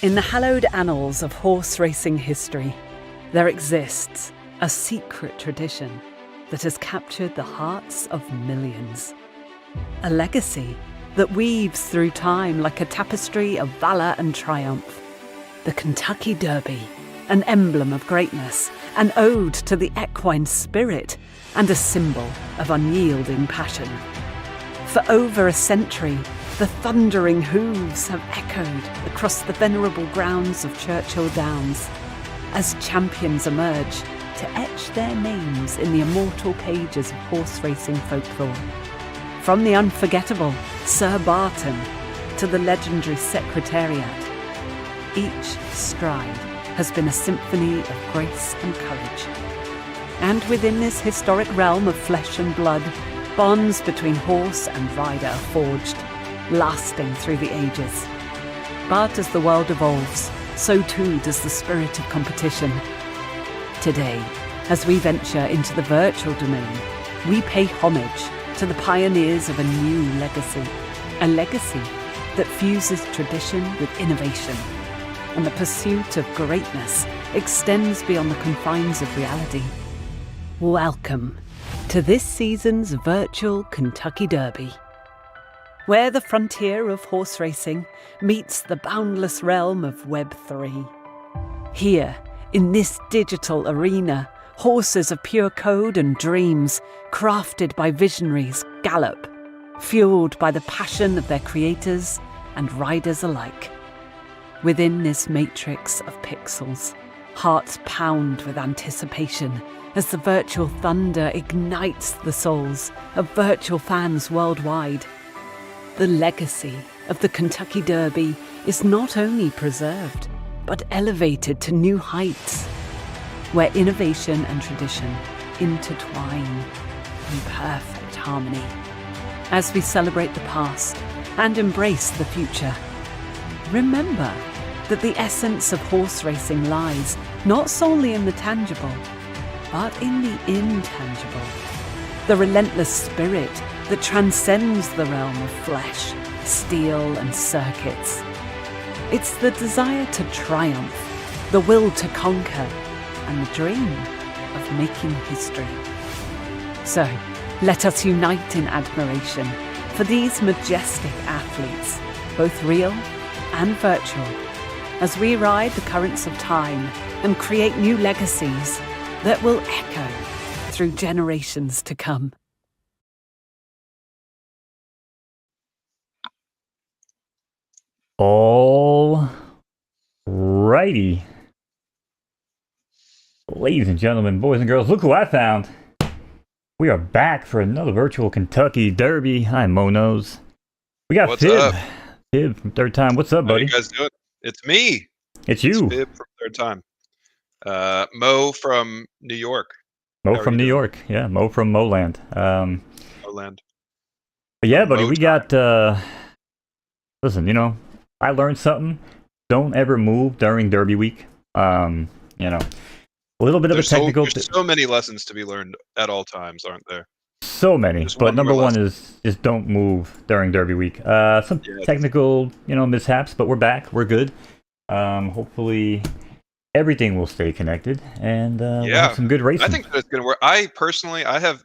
In the hallowed annals of horse racing history, there exists a secret tradition that has captured the hearts of millions. A legacy that weaves through time like a tapestry of valor and triumph. The Kentucky Derby, an emblem of greatness, an ode to the equine spirit, and a symbol of unyielding passion. For over a century, the thundering hooves have echoed across the venerable grounds of Churchill Downs as champions emerge to etch their names in the immortal pages of horse racing folklore. From the unforgettable Sir Barton to the legendary Secretariat, each stride has been a symphony of grace and courage. And within this historic realm of flesh and blood, bonds between horse and rider are forged, lasting through the ages. But as the world evolves, so too does the spirit of competition. Today, as we venture into the virtual domain, we pay homage to the pioneers of a new legacy, a legacy that fuses tradition with innovation, and the pursuit of greatness extends beyond the confines of reality. Welcome to this season's virtual Kentucky Derby, where the frontier of horse racing meets the boundless realm of Web3. Here, in this digital arena, horses of pure code and dreams, crafted by visionaries, gallop, fueled by the passion of their creators and riders alike. Within this matrix of pixels, hearts pound with anticipation as the virtual thunder ignites the souls of virtual fans worldwide. The legacy of the Kentucky Derby is not only preserved, but elevated to new heights, where innovation and tradition intertwine in perfect harmony. As we celebrate the past and embrace the future, remember that the essence of horse racing lies not solely in the tangible, but in the intangible. The relentless spirit that transcends the realm of flesh, steel, and circuits. It's the desire to triumph, the will to conquer, and the dream of making history. So, let us unite in admiration for these majestic athletes, both real and virtual, as we ride the currents of time and create new legacies that will echo through generations to come. All righty. Ladies and gentlemen, boys and girls, look who I found. We are back for another virtual Kentucky Derby. Hi, Monos. We got What's Fib. up? Fib from Third Time. What's up, How buddy? you guys doing? It's me. It's you. It's Fib from Third Time. Mo from New York. Mo How are from you New doing? York. Yeah, Mo from Moland. Moland. But yeah, buddy, Mo we time. got, listen, you know, I learned something. Don't ever move during Derby week. You know, a little bit of a technical... There's so many lessons to be learned at all times, aren't there? So many, Just but one number more one lesson. is just don't move during Derby week. Some Yeah. technical, mishaps, but we're back. We're good. Hopefully everything will stay connected, and we'll Yeah. have some good racing. I think that it's going to work. I have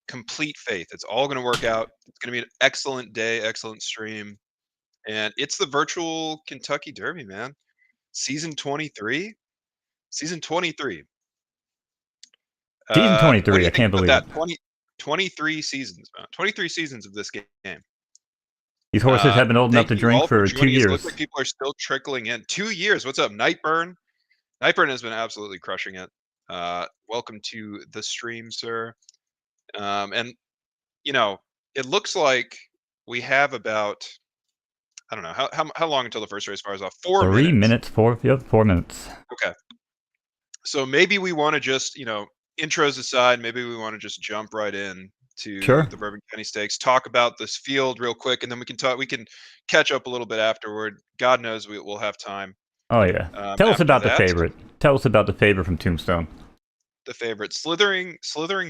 complete faith. It's all going to work out. It's going to be an excellent day, excellent stream. And it's the virtual Kentucky Derby, man. Season 23. Season 23. Season What do 23, you I think can't about believe that? it. 23 seasons, man. 23 seasons of this game. These horses have been old enough Thank to you drink all for for 2 joining us. It years. looks like people are still trickling in. 2 years. What's up, Nightburn? Nightburn has been absolutely crushing it. Welcome to the stream, sir. And it looks like we have about, I don't know, how long until the first race fires off? 4 minutes. 3 minutes, 4 minutes. Okay. So maybe we want to just, intros aside, maybe we want to just jump right in to Sure. the Bourbon County Stakes, talk about this field real quick, and then we can catch up a little bit afterward. God knows we'll have time. Oh yeah. Tell us after about the that. favorite. Tell us about the favorite from Tombstone. The favorite, slithering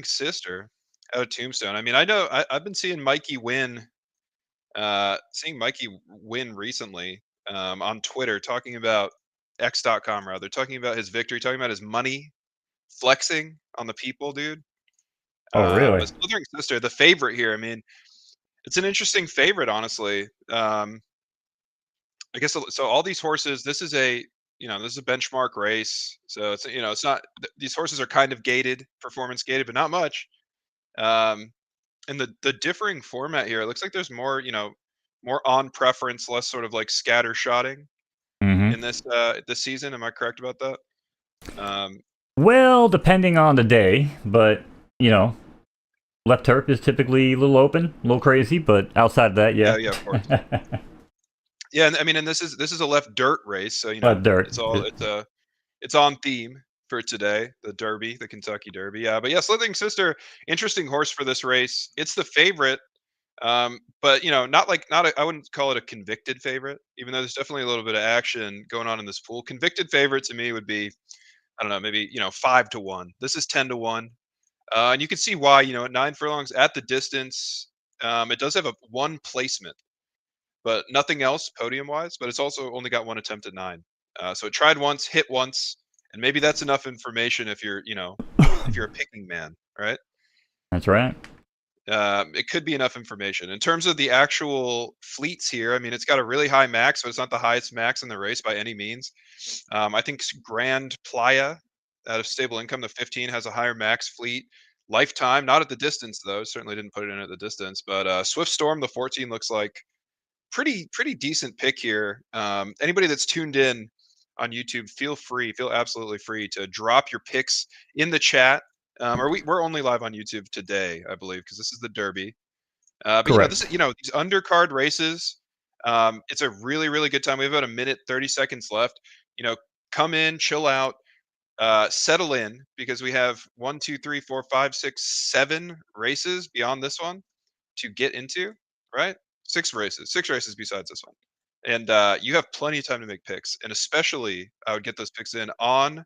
sister out of Tombstone. I mean, I know I've been seeing Mikey win recently. on Twitter talking about X.com rather, talking about his victory, talking about his money, flexing on the people, dude. Oh, really? But Slithering Sister, the favorite here. I mean, it's an interesting favorite, honestly. I guess so. All these horses. This is a this is a benchmark race. So it's not these horses are kind of gated, performance gated, but not much. Um, and the differing format here, it looks like there's more more on preference, less sort of like scatter shotting Mm-hmm. in this season. Am I correct about that? Um, Well, depending on the day, but you know, left turf is typically a little open, a little crazy, but outside of that, yeah, yeah. yeah, of course. Yeah, and I mean, and this is a left dirt race, so Left dirt. it's on theme for today, the Derby, the Kentucky Derby. Yeah, but yeah, Slithering Sister, interesting horse for this race. It's the favorite, but I wouldn't call it a convicted favorite, even though there's definitely a little bit of action going on in this pool. Convicted favorite to me would be, I don't know, maybe 5-1. This is 10-1, and you can see why. At 9 furlongs at the distance, it does have a one placement, but nothing else podium wise. But it's also only got one attempt at 9. So it tried once, hit once, and maybe that's enough information if you're if you're a picking man, right? That's right. It could be enough information in terms of the actual fleets here. I mean, it's got a really high max, but it's not the highest max in the race by any means. I think Grand Playa out of Stable Income, the 15, has a higher max fleet. Lifetime, not at the distance though. Certainly didn't put it in at the distance, but Swift Storm, the 14, looks like pretty decent pick here. Anybody that's tuned in on YouTube, feel absolutely free to drop your picks in the chat. We're only live on YouTube today, I believe, because this is the Derby. But this Correct. is these undercard races. It's a really good time. We have about a minute 30 seconds left. Come in, chill out, settle in, because we have 1, 2, 3, 4, 5, 6, 7 races beyond this one to get into. Right? Six races besides this one. And you have plenty of time to make picks. And especially, I would get those picks in on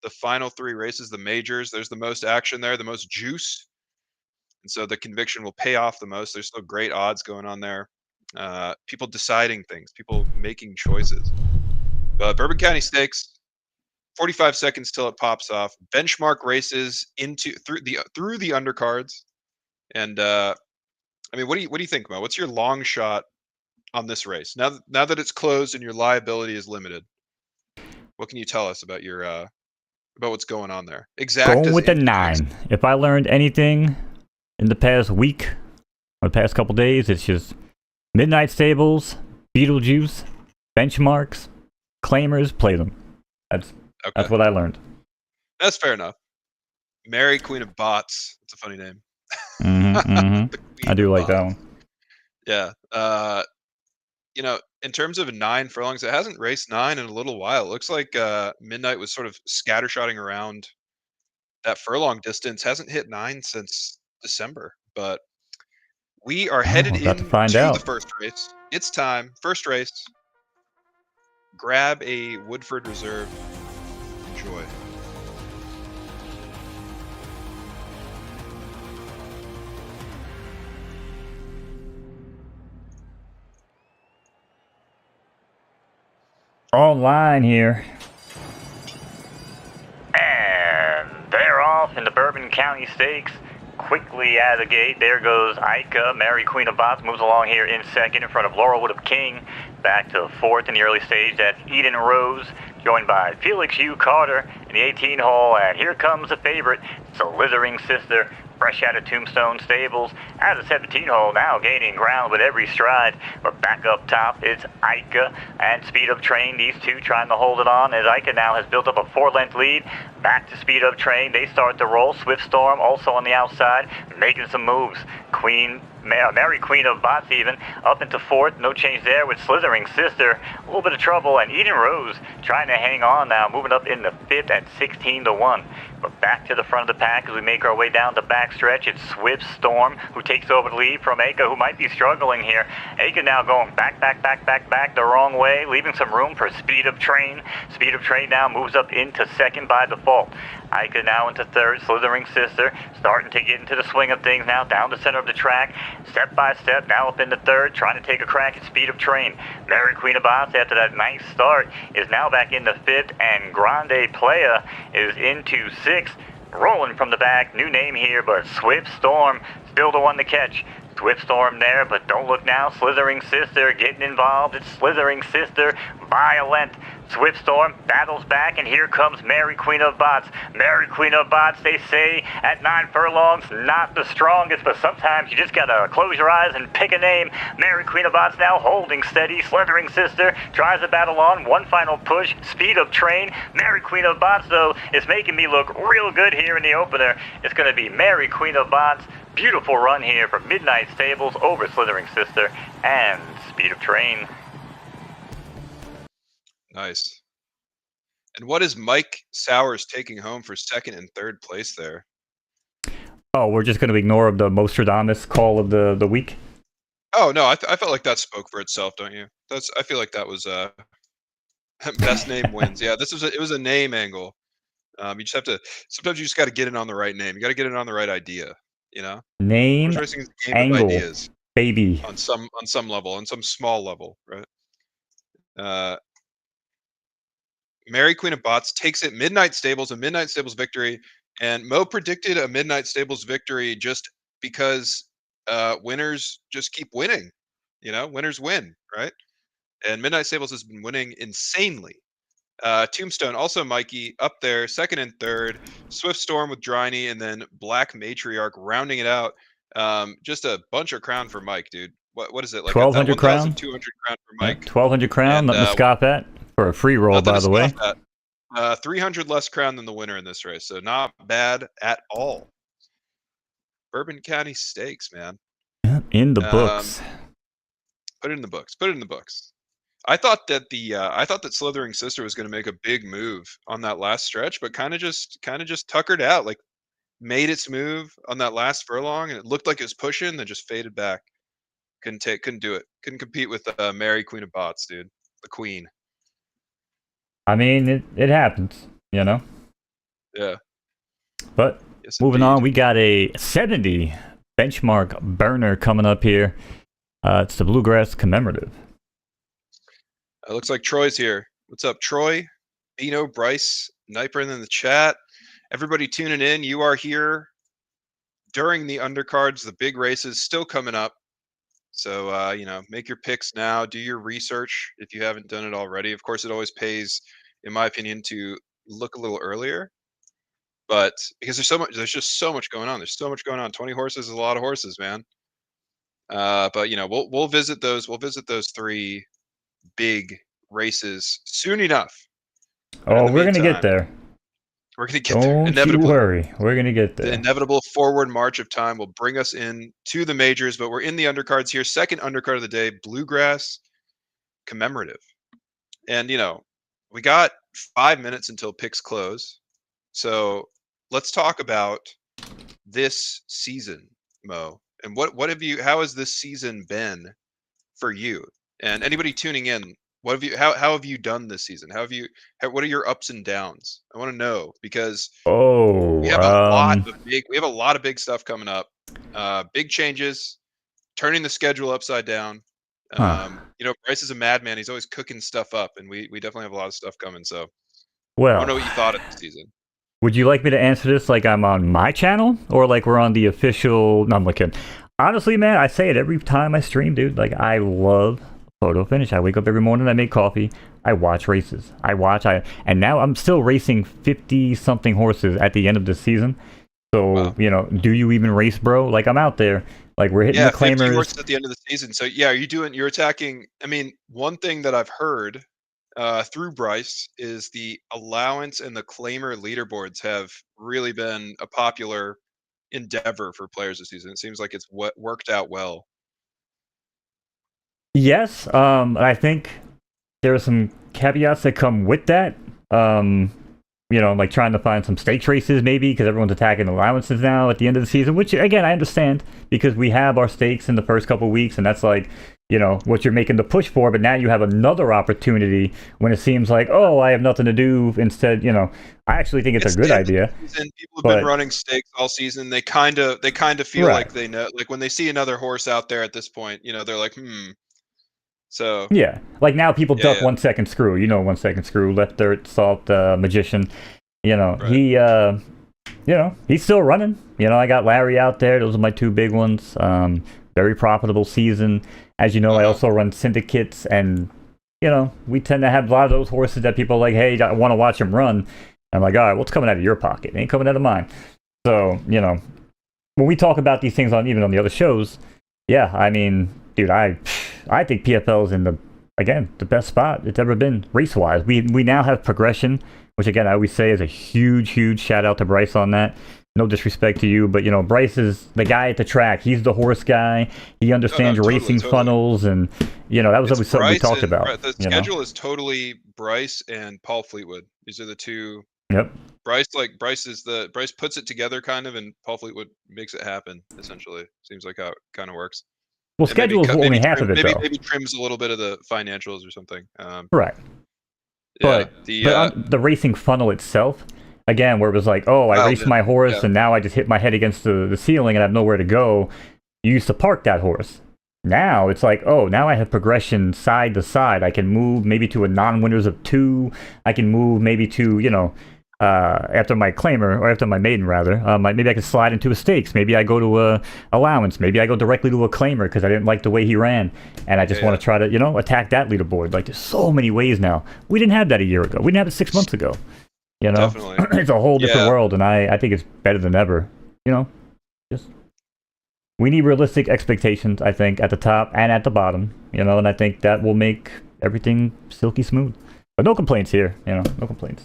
the final 3 races, the majors. There's the most action there, the most juice. And so the conviction will pay off the most. There's still great odds going on there. People deciding things, people making choices. But Bourbon County Stakes, 45 seconds till it pops off. Benchmark races through the undercards. And I mean, what do you think, Mo? What's your long shot on this race now that it's closed and your liability is limited? What can you tell us about your about what's going on there? Exact Going as with the in 9. If I learned anything in the past week or the past couple days, it's just Midnight Stables, Beetlejuice, benchmarks, claimers, play them. That's okay. what I learned. That's fair enough. Mary Queen of Bots. That's a funny name. I do like that one. Yeah. In terms of 9 furlongs, it hasn't raced 9 in a little while. It looks like Midnight was sort of scattershotting around that furlong distance. Hasn't hit 9 since December. But we are headed About to find into the out. first race. It's time. First race. Grab a Woodford Reserve. Enjoy. Online here. And they're off in the Bourbon County Stakes. Quickly out of the gate, there goes Ica. Mary Queen of Bots moves along here in second in front of Laurelwood of King. Back to fourth in the early stage, that's Eden Rose, joined by Felix Hugh Carter in the 18 hole. And here comes the favorite, Slithering Sister, fresh out of Tombstone Stables. Out of the 17 hole, now gaining ground with every stride. But back up top, it's Ica and Speed Up Train. These two trying to hold it on as Ica now has built up a 4-length lead. Back to Speed Up Train. They start to roll. Swift Storm also on the outside, making some moves. Mary Queen of Bots even up into fourth. No change there with Slithering Sister. A little bit of trouble, and Eden Rose trying to hang on now, moving up in the fifth at 16-1. But back to the front of the pack as we make our way down the backstretch. It's Swift Storm who takes over the lead from Aka, who might be struggling here. Aka now going back the wrong way, leaving some room for Speed Up Train. Speed Up Train now moves up into second by default. Ica now into third, Slithering Sister, starting to get into the swing of things now, down the center of the track, step by step, now up into third, trying to take a crack at Speed of Train. Mary Queen of Bots, after that nice start, is now back into fifth, and Grande Playa is into sixth. Rolling from the back, new name here, but Swift Storm still the one to catch. Swift Storm there, but don't look now. Slithering Sister getting involved. It's Slithering Sister by a length. Swift Storm battles back, and here comes Mary Queen of Bots. Mary Queen of Bots, they say, at 9 furlongs, not the strongest, but sometimes you just gotta close your eyes and pick a name. Mary Queen of Bots now holding steady. Slithering Sister tries to battle on. One final push. Speed of Train. Mary Queen of Bots, though, is making me look real good here in the opener. It's gonna be Mary Queen of Bots. Beautiful run here from Midnight Stables over Slithering Sister and Speed of Train. Nice. And what is Mike Sowers taking home for second and third place there? Oh, we're just going to ignore the Mostradamus call of the week? Oh, no, I felt like that spoke for itself, don't you? I feel like that was best name wins. Yeah, it was a name angle. You just have to, sometimes you just got to get it on the right name. You got to get it on the right idea, you know? Name, Horse racing is a game angle, of ideas baby. on some level, on some small level, right? Mary Queen of Bots takes it Midnight Stables, a Midnight Stables victory, and Mo predicted a Midnight Stables victory just because winners just keep winning. You know, winners win, right? And Midnight Stables has been winning insanely. Tombstone, also Mikey, up there, second and third. Swift Storm with Dryny, and then Black Matriarch rounding it out. Just a bunch of crown for Mike, dude. What is it? Like 1,200 crown? 1,200 crown for Mike. 1,200 crown, And, nothing to scoff at. For a free roll, by the way. 300 less crown than the winner in this race, so not bad at all. Bourbon County Stakes, man. In the books. Put it in the books. Put it in the books. I thought that Slithering Sister was going to make a big move on that last stretch, but kind of just tuckered out, like made its move on that last furlong, and it looked like it was pushing, then just faded back. Couldn't do it. Couldn't compete with Mary Queen of Bots, dude. The queen. I mean, it happens, you know? Yeah. But yes, moving indeed. on, we got a 70 benchmark burner coming up here. It's the Bluegrass Commemorative. It looks like Troy's here. What's up, Troy? Bino, Bryce, Niper in the chat. Everybody tuning in. You are here during the undercards, the big races still coming up. So, make your picks now. Do your research if you haven't done it already. Of course, it always pays, in my opinion, to look a little earlier. But because there's just so much going on. There's so much going on. 20 horses is a lot of horses, man. But we'll visit those. We'll visit those three big races soon enough. Oh, we're gonna get there. We're gonna get there. Don't you worry. We're gonna get there. The inevitable forward march of time will bring us in to the majors, but we're in the undercards here. Second undercard of the day, Bluegrass Commemorative. And we got 5 minutes until picks close. So let's talk about this season, Mo. And how has this season been for you? And anybody tuning in, how have you done this season? What are your ups and downs? I want to know, because we have a lot of big stuff coming up. Big changes, turning the schedule upside down. Bryce is a madman. He's always cooking stuff up, and we definitely have a lot of stuff coming. So I want to know what you thought of the season. Would you like me to answer this like I'm on my channel, or like we're on the official? No, I'm looking. Honestly, man, I say it every time I stream, dude. Like, I love photo finish. I wake up every morning, I make coffee, I watch races. And now I'm still racing 50-something horses at the end of the season. So, wow. Do you even race, bro? Like, I'm out there. Like, we're hitting the claimers. 50 horses at the end of the season. So, yeah, you're attacking. I mean, one thing that I've heard through Bryce is the allowance and the claimer leaderboards have really been a popular endeavor for players this season. It seems like it's worked out well. Yes, I think there are some caveats that come with that. Like trying to find some stakes races maybe, because everyone's attacking allowances now at the end of the season, which again I understand, because we have our stakes in the first couple weeks, and that's like you know, what you're making the push for, but now you have another opportunity when it seems like, oh, I have nothing to do. Instead, you know, I actually think it's a good the end of idea. the season. People have but been running stakes all season. They kind of feel right, like they know. Like when they see another horse out there at this point, you know, they're like, hmm. So yeah, like now people duck yeah, 1 second screw. You know, 1 second screw, left dirt, salt, magician. You know, right. you know, he's still running. You know, I got Larry out there. Those are my 2 big ones. Very profitable season. As you know, I also run syndicates, and you know, we tend to have a lot of those horses that people are like, hey, I want to watch him run. I'm like, all right, what's coming out of your pocket? It ain't coming out of mine. So, you know, when we talk about these things on even on the other shows, yeah, I mean, dude, I think PFL is in the best spot it's ever been race wise. We now have progression, which again I always say is a huge shout out to Bryce on that. No disrespect to you, but you know, Bryce is the guy at the track. He's the horse guy. He understands racing funnels, and you know that was always something we talked about. The schedule is totally Bryce and Paul Fleetwood. These are the 2. Yep. Bryce puts it together kind of, and Paul Fleetwood makes it happen. Essentially, seems like how it kind of works. Well, schedule is only half of it, though. Maybe trims a little bit of the financials or something. Right. Yeah, but on the racing funnel itself, again, where it was like, oh, I raced my horse and now I just hit my head against the ceiling and I have nowhere to go. You used to park that horse. Now it's like, oh, now I have progression side to side. I can move maybe to a non-winners of 2. I can move maybe to, you know, after my claimer, or after my maiden rather, maybe I can slide into a stakes. Maybe I go to a allowance. Maybe I go directly to a claimer because I didn't like the way he ran, and I just want to try to, you know, attack that leaderboard. Like there's so many ways now. We didn't have that a year ago. We didn't have it 6 months ago. You know, it's a whole different world, and I think it's better than ever. You know, just we need realistic expectations. I think at the top and at the bottom. You know, and I think that will make everything silky smooth. But no complaints here. You know, no complaints.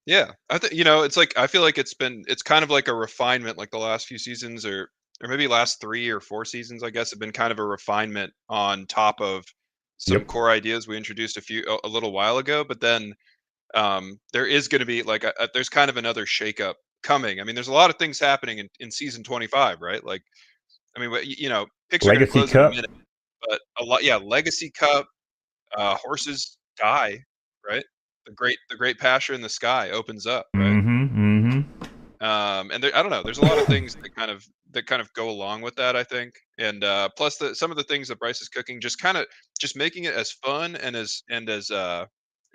Yeah, I think, you know, it's like I feel like it's kind of like a refinement. Like the last few seasons, or maybe last 3 or 4 seasons, I guess, have been kind of a refinement on top of some core ideas we introduced a little while ago. But then there is going to be like there's kind of another shakeup coming. I mean, there's a lot of things happening in season 25, right? Like, I mean, you know, picks are going to close in a minute, but Legacy Cup, horses die, right? The great pasture in the sky opens up, right? And I don't know. There's a lot of things that kind of go along with that, I think. And plus some of the things that Bryce is cooking, just making it as fun and as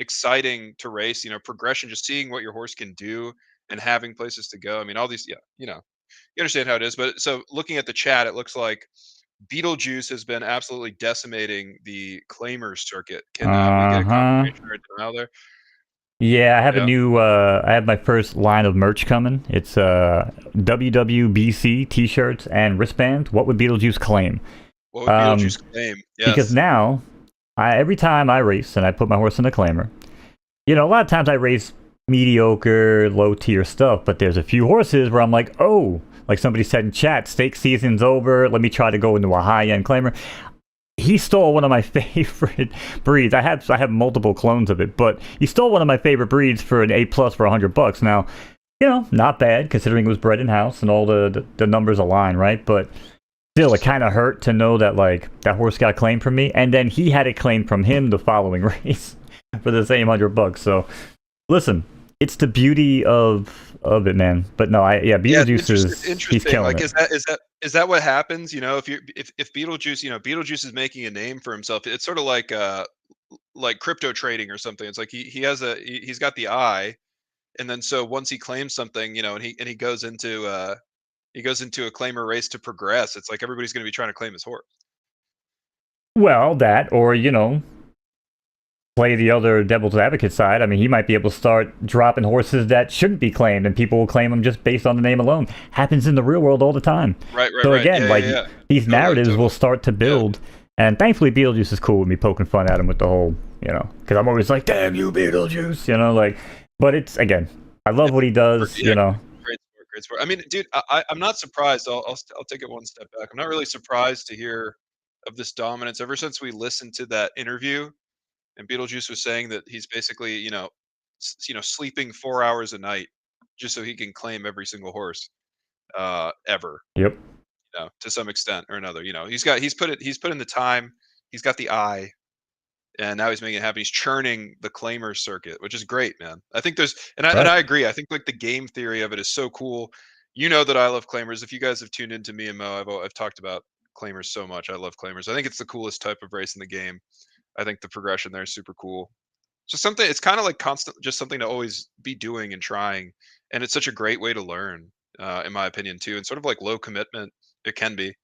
exciting to race. You know, progression, just seeing what your horse can do and having places to go. I mean, all these, you know, you understand how it is. But so looking at the chat, it looks like Beetlejuice has been absolutely decimating the claimers circuit. Can we get a confirmation or denial there? Yeah, I have a new. I have my first line of merch coming. It's WWBC T-shirts and wristbands. What would Beetlejuice claim? What would Beetlejuice claim? Yes. Because now, every time I race and I put my horse in the claimer, you know, a lot of times I race mediocre, low tier stuff, but there's a few horses where I'm like, oh, like somebody said in chat, stake season's over. Let me try to go into a high end claimer. He stole one of my favorite breeds. I have multiple clones of it, but he stole one of my favorite breeds for an A+ for $100. Now, you know, not bad considering it was bred in house and all the numbers align, right? But still, it kind of hurt to know that like that horse got claimed from me, and then he had it claimed from him the following race for the same $100. So, listen, it's the beauty of it, man. But no, Beetlejuice is he's killing like, it. Is that what happens? You know, if Beetlejuice, you know, Beetlejuice is making a name for himself. It's sort of like crypto trading or something. It's like he's got the eye, and then so once he claims something, you know, and he goes into a claimer race to progress. It's like everybody's going to be trying to claim his horse. Well, that, or you know, play the other devil's advocate side. I mean, he might be able to start dropping horses that shouldn't be claimed, and people will claim them just based on the name alone. Happens in the real world all the time. Right. So again, these narratives will start to build, and thankfully Beetlejuice is cool with me poking fun at him with the whole, you know, because I'm always like, damn you, Beetlejuice, you know, like, but it's, again, I love what he does, you know. Great sport. I mean, dude, I'm not surprised. I'll take it one step back. I'm not really surprised to hear of this dominance ever since we listened to that interview. And Beetlejuice was saying that he's basically, you know, sleeping 4 hours a night just so he can claim every single horse ever. Yep. You know, to some extent or another. You know, he's put in the time He's got the eye, and now he's making it happen. He's churning the claimer circuit, which is great, man. I think there's, and I agree. I think like the game theory of it is so cool. You know that I love claimers. If you guys have tuned into me and Mo, I've talked about claimers so much. I love claimers. I think it's the coolest type of race in the game. I think the progression there is super cool. Just something. It's kind of like constant, just something to always be doing and trying. And it's such a great way to learn, in my opinion, too. And sort of like low commitment. It can be.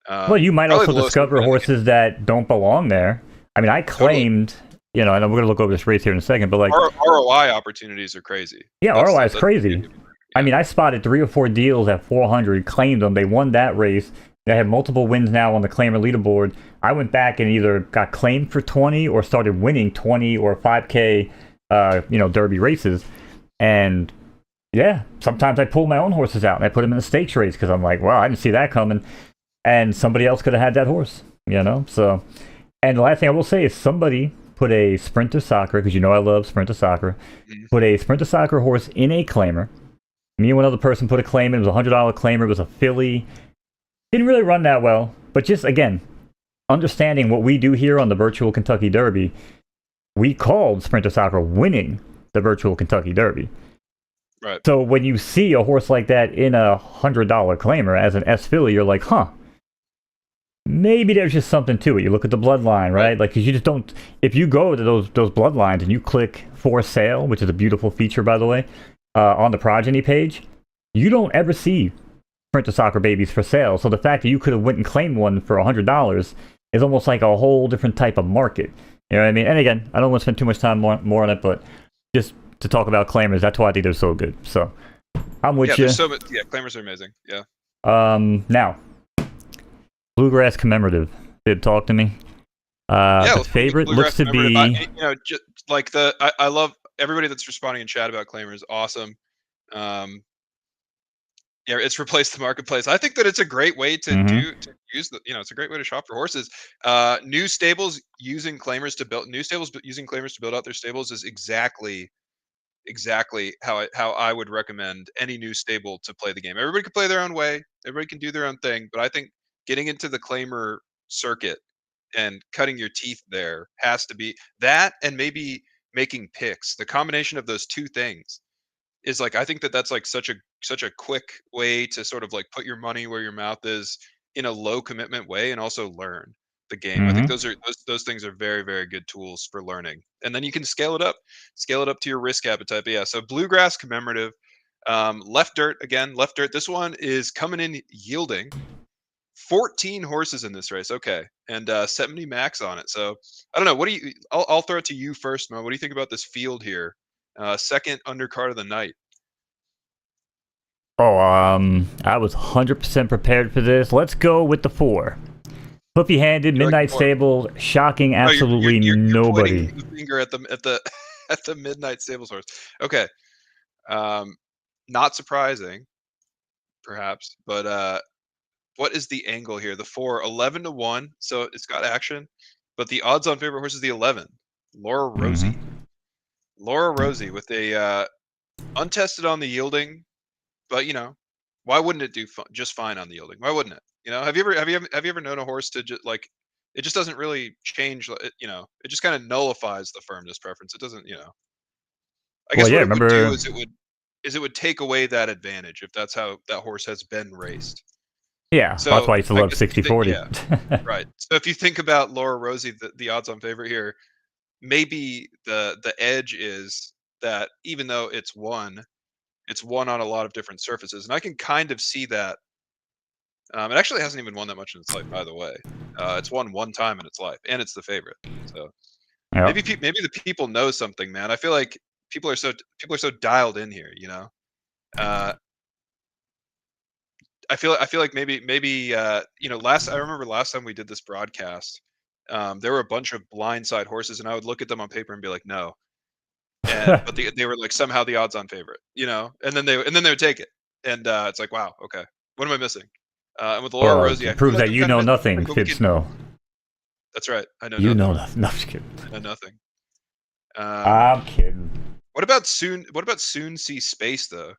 Well, you might Probably also the lowest discover commitment in the game. horses that don't belong there. I mean, I claimed, you know, and we're gonna look over this race here in a second, but like ROI opportunities are crazy. yeah, That's ROI the- is that's crazy. the- I mean, I spotted 3 or 4 deals at 400, claimed them. They won that race. They have multiple wins now on the claimer leaderboard. I went back and either got claimed for 20 or started winning 20 or 5K, Derby races. And yeah, sometimes I pull my own horses out and I put them in the stakes race because I'm like, wow, I didn't see that coming. And somebody else could have had that horse, you know? So, and the last thing I will say is somebody put a Sprinter Soccer, because you know I love Sprinter Soccer, put a Sprinter Soccer horse in a claimer. Me and one other person put a claim in. It was a $100 claimer. It was a filly. Didn't really run that well. But just, again, understanding what we do here on the virtual Kentucky Derby, we called Sprinter Soccer winning the virtual Kentucky Derby. Right. So when you see a horse like that in a $100 claimer as an S filly, you're like, huh, maybe there's just something to it. You look at the bloodline, right? Like, 'cause you just don't, if you go to those bloodlines and you click for sale, which is a beautiful feature, by the way, on the progeny page, you don't ever see Sprinter Soccer babies for sale. So the fact that you could have went and claimed one for $100 is almost like a whole different type of market. You know what I mean? And again, I don't want to spend too much time more on it, but just to talk about claimers, that's why I think they're so good. So I'm with you. Yeah, claimers are amazing. Yeah. Now, Bluegrass Commemorative did talk to me. The favorite looks to be, just like I love everybody that's responding in chat about claimers. Awesome. Yeah, it's replaced the marketplace. I think that it's a great way to use it's a great way to shop for horses. New stables using claimers to build out their stables is exactly how I would recommend any new stable to play the game. Everybody can play their own way. Everybody can do their own thing, but I think getting into the claimer circuit and cutting your teeth there has to be that, and maybe making picks. The combination of those two things is like, I think that's like such a quick way to sort of like put your money where your mouth is in a low commitment way, and also learn the game. I think those things are very, very good tools for learning, and then you can scale it up to your risk appetite. But yeah, so Bluegrass Commemorative, left dirt again. Left dirt. This one is coming in yielding 14 horses in this race. Okay, and 70 max on it. So I don't know. What do you? I'll throw it to you first, Mo. What do you think about this field here? Second undercard of the night. Oh, I was 100% prepared for this. Let's go with the 4. Hoofy-handed, Midnight Stables, shocking absolutely nobody. Pointing the finger at the at the Midnight Stables horse. Okay, not surprising, perhaps, but what is the angle here? The 4, 11-1, so it's got action, but the odds-on favorite horse is the 11, Laura Rosie. Laura Rosie with a untested on the yielding, but why wouldn't it do just fine on the yielding? Why wouldn't it? Have you ever known a horse to just like, it just doesn't really change? It just kind of nullifies the firmness preference. It doesn't. I guess what it would do is it would take away that advantage if that's how that horse has been raced. Yeah, so that's why I used to love 60-40. Yeah, right. So if you think about Laura Rosie, the odds-on favorite here, maybe the edge is that even though it's won on a lot of different surfaces, and I can kind of see that. It actually hasn't even won that much in its life, by the way. It's won one time in its life, and it's the favorite. So maybe the people know something, man. I feel like people are so dialed in here. I feel like maybe I remember last time we did this broadcast, there were a bunch of blindside horses, and I would look at them on paper and be like, no. But they were like somehow the odds-on favorite, and then they would take it, and it's like, wow, okay, what am I missing? And with Laura Rosie, it proves that you know nothing, Fib Snow. That's right, I know. You nothing. know nothing. No, I'm just kidding. I know nothing. I'm kidding. What about Soon See Space though?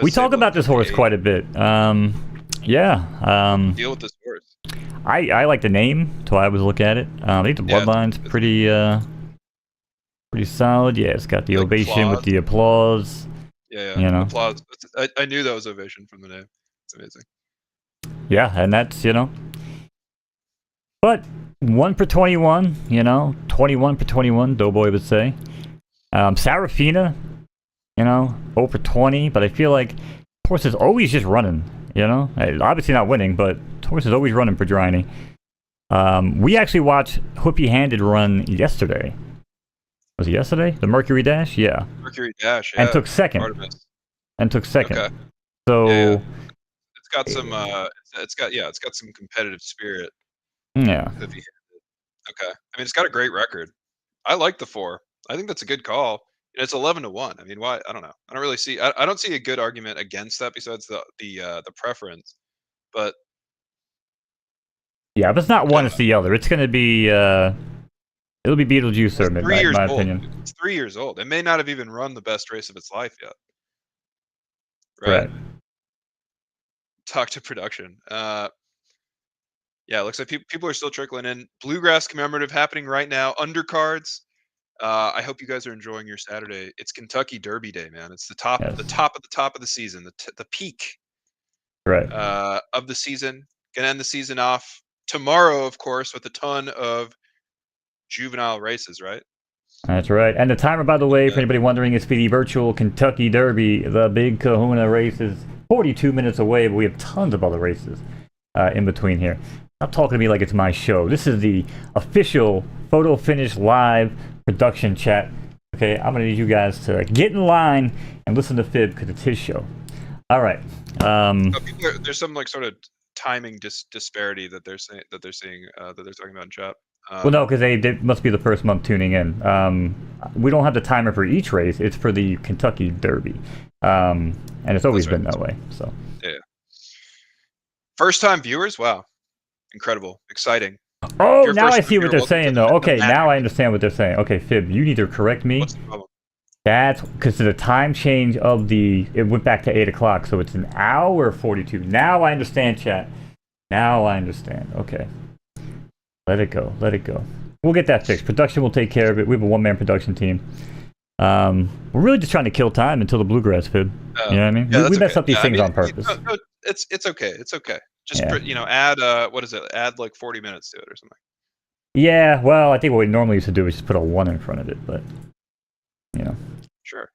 We talk about this horse quite a bit. Deal with this horse. I like the name, so I always look at it. I think the bloodline's pretty solid. Yeah, it's got the like ovation claws. with the applause. Yeah. You know. Applause. I knew that was ovation from the name. It's amazing. Yeah, and that's, but 1 per 21, 21 per 21, Doughboy would say. Sarafina, 0 for 20, but I feel like horse is always just running, Obviously not winning, but horse is always running for Driney. We actually watched Whoopi Handed run yesterday. Was it yesterday? The Mercury Dash? Yeah. Mercury Dash, yeah. And took second. Artemis. Okay. So yeah. It's got some it's got some competitive spirit. Yeah. Okay. I mean, it's got a great record. I like the 4. I think that's a good call. It's 11-1. I mean, why? I don't know. I don't really see. I don't see a good argument against that besides the preference. But yeah, if it's not one, it's the other. It's gonna be it'll be Beetlejuice or Midnight, in my opinion. It's 3 years old. It may not have even run the best race of its life yet. Right. Talk to production. Yeah, it looks like people are still trickling in. Bluegrass commemorative happening right now. Undercards. I hope you guys are enjoying your Saturday. It's Kentucky Derby Day, man. It's the top of the top of the season, the peak, right, of the season. Gonna end the season off tomorrow, of course, with a ton of juvenile races, right? That's right. And the timer, by the way, for anybody wondering, is for the virtual Kentucky Derby. The Big Kahuna race is 42 minutes away, but we have tons of other races in between here. Stop talking to me like it's my show. This is the official photo finish live production chat. Okay, I'm gonna need you guys to get in line and listen to Fib because it's his show. All right. There's some like sort of timing disparity that they're saying that they're talking about in chat. Well, no, because they must be the first month tuning in. We don't have the timer for each race. It's for the Kentucky Derby, and it's always been that way. So yeah. First time viewers, wow, incredible, exciting. Oh, now I see what they're saying, though. Okay, now I understand what they're saying. Okay, Fib, you need to correct me. What's the problem? That's because of the time change of it went back to 8 o'clock, so it's an hour 42. Now I understand, chat. Now I understand. Okay. Let it go. Let it go. We'll get that fixed. Production will take care of it. We have a one-man production team. We're really just trying to kill time until the Bluegrass, Fib. You know what I mean? Yeah, we mess up these things on purpose. No, it's okay. It's okay. Just add what is it? Add like 40 minutes to it or something. Yeah, well, I think what we normally used to do is just put a 1 in front of it, but Sure.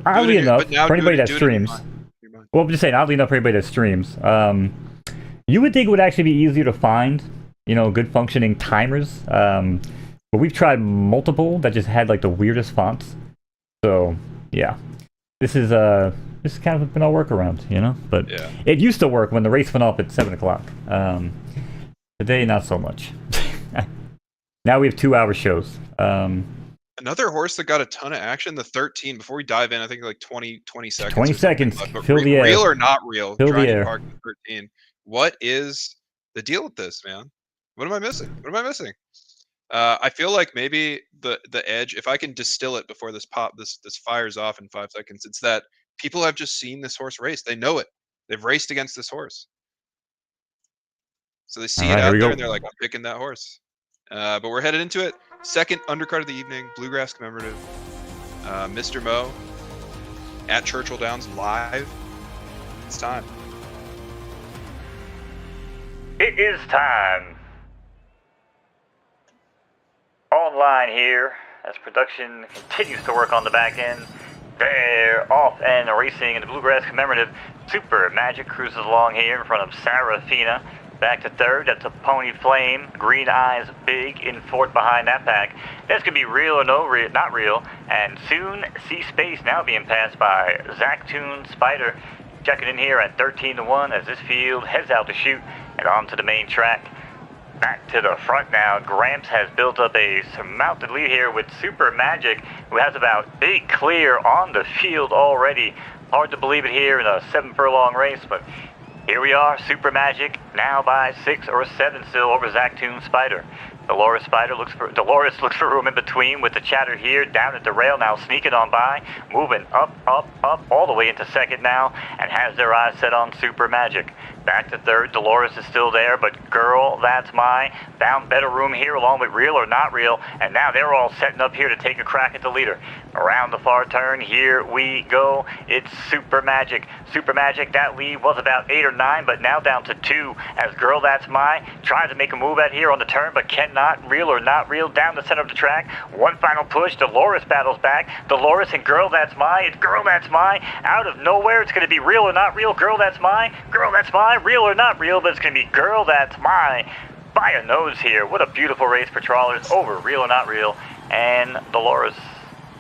Oddly enough, for anybody that streams, well, I'm just saying, oddly enough, for anybody that streams, you would think it would actually be easier to find, good functioning timers. But we've tried multiple that just had like the weirdest fonts. So yeah, this is kind of been our workaround, But it used to work when the race went off at 7 o'clock. Today, not so much. Now we have 2-hour shows. Another horse that got a ton of action, the 13. Before we dive in, I think like 20 seconds. 20 seconds. Fill the air. Real or not real? Fill the air. Park 13. What is the deal with this, man? What am I missing? I feel like maybe the edge, if I can distill it before this fires off in 5 seconds, it's that people have just seen this horse race. They know it. They've raced against this horse. So they see it out there and they're like, I'm picking that horse. But we're headed into it. Second undercard of the evening, Bluegrass commemorative. Mr. Mo at Churchill Downs live. It's time. It is time. Online here, as production continues to work on the back end. They're off and racing in the Bluegrass commemorative. Super Magic cruises along here in front of Sarafina. Back to third, that's a Pony Flame. Green Eyes Big in fourth behind that pack. That's going to be real or not real. And soon, Sea Space now being passed by Zactoon Spider. Checking in here at 13-1 as this field heads out to shoot and onto the main track. Back to the front now. Gramps has built up a surmounted lead here with Super Magic, who has about big clear on the field already. Hard to believe it here in a 7-furlong race, but here we are, Super Magic, now by 6 or 7 still over Zactoon Spider. Dolores looks for room in between with the chatter here, down at the rail now, sneaking on by, moving up, all the way into second now, and has their eyes set on Super Magic. Back to third, Dolores is still there, but Girl That's My found better room here along with Real or Not Real, and now they're all setting up here to take a crack at the leader. Around the far turn, here we go. It's Super Magic. Super Magic, that lead was about 8 or 9, but now down to 2 as Girl That's My tries to make a move out here on the turn, but cannot. Real or Not Real down the center of the track. One final push, Dolores battles back. Dolores and Girl That's My. It's Girl That's My. Out of nowhere, it's going to be Real or Not Real. Girl That's My. Girl That's My. Real or Not Real, but it's going to be Girl That's My. By a nose here. What a beautiful race for Trawlers over Real or Not Real. And Dolores.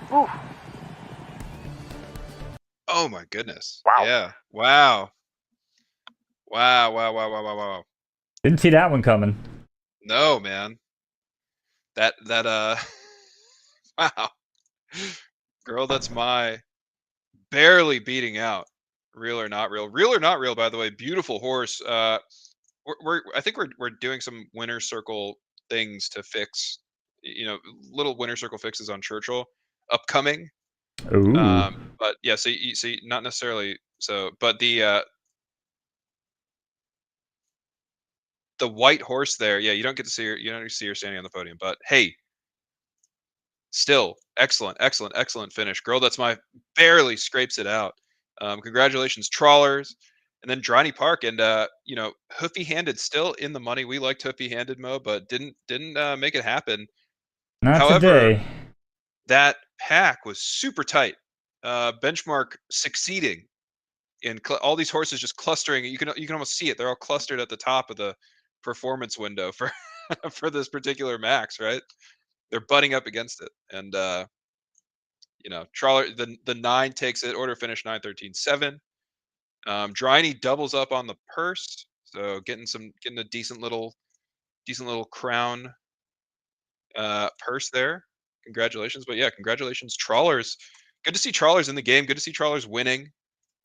Whew. Oh my goodness. Wow. Yeah. Wow. Wow. Didn't see that one coming. No, man. That wow. Girl That's My barely beating out Real or Not Real. Real or Not Real, by the way, beautiful horse. I think we're doing some winner circle things to fix, little winner circle fixes on Churchill upcoming. Ooh. But yeah, so you see, not necessarily so, but the white horse there, yeah, you don't see her standing on the podium, but hey, still excellent finish. Girl That's My barely scrapes it out. Congratulations, Trawlers. And then Droney Park, and Hoofy Handed still in the money. We liked Hoofy Handed, Mo, but didn't make it happen. Not However, today. that pack was super tight. Benchmark succeeding in all these horses just clustering. You can almost see it. They're all clustered at the top of the performance window for for this particular max, right? They're butting up against it, and Trawler, the 9 takes it. Order finish 9-13-7. Driney doubles up on the purse, so getting a decent little crown purse there. Congratulations. But yeah, congratulations, Trawlers. Good to see Trawlers in the game. Good to see Trawlers winning.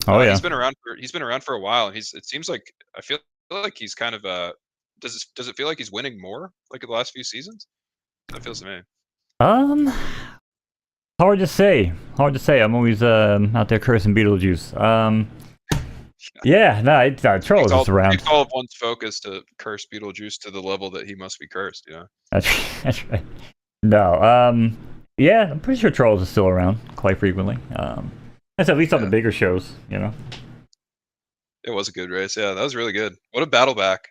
Oh yeah. He's been around for a while, and it seems like I feel like he's kind of does it feel like he's winning more like in the last few seasons? That feels to me. Hard to say. I'm always out there cursing Beetlejuice. Yeah, no, Troll is around. It's all of one's focus to curse Beetlejuice to the level that he must be cursed. Yeah. That's right. No, yeah, I'm pretty sure Trolls is still around quite frequently. That's at least on the bigger shows, It was a good race. Yeah, that was really good. What a battle back.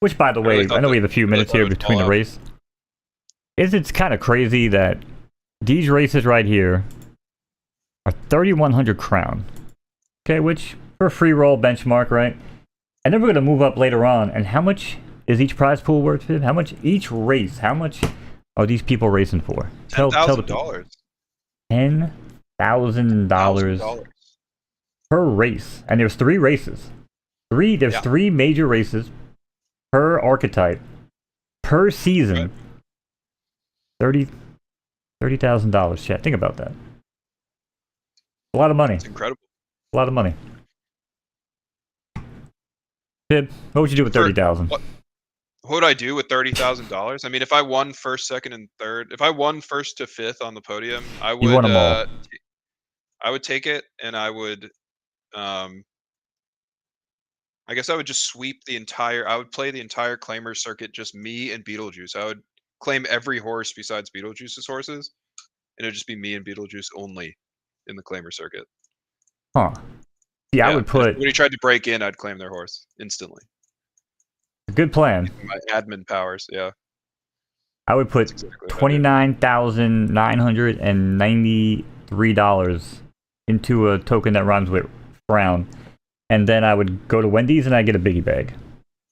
Which, by the way, I know we have a few minutes here between the race. It's kind of crazy that these races right here are 3,100 crown. Okay, which for a free roll benchmark, right? And then we're gonna move up later on. And how much is each prize pool worth? How much each race? How much are these people racing for? $10,000. $10,000 per race, and there's 3 races. There's 3 major races per archetype per season. Right. $30,000. Chat. Think about that. A lot of money. It's incredible. A lot of money. Pib, what would you do with 30,000? What would I do with $30,000? I mean, if I won first, second, and third, if I won first to fifth on the podium, I would. You won them all. I would take it, and I would. I guess I would just sweep the entire. I would play the entire claimer circuit, just me and Beetlejuice. I would claim every horse besides Beetlejuice's horses, and it would just be me and Beetlejuice only in the claimer circuit. Huh. Yeah, I would put. When he tried to break in, I'd claim their horse instantly. Good plan. My admin powers, yeah. I would put $29,993 into a token that rhymes with frown, and then I would go to Wendy's and I'd get a biggie bag.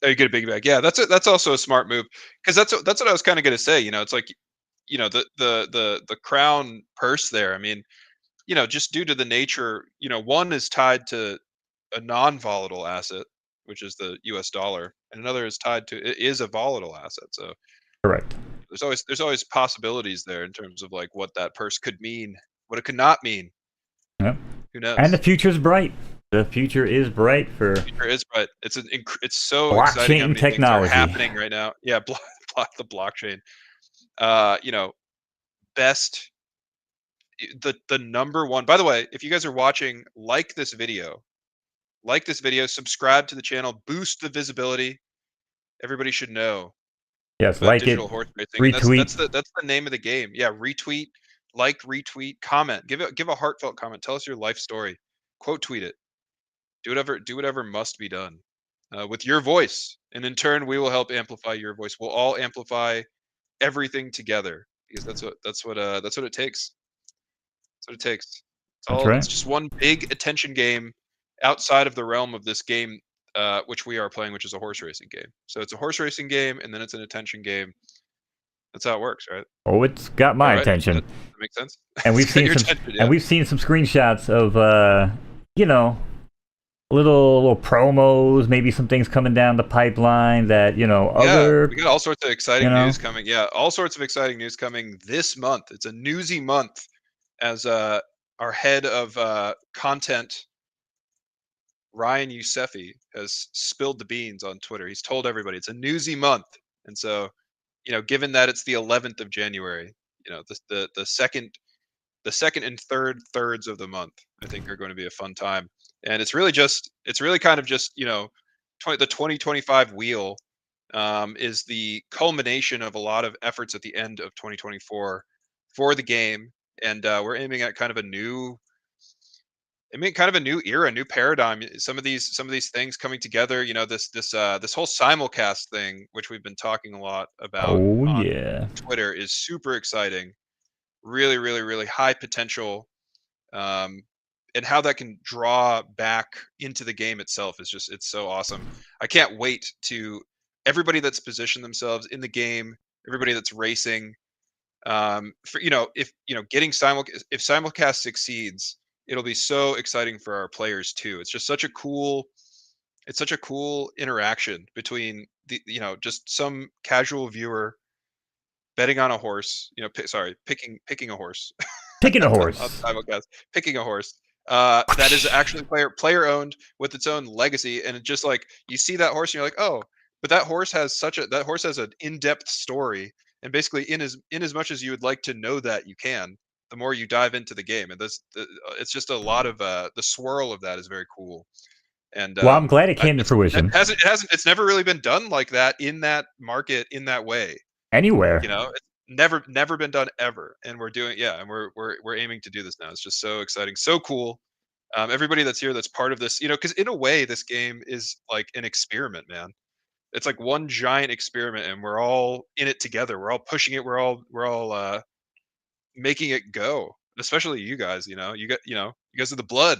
Oh, you get a biggie bag. Yeah, that's also a smart move, because that's what I was kind of gonna say. It's like, the crown purse there. I mean, just due to the nature, one is tied to a non-volatile asset, which is the US dollar, and another is tied to it is a volatile asset. So correct. There's always possibilities there in terms of like what that purse could mean, what it could not mean. Yep. Who knows? And the future's bright. The future is bright for. The future is bright. It's so blockchain exciting how many technology things are happening right now. Yeah, the blockchain. Best. The number one. By the way, if you guys are watching, like this video. like this video, subscribe to the channel, boost the visibility. Everybody should know Yes, about like it, digital horse racing. And retweet. that's the name of the game. Yeah, retweet, like, retweet, comment. Give a heartfelt comment. Tell us your life story. Quote tweet it. Do whatever must be done with your voice, and in turn, we will help amplify your voice. We'll all amplify everything together because that's what it takes. That's what it takes. That's right. It's just one big attention game outside of the realm of this game, which we are playing, which is a horse racing game. So it's a horse racing game, and then it's an attention game. That's how it works, right? Oh, it's got my All right. attention. That makes sense. And we've It's got seen your some, attention, yeah. and we've seen some screenshots of, you know, little promos, maybe some things coming down the pipeline that, you know, other. We got all sorts of exciting you know. news coming. Yeah, all sorts of exciting news coming this month. It's a newsy month, as our head of content, Ryan Yousefi, has spilled the beans on Twitter. He's told everybody it's a newsy month, and so, you know, given that it's the 11th of January, you know, the second and third thirds of the month, I think, are going to be a fun time. And it's really kind of just, you know, the 2025 wheel is the culmination of a lot of efforts at the end of 2024 for the game, and we're aiming at kind of a new era, new paradigm. Some of these things coming together. You know, this whole simulcast thing, which we've been talking a lot about Oh on yeah. Twitter, is super exciting. Really, really, really high potential. And how that can draw back into the game itself is just, it's so awesome. I can't wait to everybody that's positioned themselves in the game, everybody that's racing. For, you know, if you know, if simulcast succeeds, it'll be so exciting for our players too. It's just such a cool interaction between the, you know, just some casual viewer betting on a horse, you know, picking a horse. Picking a on horse. simulcast, picking a horse that is actually player owned with its own legacy, and it just like, you see that horse and you're like, oh, but that horse has an in-depth story, and basically in as much as you would like to know that, you can, the more you dive into the game, and it's just a lot of the swirl of that is very cool. And Well, I'm glad it came to fruition. it's never really been done like that in that market in that way. Anywhere. You know, it's never been done ever, and we're doing, yeah, and we're aiming to do this now. It's just so exciting, so cool. Everybody that's here, that's part of this, you know, because in a way, this game is like an experiment, man. It's like one giant experiment, and we're all in it together. We're all pushing it. We're all making it go. Especially you guys, you know, you guys are the blood,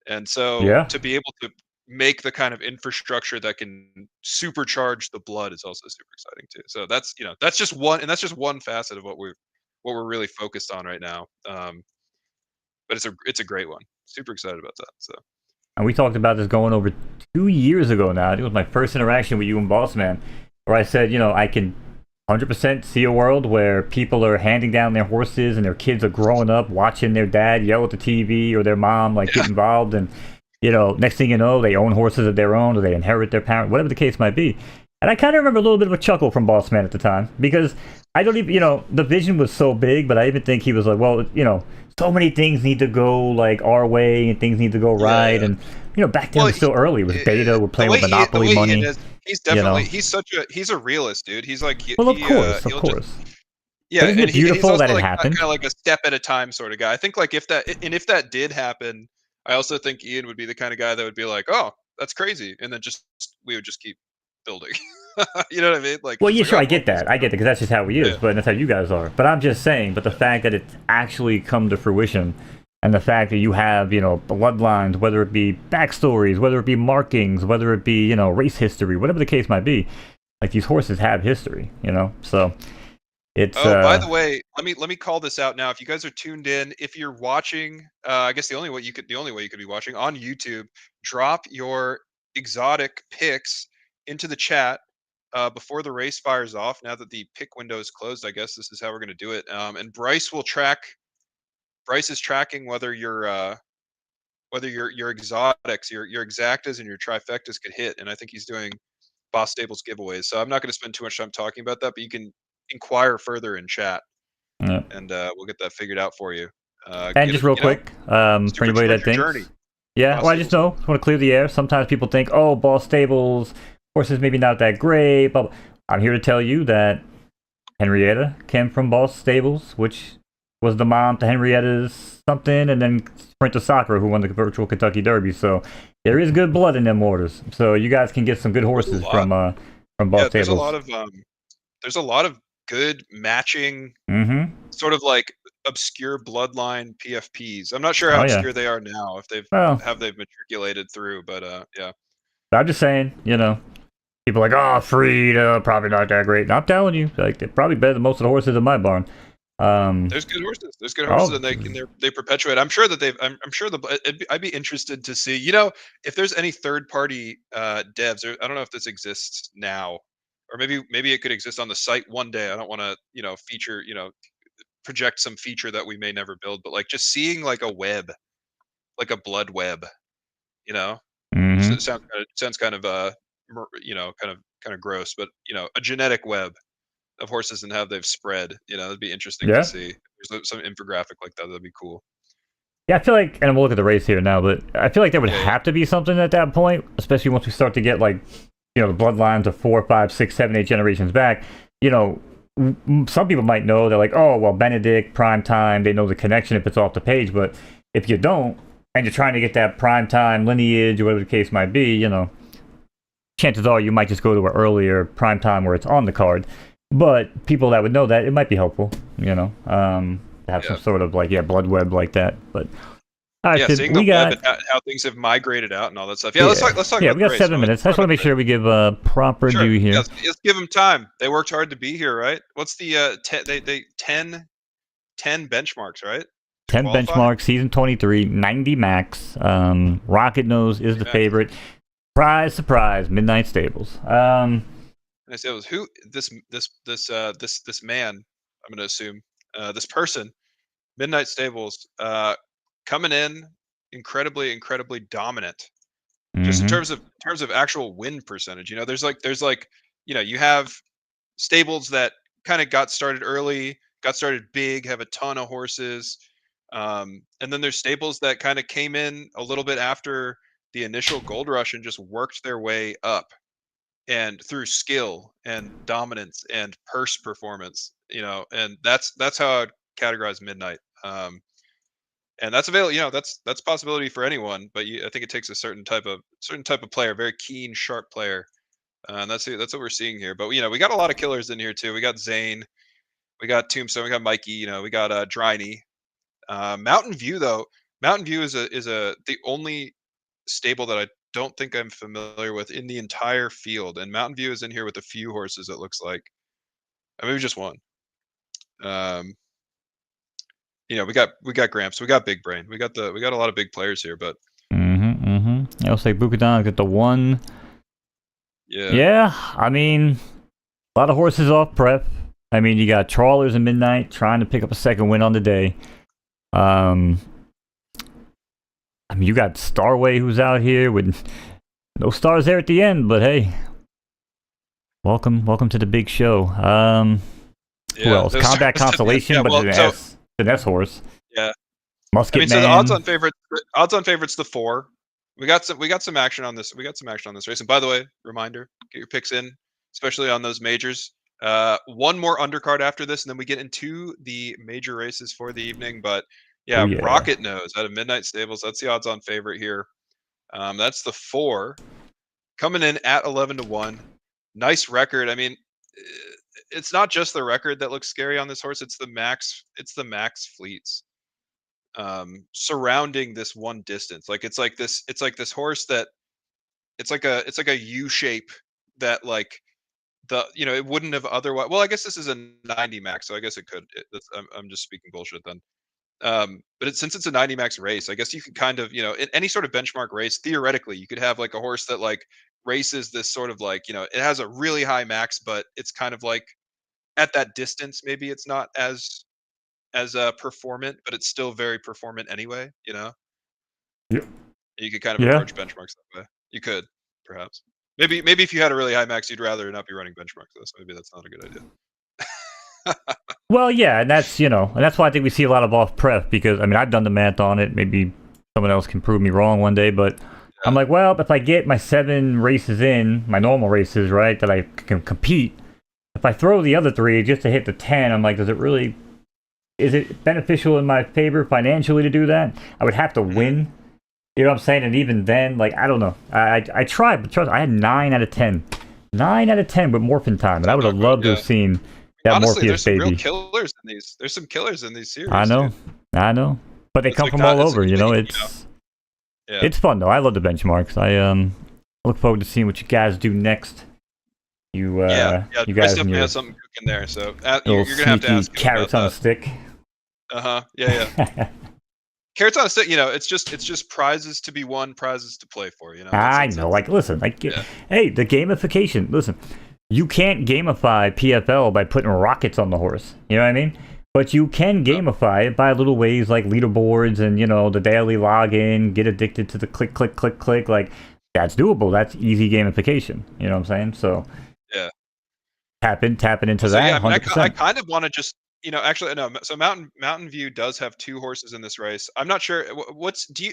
and so Yeah. to be able to make the kind of infrastructure that can supercharge the blood is also super exciting too. So that's, you know, that's just one facet of what we're really focused on right now. But it's a great one. Super excited about that. So. And we talked about this going over 2 years ago now. I think it was my first interaction with you and Boss Man, where I said, you know, I can 100% see a world where people are handing down their horses and their kids are growing up watching their dad yell at the TV, or their mom like get involved, and you know, next thing you know, they own horses of their own, or they inherit their parent, whatever the case might be. And I kind of remember a little bit of a chuckle from Boss Man at the time, because I don't even, you know, the vision was so big, but I even think he was like, well, you know, so many things need to go like our way, and things need to go right. And you know, back then it was still early. It was beta. We're playing with Monopoly money. He's definitely, you know? he's a realist, dude. He's like, well, of course. Yeah, but isn't it beautiful he's that it like, happened? Kind of like a step at a time sort of guy. I think like if that did happen, I also think Ian would be the kind of guy that would be like, oh, that's crazy, and then we would just keep building. You know what I mean? Like, well, yeah, like, sure, oh, I get that, because that's just how he is, but that's how you guys are. But I'm just saying, but the fact that it's actually come to fruition, and the fact that you have, you know, bloodlines, whether it be backstories, whether it be markings, whether it be, you know, race history, whatever the case might be, like these horses have history, you know, so. It's, by the way, let me call this out now. If you guys are tuned in, if you're watching, I guess the only way you could be watching on YouTube, drop your exotic picks into the chat before the race fires off. Now that the pick window is closed, I guess this is how we're going to do it. And Bryce is tracking whether your exotics, your exactas and your trifectas could hit, and I think he's doing Boss Stables giveaways. So I'm not going to spend too much time talking about that, but you can inquire further in chat, and we'll get that figured out for you. And just real quick, for anybody that thinks, Yeah, well, I just want to clear the air. Sometimes people think, oh, Boss Stables, horses maybe not that great, but I'm here to tell you that Henrietta came from Boss Stables, which was the mom to Henrietta's something, and then Sprinter Soccer, who won the virtual Kentucky Derby. So there is good blood in them orders. So you guys can get some good horses from Boss Stables. There's a lot of good matching, sort of like obscure bloodline PFPs. I'm not sure how obscure they are now, if they've matriculated through, but yeah. I'm just saying, people are like, oh, Frida, probably not that great. And I'm telling you, like, they're probably better than most of the horses in my barn. There's good horses. There's good horses, and they perpetuate. I'm sure that I'm sure I'd be interested to see. If there's any third party devs. I don't know if this exists now, or maybe it could exist on the site one day. I don't want to feature project some feature that we may never build, but like just seeing like a web, like a blood web, it sounds kind of kind of gross, but a genetic web of horses and how they've spread. It'd be interesting to see. There's some infographic like that. That'd be cool. Yeah, I feel like, and we'll look at the race here now, but I feel like there would have to be something at that point, especially once we start to get like, the bloodlines of 4, 5, 6, 7, 8 generations back. Some people might know, they're like, oh, well, Benedict, prime time, they know the connection if it's off the page, but if you don't, and you're trying to get that prime time lineage or whatever the case might be, chances are you might just go to an earlier prime time where it's on the card. But people that would know that, it might be helpful, to have some sort of blood web like that. But seeing the web and how things have migrated out and all that stuff. Yeah, let's talk. Yeah, we got 7 minutes. I just want to make sure we give proper due here. Let's give them time. They worked hard to be here, right? What's the 10 benchmarks, right? 10 benchmarks, season 23, 90 max. Rocket Nose is the favorite. Surprise, Midnight Stables. And I said, it was who this man, I'm going to assume, this person, Midnight Stables, coming in incredibly dominant, just in terms of actual win percentage. There's you have stables that kind of got started early, got started big, have a ton of horses, and then there's stables that kind of came in a little bit after the initial gold rush and just worked their way up, and through skill and dominance and purse performance, and that's how I'd categorize Midnight. And that's available, that's possibility for anyone, but I think it takes a certain type of player, very keen, sharp player, and that's what we're seeing here. But we got a lot of killers in here too. We got Zane, we got Tombstone, we got Mikey, we got Dryny. Mountain View is the only stable that I don't think I'm familiar with in the entire field, and Mountain View is in here with a few horses, it looks like, maybe just one. We got Gramps, we got Big Brain, we got a lot of big players here, but I will say Bukadan got the one. Yeah, I mean, a lot of horses off prep. I mean, you got Trawlers and Midnight trying to pick up a second win on the day. I mean, you got Starway who's out here with no stars there at the end, but hey, welcome to the big show. Who else? Combat Constellation, but it's an S horse. Yeah. Musket Man. So the odds on favorites, the 4. We got some action on this. We got some action on this race. And by the way, reminder: get your picks in, especially on those majors. One more undercard after this, and then we get into the major races for the evening. But Rocket Nose out of Midnight Stables. That's the odds-on favorite here. That's the 4, coming in at 11-1. Nice record. I mean, it's not just the record that looks scary on this horse. It's the max fleets surrounding this one distance. It's like this horse that it's like a U shape that it wouldn't have otherwise. Well, I guess this is a 90 max, so I guess it could. I'm just speaking bullshit then. But since it's a 90 max race, I guess you could kind of, in any sort of benchmark race, theoretically, you could have like a horse that races this sort of it has a really high max, but it's kind of at that distance, maybe it's not as performant, but it's still very performant anyway. Yeah. You could kind of approach benchmarks that way. You could perhaps. Maybe if you had a really high max, you'd rather not be running benchmarks. So maybe that's not a good idea. Well, yeah, and that's why I think we see a lot of off prep, because I mean, I've done the math on it. Maybe someone else can prove me wrong one day, but I'm like, well, if I get my 7 races in, my normal races, right, that I can compete, if I throw the other 3 just to hit the 10, I'm like, is it beneficial in my favor financially to do that? I would have to win. You know what I'm saying? And even then, like, I don't know. I tried, but trust me, I had 9 out of 10. 9 out of 10 with Morphin Time, and I would have loved to have seen that Honestly, Morpheus there's some baby. real killers in these. There's some killers in these series. I know. Dude. But they It's come like from not- all it's over, like you know? unique, It's fun, though. I love the benchmarks. I look forward to seeing what you guys do next. You Bryce guys and definitely your has something cooking there. So little you're gonna have to sneaky ask him carrots on a about stick. that. Yeah. Carrots on a stick. You know, it's just prizes to be won, prizes to play for. You know. I know. Like, listen. Hey, the gamification. Listen, you can't gamify PFL by putting rockets on the horse. You know what I mean? But you can gamify it by little ways like leaderboards and, you know, the daily login, get addicted to the click, click, click, click. Like, that's doable. That's easy gamification. You know what I'm saying? So, Yeah. tapping into So that. yeah, I mean, 100%. I kind of want to just, you know, actually no. So Mountain View does have 2 horses in this race. I'm not sure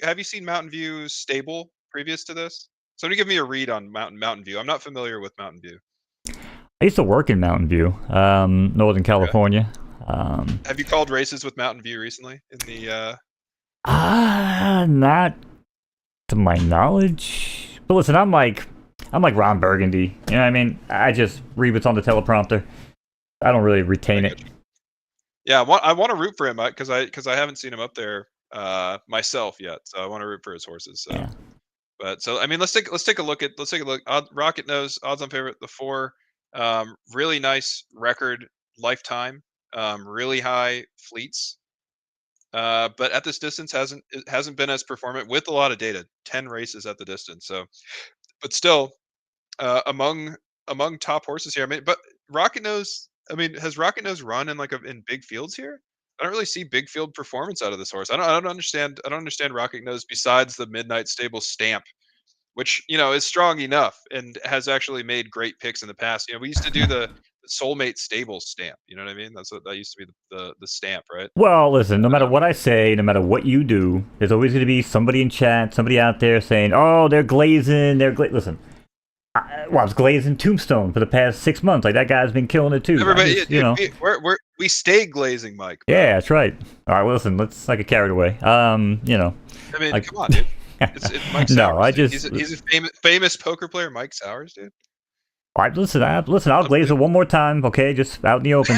have you seen Mountain View's stable previous to this? Somebody give me a read on Mountain View. I'm not familiar with Mountain View. I used to work in Mountain View, Northern California. Have you called races with Mountain View recently? In the not to my knowledge. But listen, I'm like Ron Burgundy. You know what I mean? I just read what's on the teleprompter. I don't really retain it. Yeah, I want to root for him because I haven't seen him up there myself yet. So I want to root for his horses. So. Yeah. But so I mean, let's take a look. Rocket Nose odds on favorite the 4. Really nice record lifetime. Really high fleets. But at this distance hasn't been as performant with a lot of data. 10 races at the distance. So, but still, among top horses here. I mean, but Rocket Nose. I mean, has Rocket Nose run in in big fields here? I don't really see big field performance out of this horse. I don't understand. I don't understand Rocket Nose besides the Midnight Stable stamp, which is strong enough and has actually made great picks in the past. We used to do the Soulmate Stables stamp. You know what I mean? That used to be the stamp, right? Well, listen, no matter what I say, no matter what you do, there's always going to be somebody in chat, somebody out there saying, "Oh, they're glazing, Listen, I was glazing Tombstone for the past 6 months. Like, that guy's been killing it too. Everybody, we stay glazing, Mike. Bro. Yeah, that's right. All right, well, listen, let's not get carried away. I mean, come on, dude. It's Mike Sowers. No, he's a famous poker player, Mike Sowers, dude. All right, listen, I'll glaze it one more time, okay? Just out in the open.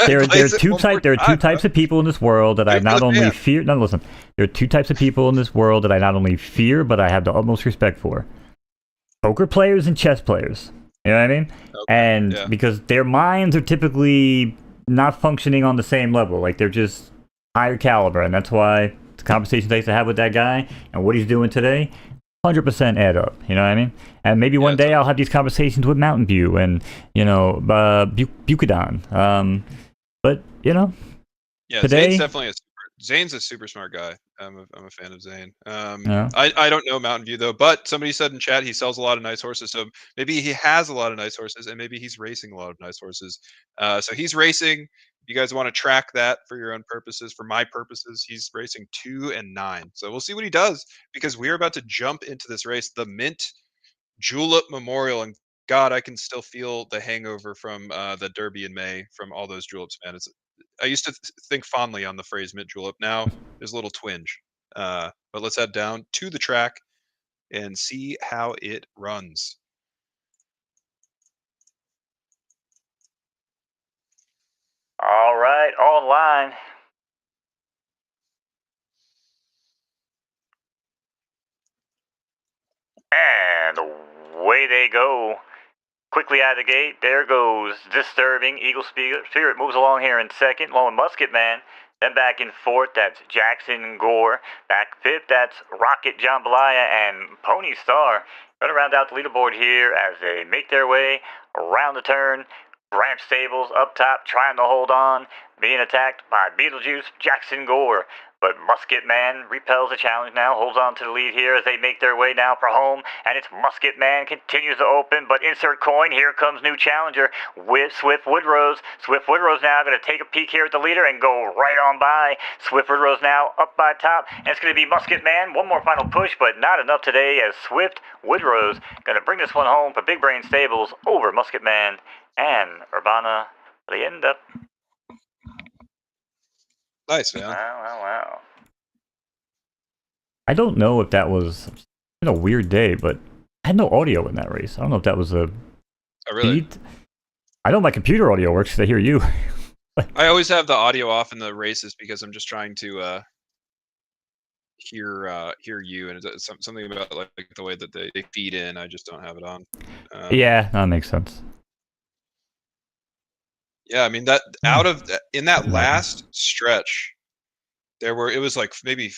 There are two types of people in this world that I not only fear. No, listen. There are 2 types of people in this world that I not only fear, but I have the utmost respect for: poker players and chess players. You know what I mean? Okay, and because their minds are typically not functioning on the same level, like they're just higher caliber, and that's why the conversations I used to have with that guy and what he's doing today 100% add up. You know what I mean? And maybe one day I'll have these conversations with Mountain View and Bucadon. But today, Zane's a super smart guy. I'm a fan of Zane. I don't know Mountain View though, but somebody said in chat he sells a lot of nice horses, so maybe he has a lot of nice horses, and maybe he's racing a lot of nice horses. So he's racing. If you guys want to track that for your own purposes, for my purposes, he's racing 2 and 9. So we'll see what he does, because we're about to jump into this race, the Mint Julep Memorial, and God, I can still feel the hangover from the Derby in May from all those juleps, man. I used to think fondly on the phrase mint julep. Now there's a little twinge. But let's head down to the track and see how it runs. All right, online. And away they go. Quickly out of the gate, there goes Disturbing. Eagle Spirit moves along here in second. Lone Musket Man. Then back in fourth, that's Jackson Gore. Back fifth, that's Rocket Jambalaya and Pony Star. Going to round out the leaderboard here as they make their way around the turn. Ramp Stables up top trying to hold on, being attacked by Beetlejuice, Jackson Gore. But Musket Man repels the challenge now, holds on to the lead here as they make their way now for home. And it's Musket Man continues to open, but insert coin. Here comes new challenger with Swift Woodrose. Swift Woodrose now going to take a peek here at the leader and go right on by. Swift Woodrose now up by top, and it's going to be Musket Man. One more final push, but not enough today as Swift Woodrose going to bring this one home for Big Brain Stables over Musket Man and Urbana Leyenda. Nice, man. Wow. I don't know if that was a weird day, but I had no audio in that race. I don't know if that was a really? feed. I know my computer audio works because I hear you. I always have the audio off in the races because I'm just trying to hear you, and it's something about like the way that they feed in. I just don't have it on. Yeah, that makes sense. Yeah, I mean that in that last stretch, it was like maybe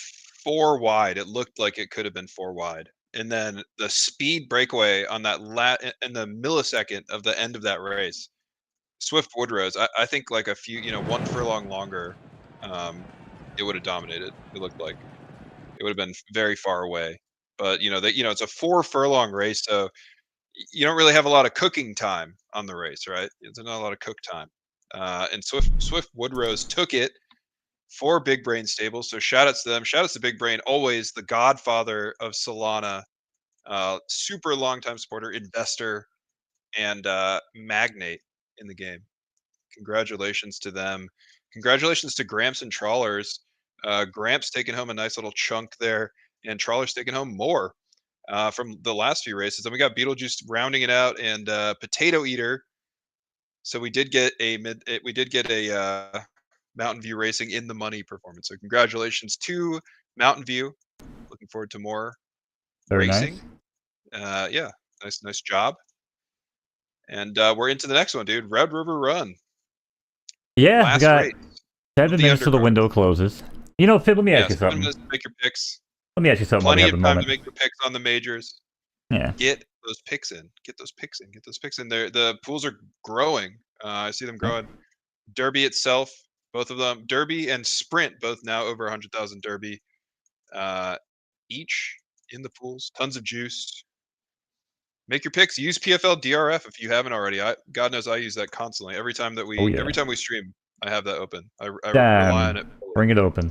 4 wide. It looked like it could have been 4 wide, and then the speed breakaway on that in the millisecond of the end of that race, Swift Woodrose. I think like a few, 1 furlong longer, it would have dominated. It looked like it would have been very far away, but it's a 4 furlong race, so you don't really have a lot of cooking time on the race, right? There's not a lot of cook time. And Swift Woodrose took it for Big Brain Stables. So shout outs to them. Shout outs to Big Brain, always the godfather of Solana, super long time supporter, investor, and magnate in the game. Congratulations to them. Congratulations to Gramps and Trawlers. Gramps taking home a nice little chunk there, and Trawlers taking home more from the last few races. And we got Beetlejuice rounding it out, and Potato Eater. So we did get a Mountain View Racing in the money performance. So congratulations to Mountain View. Looking forward to more Very racing. nice. Yeah, nice job. And we're into the next one, dude. Red River Run. Yeah, Last we got race 7 minutes till the window closes. Phil, let me ask you 7 something. minutes to make your picks. Let me ask you something. Plenty while we of have time the to make your picks on the majors. Yeah. Get those picks in. Get those picks in. The pools are growing. I see them growing. Derby itself, both of them, Derby and Sprint, both now over 100,000 Derby each in the pools. Tons of juice. Make your picks. Use PFL DRF if you haven't already. God knows I use that constantly. Every time we stream, I have that open. I rely on it. Bring it open.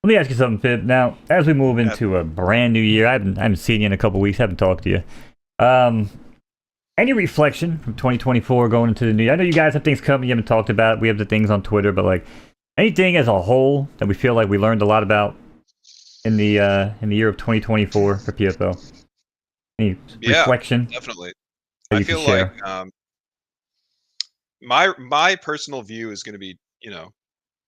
Let me ask you something, Fib. Now, as we move into a brand new year, I haven't seen you in a couple weeks. Haven't talked to you. Any reflection from 2024 going into the new year? I know you guys have things coming you haven't talked about. We have the things on Twitter, but like anything as a whole that we feel like we learned a lot about in the year of 2024 for PFL. Any reflection? Definitely. I feel like my personal view is going to be,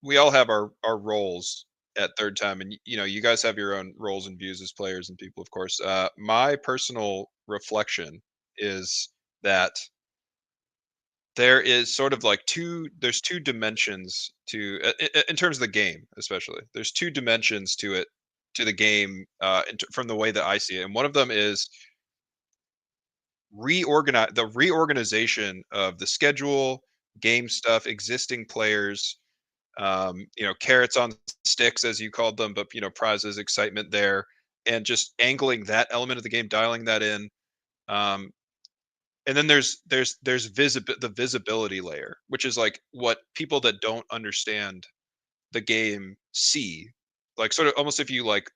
we all have our roles at Third Time, and you guys have your own roles and views as players and people, of course. My personal reflection is that there is sort of like there's 2 dimensions to in terms of the game, especially. There's 2 dimensions to the game from the way that I see it, and one of them is the reorganization of the schedule, game stuff, existing players, carrots on sticks, as you called them, but prizes, excitement there, and just angling that element of the game, dialing that in. And then there's the visibility layer, which is like what people that don't understand the game see, like sort of almost if you like,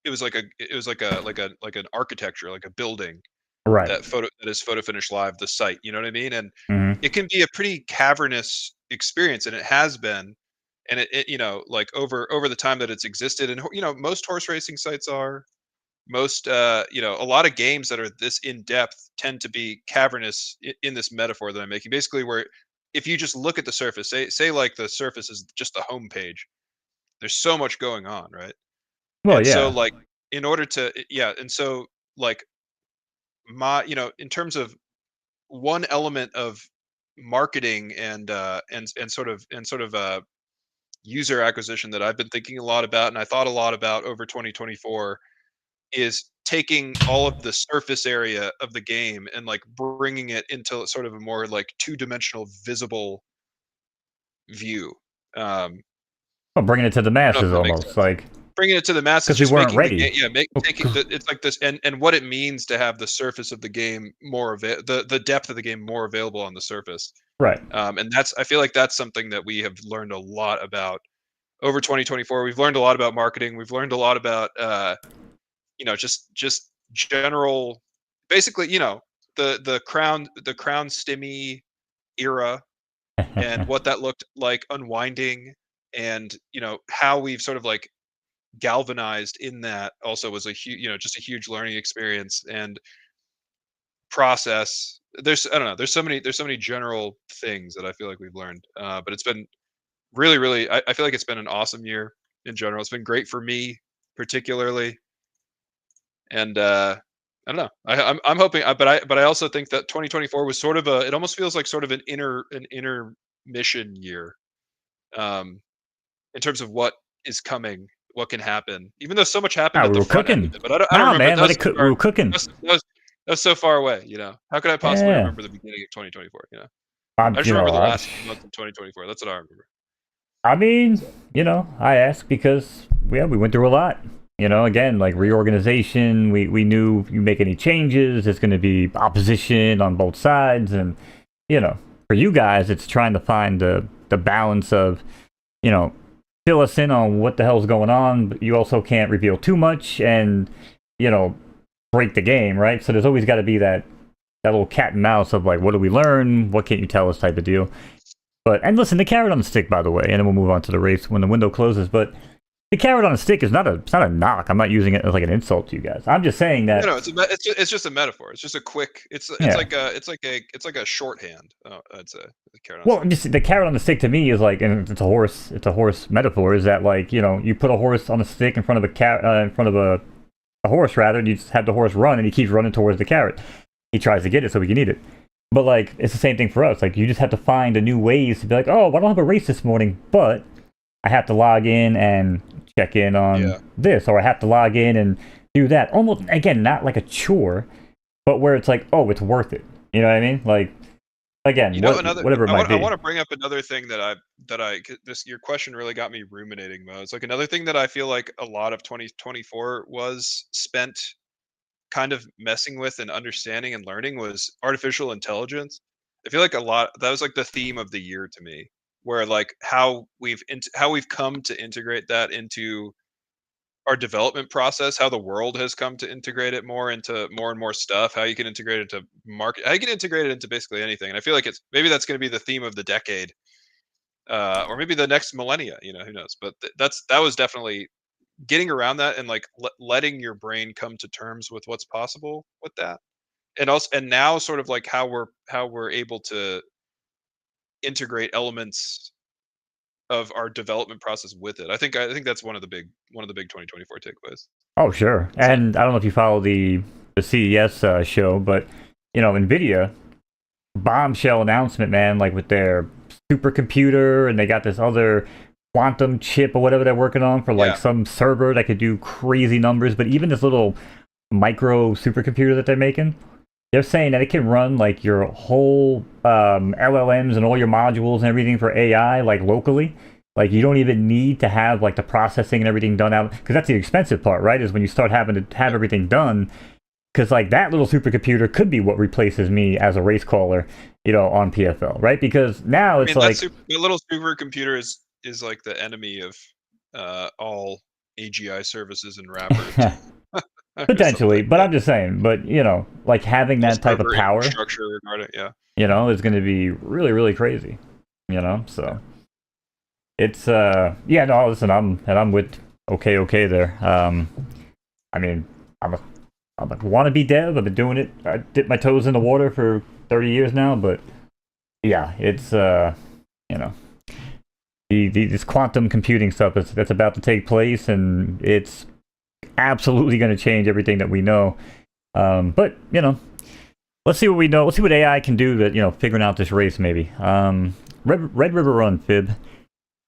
it was like an architecture, like a building, right, that is Photo Finish Live, the site, you know what I mean? And Mhm. it can be a pretty cavernous experience, and it has been, and it like over the time that it's existed, and most horse racing sites are, most a lot of games that are this in depth tend to be cavernous in this metaphor that I'm making, basically, where if you just look at the surface, say like the surface is just the home page, there's so much going on, right? Well, And so yeah. like in order to and so like in terms of one element of marketing and sort of user acquisition that I've been thinking a lot about, and I thought a lot about over 2024, is taking all of the surface area of the game and like bringing it into sort of a more like two-dimensional visible view. Well, bringing it to the I don't know if masses that makes almost, sense. like, Bringing it to the masses, 'cause we just weren't making the ready. game, Oh, taking the, it's like this, and what it means to have the surface of the game more the depth of the game more available on the surface. right. And that's, I feel like that's something that we have learned a lot about over 2024. We've learned a lot about marketing. We've learned a lot about just general, basically, the crown stimmy era and what that looked like unwinding, and how we've sort of like galvanized in that also was a huge, just a huge learning experience and process. I don't know, there's so many general things that I feel like we've learned, but it's been really, really, I feel like it's been an awesome year in general. It's been great for me particularly, and I don't know. I'm hoping, but I also think that 2024 was sort of it almost feels like sort of an intermission year, um, in terms of what is coming, what can happen. Even though so much happened Ah, at we the were front end of cooking. it, but I don't Nah, remember. man, let it cook. We were cooking. That was so far away. How could I possibly Yeah. remember the beginning of 2024? I I'm, just you know, remember the I, last few months of 2024. That's what I remember. I mean, So, I ask because we went through a lot. Again, like reorganization. We knew you make any changes, there's going to be opposition on both sides, and for you guys, it's trying to find the balance of, fill us in on what the hell's going on, but you also can't reveal too much, and break the game, right? So there's always got to be that little cat and mouse of like, what do we learn? What can't you tell us? Type of deal. And listen, the carrot on the stick, by the way, and then we'll move on to the race when the window closes. But the carrot on the stick is it's not a knock. I'm not using it as like an insult to you guys. I'm just saying that. it's just a metaphor. It's just a quick. It's like a shorthand. I'd say the carrot on Well, stick. just the carrot on the stick to me is like, and it's a horse. It's a horse metaphor. Is that like you put a horse on a stick in front of a horse rather, and you just have the horse run, and he keeps running towards the carrot. He tries to get it so he can eat it. But like, it's the same thing for us. Like, you just have to find a new ways to be like, oh, I don't have a race this morning, but I have to log in and check in on this, or I have to log in and do that. Almost, again, not like a chore, but where it's like, oh, it's worth it. You know what I mean? Like, again, whatever it might be. I want to bring up another thing your question really got me ruminating, Mo. It's like another thing that I feel like a lot of 2024 was spent kind of messing with and understanding and learning was artificial intelligence. I feel like that was like the theme of the year to me, where like how we've come to integrate that into our development process, how the world has come to integrate it more into more and more stuff, how you can integrate it into market, how you can integrate it into basically anything. And I feel like maybe that's going to be the theme of the decade, or maybe the next millennia. Who knows? But that was definitely getting around that, and like letting your brain come to terms with what's possible with that, and now sort of like how we're able to integrate elements of our development process with it. I think that's one of the big 2024 takeaways. Oh, sure. And I don't know if you follow the CES show, but Nvidia bombshell announcement, man, like with their supercomputer, and they got this other quantum chip or whatever they're working on for like some server that could do crazy numbers. But even this little micro supercomputer that they're making, they're saying that it can run like your whole LLMs and all your modules and everything for AI like locally. Like, you don't even need to have like the processing and everything done out, because that's the expensive part, right? Is when you start having to have everything done. Because like that little supercomputer could be what replaces me as a race caller, on PFL, right? Because now it's like the little supercomputer is like the enemy of all AGI services and wrappers. Potentially, but I'm just saying. But like having that type of power, structure regarding is going to be really, really crazy. So it's no, listen, I'm with okay there. I mean, I'm a wannabe dev. I've been doing it. I dipped my toes in the water for 30 years now, but yeah, it's this quantum computing stuff that's about to take place, and it's absolutely going to change everything that we know. But let's see what we know. Let's see what AI can do. That figuring out this race maybe. Red River Run, Fib.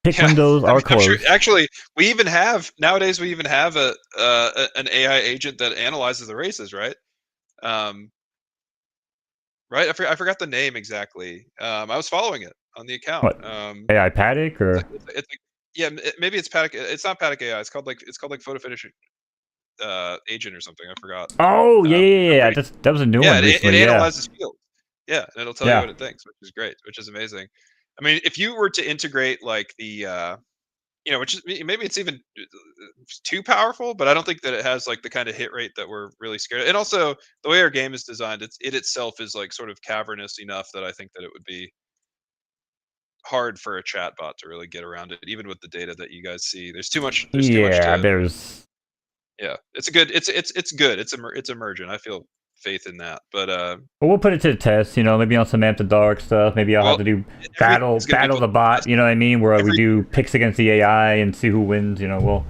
Pick Yeah, windows are I'm sure. closed. Actually, we even have nowadays. We even have an AI agent that analyzes the races, right? Right. I forgot the name exactly. I was following it on the account. What? AI Paddock or? It's like yeah, maybe it's Paddock. It's not Paddock AI. It's called like Photo Finish agent or something. I forgot. Oh yeah, yeah, yeah. Pretty, That was a new yeah, one it recently. Yeah, analyzes fields. Yeah, and it'll tell you yeah. what it thinks, which is great, which is amazing. I mean, if you were to integrate like the which is maybe it's even too powerful, but I don't think that it has like the kind of hit rate that we're really scared of. And also the way our game is designed, it itself is like sort of cavernous enough that I think that it would be hard for a chatbot to really get around it, even with the data that you guys see. There's too much. There's too much Yeah, to. there's. Yeah, it's a good. It's good. It's emergent. I feel faith in that. But Well, we'll put it to the test. Maybe on some After Dark stuff. Maybe I'll have well, to do everything's gonna be battle put the to the bot. test. You know what I mean? Where we Every do picks against the AI and see who wins. right.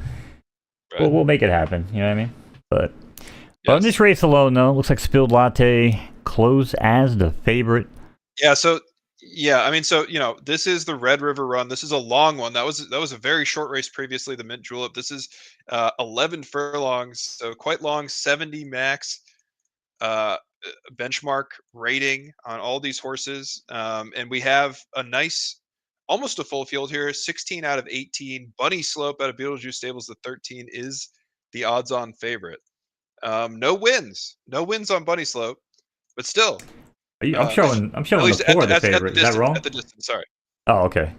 We'll make it happen. You know what I mean? But on Yes. this race alone, though, looks like Spilled Latte closed as the favorite. Yeah. So yeah, I mean, so this is the Red River Run. This is a long one. That was a very short race previously. The Mint Julep. This is 11 furlongs, so quite long. 70 max uh, benchmark rating on all these horses, and we have a nice, almost a full field here. 16 out of 18. Bunny Slope out of Beetlejuice Stables, the 13 is the odds-on favorite. No wins on Bunny Slope, but still. I'm showing At the least 4 the at the favorite. Is that distance. wrong? At the distance. Sorry. Oh, okay.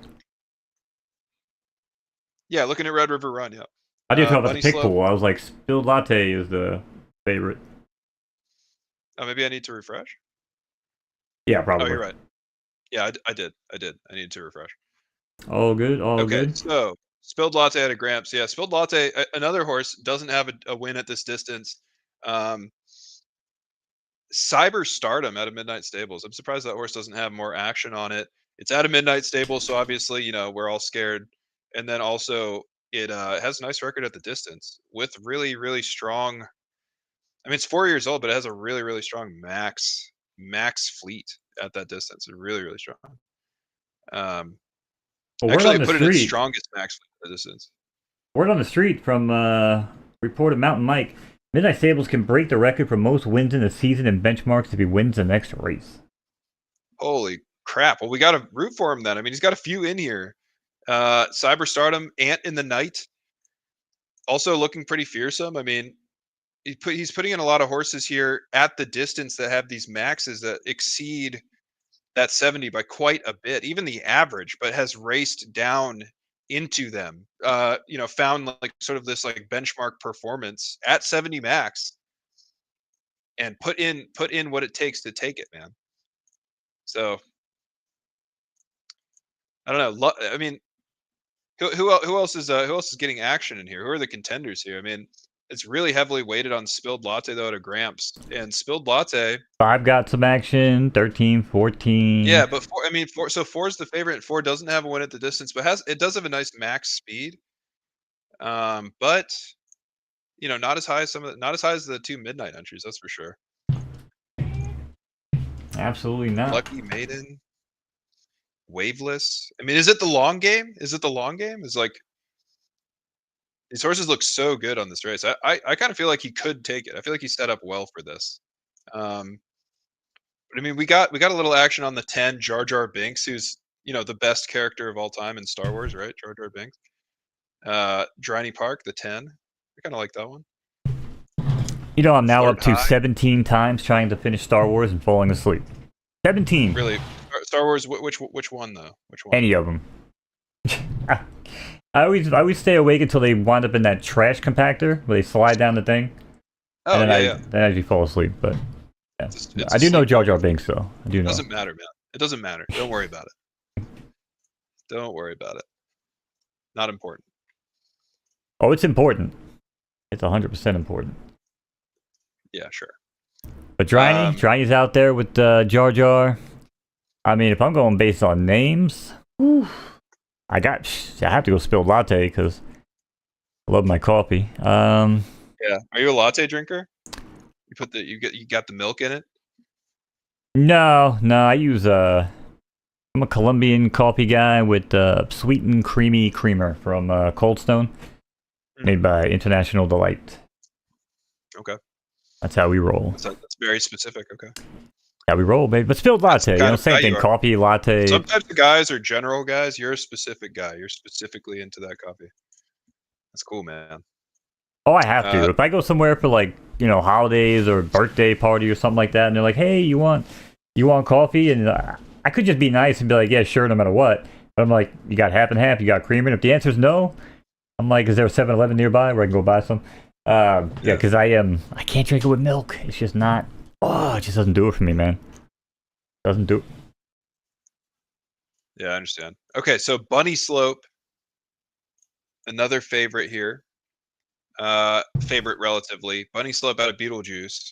Yeah, looking at Red River Run. Yeah. I did talk about the Bunny pick Slope. pool. I was like, Spilled Latte is the favorite. Oh, maybe I need to refresh. Yeah, Oh, probably. you're right. Yeah, I did. I needed to refresh. All good. All Okay, good. so Spilled Latte out of Gramps. Yeah, Spilled Latte, another horse, doesn't have a win at this distance. Cyber Stardom out of Midnight Stables. I'm surprised that horse doesn't have more action on it. It's out of Midnight Stables, so obviously, we're all scared. And then also, it has a nice record at the distance with really, really strong. I mean, it's 4 years old, but it has a really, really strong max fleet at that distance. It's really, really strong. Well, word Actually, on it the put it its street. strongest max fleet at the distance. Word on the street from reporter Mountain Mike. Midnight Stables can break the record for most wins in the season and benchmarks if he wins the next race. Holy crap. Well, we got to root for him then. I mean, he's got a few in here. Cyber Stardom, Ant in the Night, also looking pretty fearsome. I mean, he's putting in a lot of horses here at the distance that have these maxes that exceed that 70 by quite a bit, even the average, but has raced down into them. Found like sort of this like benchmark performance at 70 max and put in what it takes to take it, man. So I don't know. I mean, who else is getting action in here? Who are the contenders here? I mean, it's really heavily weighted on Spilled Latte though to Gramps, and Spilled Latte. 5 got some action. 13, 14. Yeah, but four is the favorite. And 4 doesn't have a win at the distance, but does have a nice max speed. But not as high as not as high as the 2 midnight entries. That's for sure. Absolutely not. Lucky Maiden, Waveless. I mean, is it the long game? Is like these horses look so good on this race. I kind of feel like he could take it. I feel like he's set up well for this. But I mean, we got a little action on the 10, Jar Jar Binks, who's the best character of all time in Star Wars, right? Jar Jar Binks. Driney Park, the 10. I kind of like that one. I'm now Flirt up to High. 17 times trying to finish Star Wars and falling asleep. 17. Really, Star Wars. Which one though? Which one? Any of them. I always stay awake until they wind up in that trash compactor where they slide down the thing. Oh, and yeah. Then I usually fall asleep. But yeah. It's I do know sleep Jar Jar walker. Binks, though. I do It know. doesn't matter, man. It doesn't matter. Don't worry about it. Don't worry about it. Not important. Oh, it's important. It's 100% important. Yeah, sure. But Driney's out there with Jar Jar. I mean, if I'm going based on names, I have to go Spilled Latte because I love my coffee. Yeah. Are you a latte drinker? You got the milk in it? No, I use I'm a Colombian coffee guy with sweetened creamy creamer from Cold Stone, made by International Delight. Okay. That's how we roll. That's very specific. Okay. How we roll, baby. But spilled latte, you know, same thing. Coffee, latte. Some types of guys are general guys. You're a specific guy. You're specifically into that coffee. That's cool, man. Oh, I have to. If I go somewhere for like, you know, holidays or birthday party or something like that, and they're like, "Hey, you want coffee?" And I could just be nice and be like, "Yeah, sure, no matter what." But I'm like, "You got half and half? You got creamer?" And if the answer is no, I'm like, "Is there a 7-Eleven nearby where I can go buy some?" Yeah, because I can't drink it with milk. It's just not. Oh, it just doesn't do it for me, man. Doesn't do it. Yeah, I understand. Okay, so Bunny Slope, another favorite here. Favorite relatively. Bunny Slope out of Beetlejuice.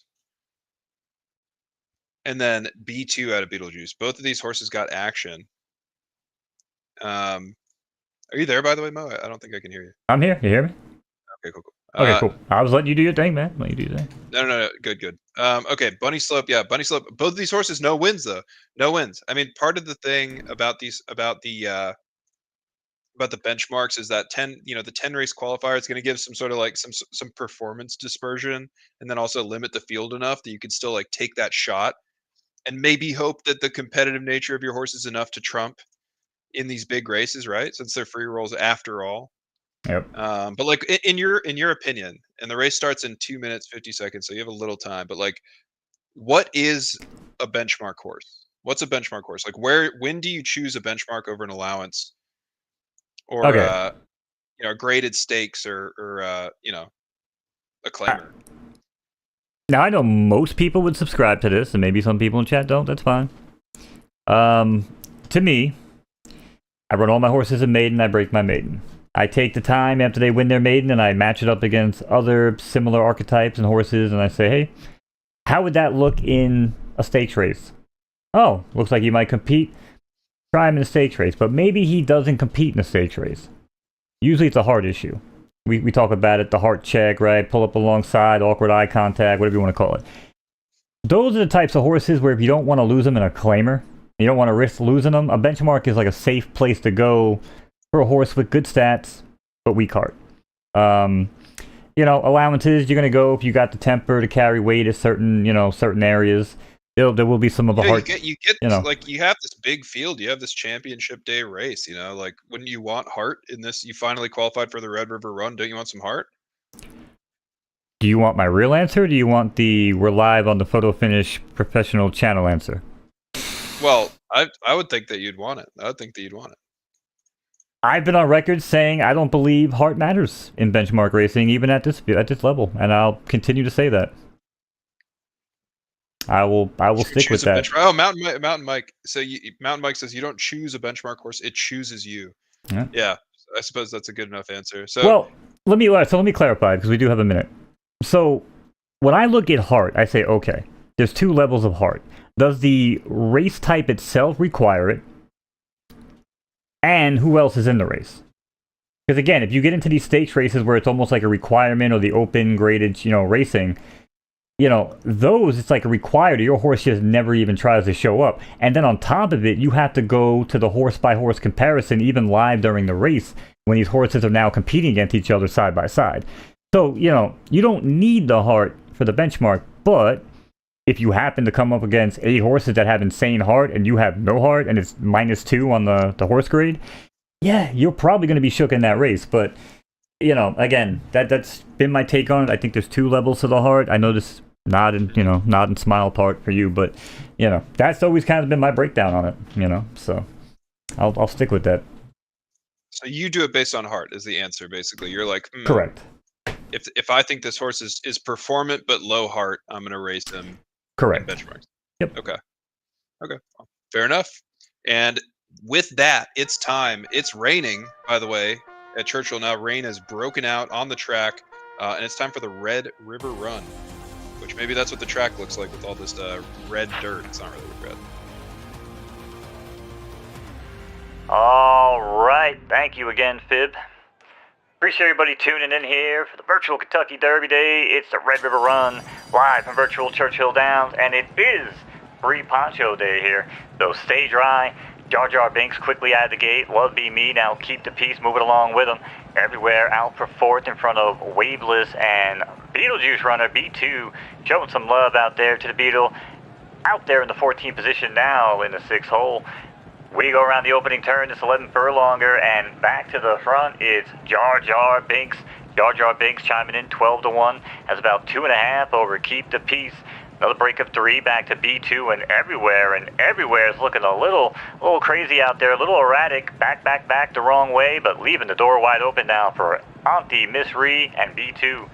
And then B2 out of Beetlejuice. Both of these horses got action. Are you there, by the way, Mo? I don't think I can hear you. I'm here. You hear me? Okay, cool. Okay, cool. I was letting you do your thing, man. Let you do your thing. No. Good. Okay, Bunny Slope. Yeah, Bunny Slope. Both of these horses, no wins though. No wins. I mean, part of the thing about the benchmarks is that the 10 race qualifier is going to give some sort of like some performance dispersion, and then also limit the field enough that you can still like take that shot, and maybe hope that the competitive nature of your horse is enough to trump in these big races, right? Since they're free rolls after all. Yep. But like in your opinion, and the race starts in 2 minutes 50 seconds, so you have a little time. But like, what is a benchmark horse? What's a benchmark horse? Like, when do you choose a benchmark over an allowance, or graded stakes, or a claimer? Now I know most people would subscribe to this, and maybe some people in chat don't. That's fine. To me, I run all my horses in maiden. I break my maiden. I take the time after they win their maiden, and I match it up against other similar archetypes and horses, and I say, hey, how would that look in a stakes race? Oh, looks like he might compete. Try him in a stakes race, but maybe he doesn't compete in a stakes race. Usually it's a heart issue. We talk about it, the heart check, right? Pull up alongside, awkward eye contact, whatever you want to call it. Those are the types of horses where if you don't want to lose them in a claimer, you don't want to risk losing them, a benchmark is like a safe place to go for a horse with good stats, but weak heart. Allowances, you're going to go if you got the temper to carry weight at certain areas. There will be some of the heart. You get like, you have this big field, you have this championship day race, like, wouldn't you want heart in this? You finally qualified for the Red River Run. Don't you want some heart? Do you want my real answer, or do you want the we're live on the photo finish professional channel answer? Well, I would think that you'd want it. I would think that you'd want it. I've been on record saying I don't believe heart matters in benchmark racing, even at this level, and I'll continue to say that. I will stick with that. Mountain Mike. So Mountain Mike says you don't choose a benchmark horse; it chooses you. Yeah, I suppose that's a good enough answer. So well, let me clarify, because we do have a minute. So when I look at heart, I say, okay, there's two levels of heart. Does the race type itself require it? And who else is in the race? Because again, if you get into these stakes races where it's almost like a requirement, or the open graded, racing, those, it's like a required. Your horse just never even tries to show up. And then on top of it, you have to go to the horse by horse comparison, even live during the race, when these horses are now competing against each other side by side. So, you don't need the heart for the benchmark, but if you happen to come up against 8 horses that have insane heart and you have no heart and it's -2 on the horse grade, yeah, you're probably going to be shook in that race. But, again, that's been my take on it. I think there's 2 levels to the heart. I know this nod and smile part for you, but, that's always kind of been my breakdown on it, so I'll stick with that. So you do it based on heart is the answer, basically. You're like, correct. If I think this horse is performant but low heart, I'm going to race him. Correct. Benchmarks. Yep. Okay. Well, fair enough. And with that, it's time. It's raining, by the way, at Churchill now. Rain has broken out on the track, and it's time for the Red River Run, which maybe that's what the track looks like with all this red dirt. It's not really red. All right. Thank you again, Fib. Appreciate everybody tuning in here for the virtual Kentucky Derby Day. It's the Red River Run, live from virtual Churchill Downs, and it is free poncho day here. So stay dry, Jar Jar Binks quickly out of the gate. Love Be Me now keep the peace moving along with him. Everywhere out for fourth in front of Waveless and Beetlejuice runner B2 showing some love out there to the Beetle. Out there in the 14th position now in the 6th hole. We go around the opening turn, it's 11 furlonger, and back to the front, it's Jar Jar Binks. Jar Jar Binks chiming in 12-1, has about 2.5 over Keep the Peace. Another break of 3 back to B2, and everywhere is looking a little crazy out there, a little erratic, back the wrong way, but leaving the door wide open now for Auntie Miss Ree and B2.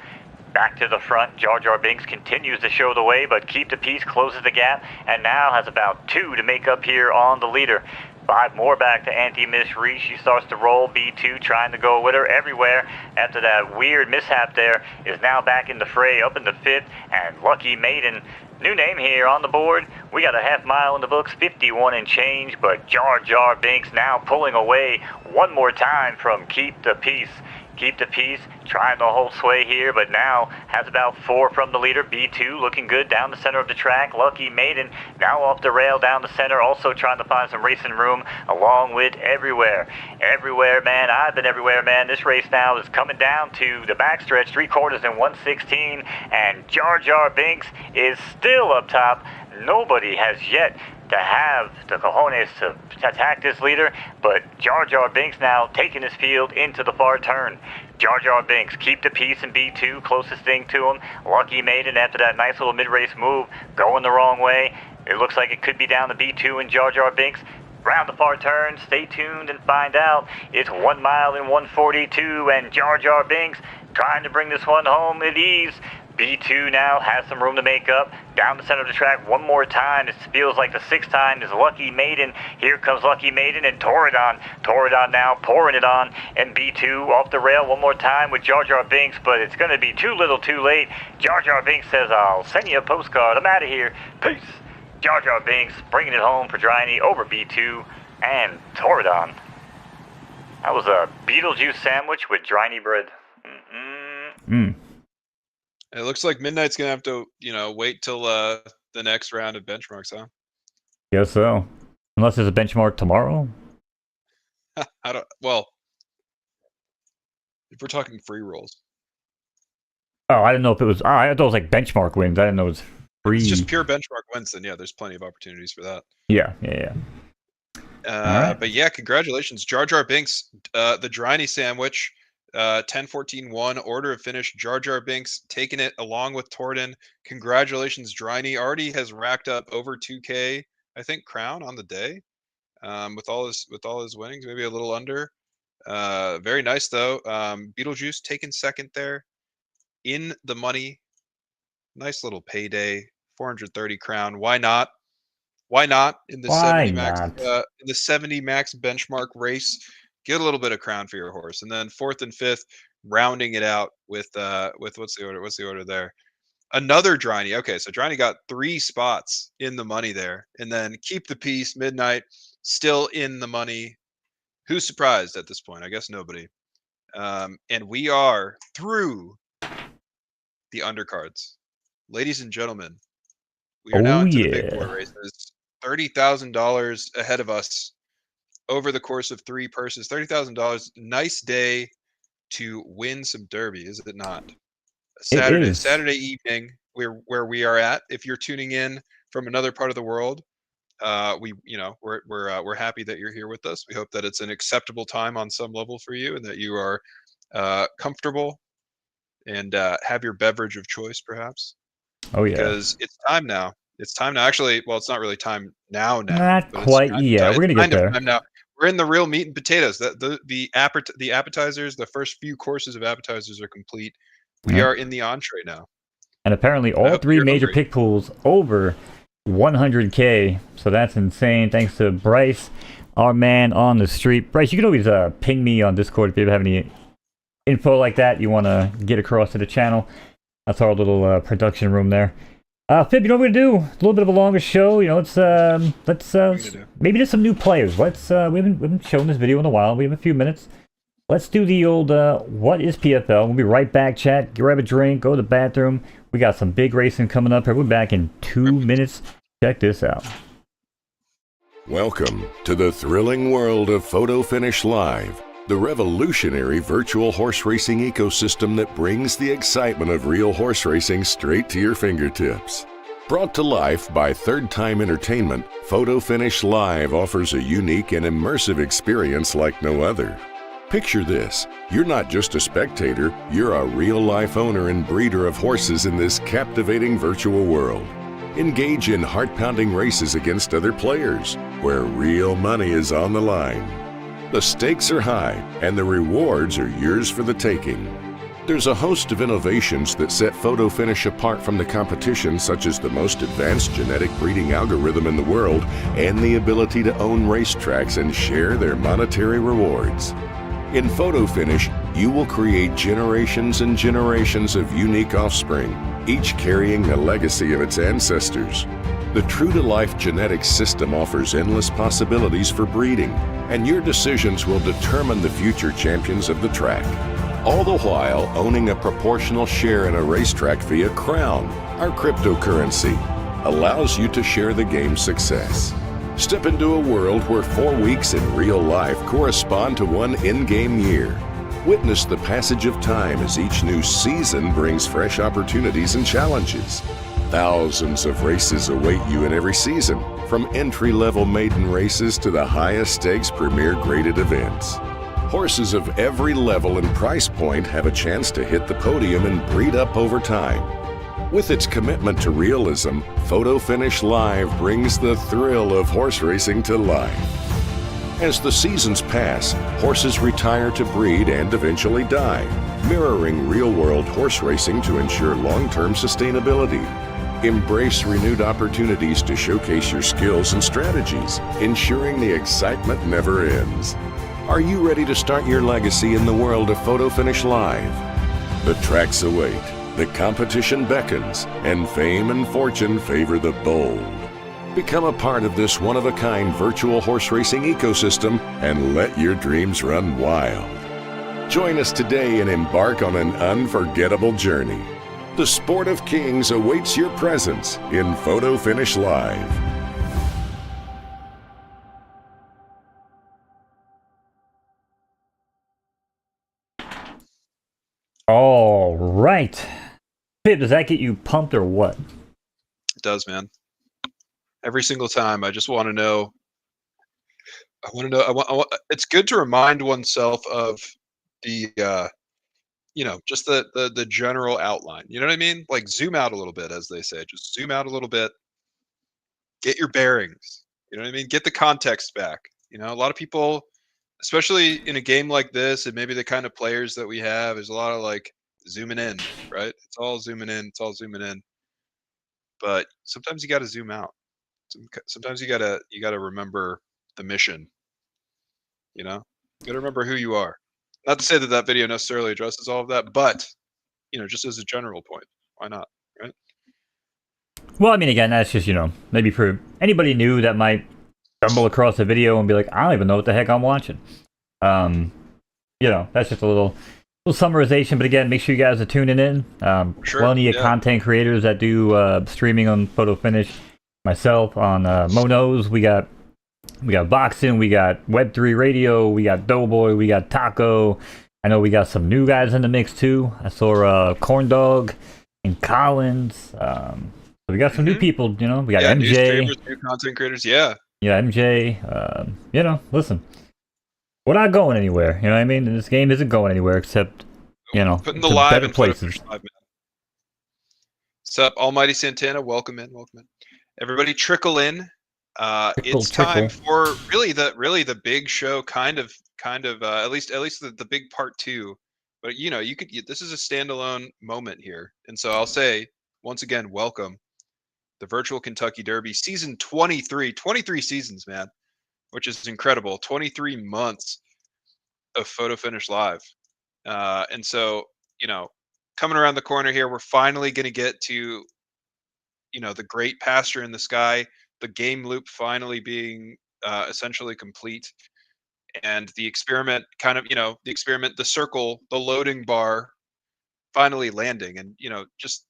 Back to the front, Jar Jar Binks continues to show the way, but Keep the Peace closes the gap, and now has about 2 to make up here on the leader. 5 more back to Auntie Miss Ree. She starts to roll. B2 trying to go with her everywhere. After that weird mishap there, is now back in the fray, up in the 5th, and Lucky Maiden. New name here on the board. We got a half mile in the books, 51 and change, but Jar Jar Binks now pulling away one more time from Keep the Peace. Keep the Peace, trying to hold sway here, but now has about 4 from the leader. B2 looking good down the center of the track. Lucky Maiden now off the rail down the center, also trying to find some racing room along with Everywhere. Everywhere, man. I've been everywhere, man. This race now is coming down to the backstretch, 3/4 and 116, and Jar Jar Binks is still up top. Nobody has yet to have the cojones to attack this leader, but Jar Jar Binks now taking his field into the far turn. Jar Jar Binks, Keep the Peace in B2, closest thing to him. Lucky Maiden after that nice little mid-race move, going the wrong way. It looks like it could be down to B2 and Jar Jar Binks. Round the far turn, stay tuned and find out. It's 1 mile and 142, and Jar Jar Binks trying to bring this one home at ease. B2 now has some room to make up. Down the center of the track one more time. It feels like the 6th time is Lucky Maiden. Here comes Lucky Maiden and Torridon. Torridon now pouring it on. And B2 off the rail one more time with Jar Jar Binks, but it's going to be too little too late. Jar Jar Binks says, I'll send you a postcard. I'm out of here. Peace. Jar Jar Binks bringing it home for Dryny over B2 and Torridon. That was a Beetlejuice sandwich with Dryny bread. It looks like Midnight's gonna have to, wait till the next round of benchmarks, huh? Guess so. Unless there's a benchmark tomorrow. Well, if we're talking free rolls. Oh, I didn't know if it was. I thought it was like benchmark wins. I didn't know it was free. It's just pure benchmark wins, then yeah, there's plenty of opportunities for that. Yeah. Right. But yeah, congratulations, Jar Jar Binks, the Dryny sandwich. 10-14-1 order of finish. Jar Jar Binks taking it along with Torden. Congratulations, Dryny. Already has racked up over 2K, I think, crown on the day. With all his winnings, maybe a little under. Very nice though. Beetlejuice taking second there, in the money. Nice little payday. 430 crown. Why not? Why not in the 70 max benchmark race? Get a little bit of crown for your horse, and then 4th and 5th, rounding it out with what's the order? What's the order there? Another Dryny. Okay, so Dryny got 3 spots in the money there, and then Keep the Peace, Midnight, still in the money. Who's surprised at this point? I guess nobody. And we are through the undercards, ladies and gentlemen. We are now into the big boy races. $30,000 ahead of us. Over the course of 3 purses, $30,000. Nice day to win some derby, is it not? Saturday evening, where we are at. If you're tuning in from another part of the world, we're happy that you're here with us. We hope that it's an acceptable time on some level for you, and that you are comfortable and have your beverage of choice, perhaps. Oh yeah, because it's time now. It's time now. Actually, well, it's not really time now. Not quite. Yeah, we're gonna get there. Time now. We're in the real meat and potatoes. The appetizers, the first few courses of appetizers are complete. We are in the entree now. And apparently, all 3 major pick pools over 100K. So that's insane. Thanks to Bryce, our man on the street. Bryce, you can always ping me on Discord if you have any info like that you want to get across to the channel. That's our little production room there. Fib, you know what we're gonna do? A little bit of a longer show. Let's maybe just some new players. We haven't shown this video in a while. We have a few minutes. Let's do the old what is PFL? We'll be right back, chat. Grab a drink, go to the bathroom. We got some big racing coming up here. We're back in 2 minutes. Check this out. Welcome to the thrilling world of Photo Finish Live, the revolutionary virtual horse racing ecosystem that brings the excitement of real horse racing straight to your fingertips. Brought to life by Third Time Entertainment, Photo Finish Live offers a unique and immersive experience like no other. Picture this, you're not just a spectator, you're a real-life owner and breeder of horses in this captivating virtual world. Engage in heart-pounding races against other players, where real money is on the line. The stakes are high, and the rewards are yours for the taking. There's a host of innovations that set Photo Finish apart from the competition, such as the most advanced genetic breeding algorithm in the world and the ability to own racetracks and share their monetary rewards. In Photo Finish, you will create generations and generations of unique offspring, each carrying a legacy of its ancestors. The true-to-life genetics system offers endless possibilities for breeding, and your decisions will determine the future champions of the track. All the while owning a proportional share in a racetrack via Crown, our cryptocurrency, allows you to share the game's success. Step into a world where 4 weeks in real life correspond to one in-game year. Witness the passage of time as each new season brings fresh opportunities and challenges. Thousands of races await you in every season, from entry-level maiden races to the highest-stakes premier graded events. Horses of every level and price point have a chance to hit the podium and breed up over time. With its commitment to realism, Photo Finish Live brings the thrill of horse racing to life. As the seasons pass, horses retire to breed and eventually die, mirroring real-world horse racing to ensure long-term sustainability. Embrace renewed opportunities to showcase your skills and strategies, ensuring the excitement never ends. Are you ready to start your legacy in the world of Photo Finish Live? The tracks await, the competition beckons, and fame and fortune favor the bold. Become a part of this one-of-a-kind virtual horse racing ecosystem and let your dreams run wild. Join us today and embark on an unforgettable journey. The Sport of Kings awaits your presence in Photo Finish Live. All right. Pip, does that get you pumped or what? It does, man. Every single time, I just want to know. I want to know. I want. It's good to remind oneself of the, just the general outline. You know what I mean? Like zoom out a little bit, as they say. Just zoom out a little bit. Get your bearings. You know what I mean? Get the context back. A lot of people, especially in a game like this, and maybe the kind of players that we have, there's a lot of like zooming in, right? It's all zooming in. It's all zooming in. But sometimes you got to zoom out. Sometimes you gotta remember the mission. You gotta remember who you are. Not to say that that video necessarily addresses all of that, but just as a general point, why not, right? Well, I mean, again, that's just, maybe for anybody new that might stumble across a video and be like, I don't even know what the heck I'm watching. That's just a little summarization. But again, make sure you guys are tuning in. Sure, Plenty of yeah. content creators that do streaming on Photo Finish. Myself on Monos, we got boxing, we got Web3 radio, we got Doughboy, we got Taco. I know we got some new guys in the mix too. I saw Corn Dog and Collins. So we got some new people. We got MJ, new streamers, new content creators. Yeah, MJ. Listen, we're not going anywhere. You know what I mean? This game isn't going anywhere except putting the to live better in Photo places. Finish Live, man. What's up, Almighty Santana? Welcome in. Everybody trickle in. It's time for really the big show, kind of at least the big part 2. But this is a standalone moment here, and so I'll say once again, welcome, the Virtual Kentucky Derby, season 23. 23 seasons, man, which is incredible. 23 months of Photo Finish Live, and so coming around the corner here, we're finally going to get to the great pasture in the sky. The game loop finally being essentially complete, and the experiment the circle, the loading bar finally landing, and just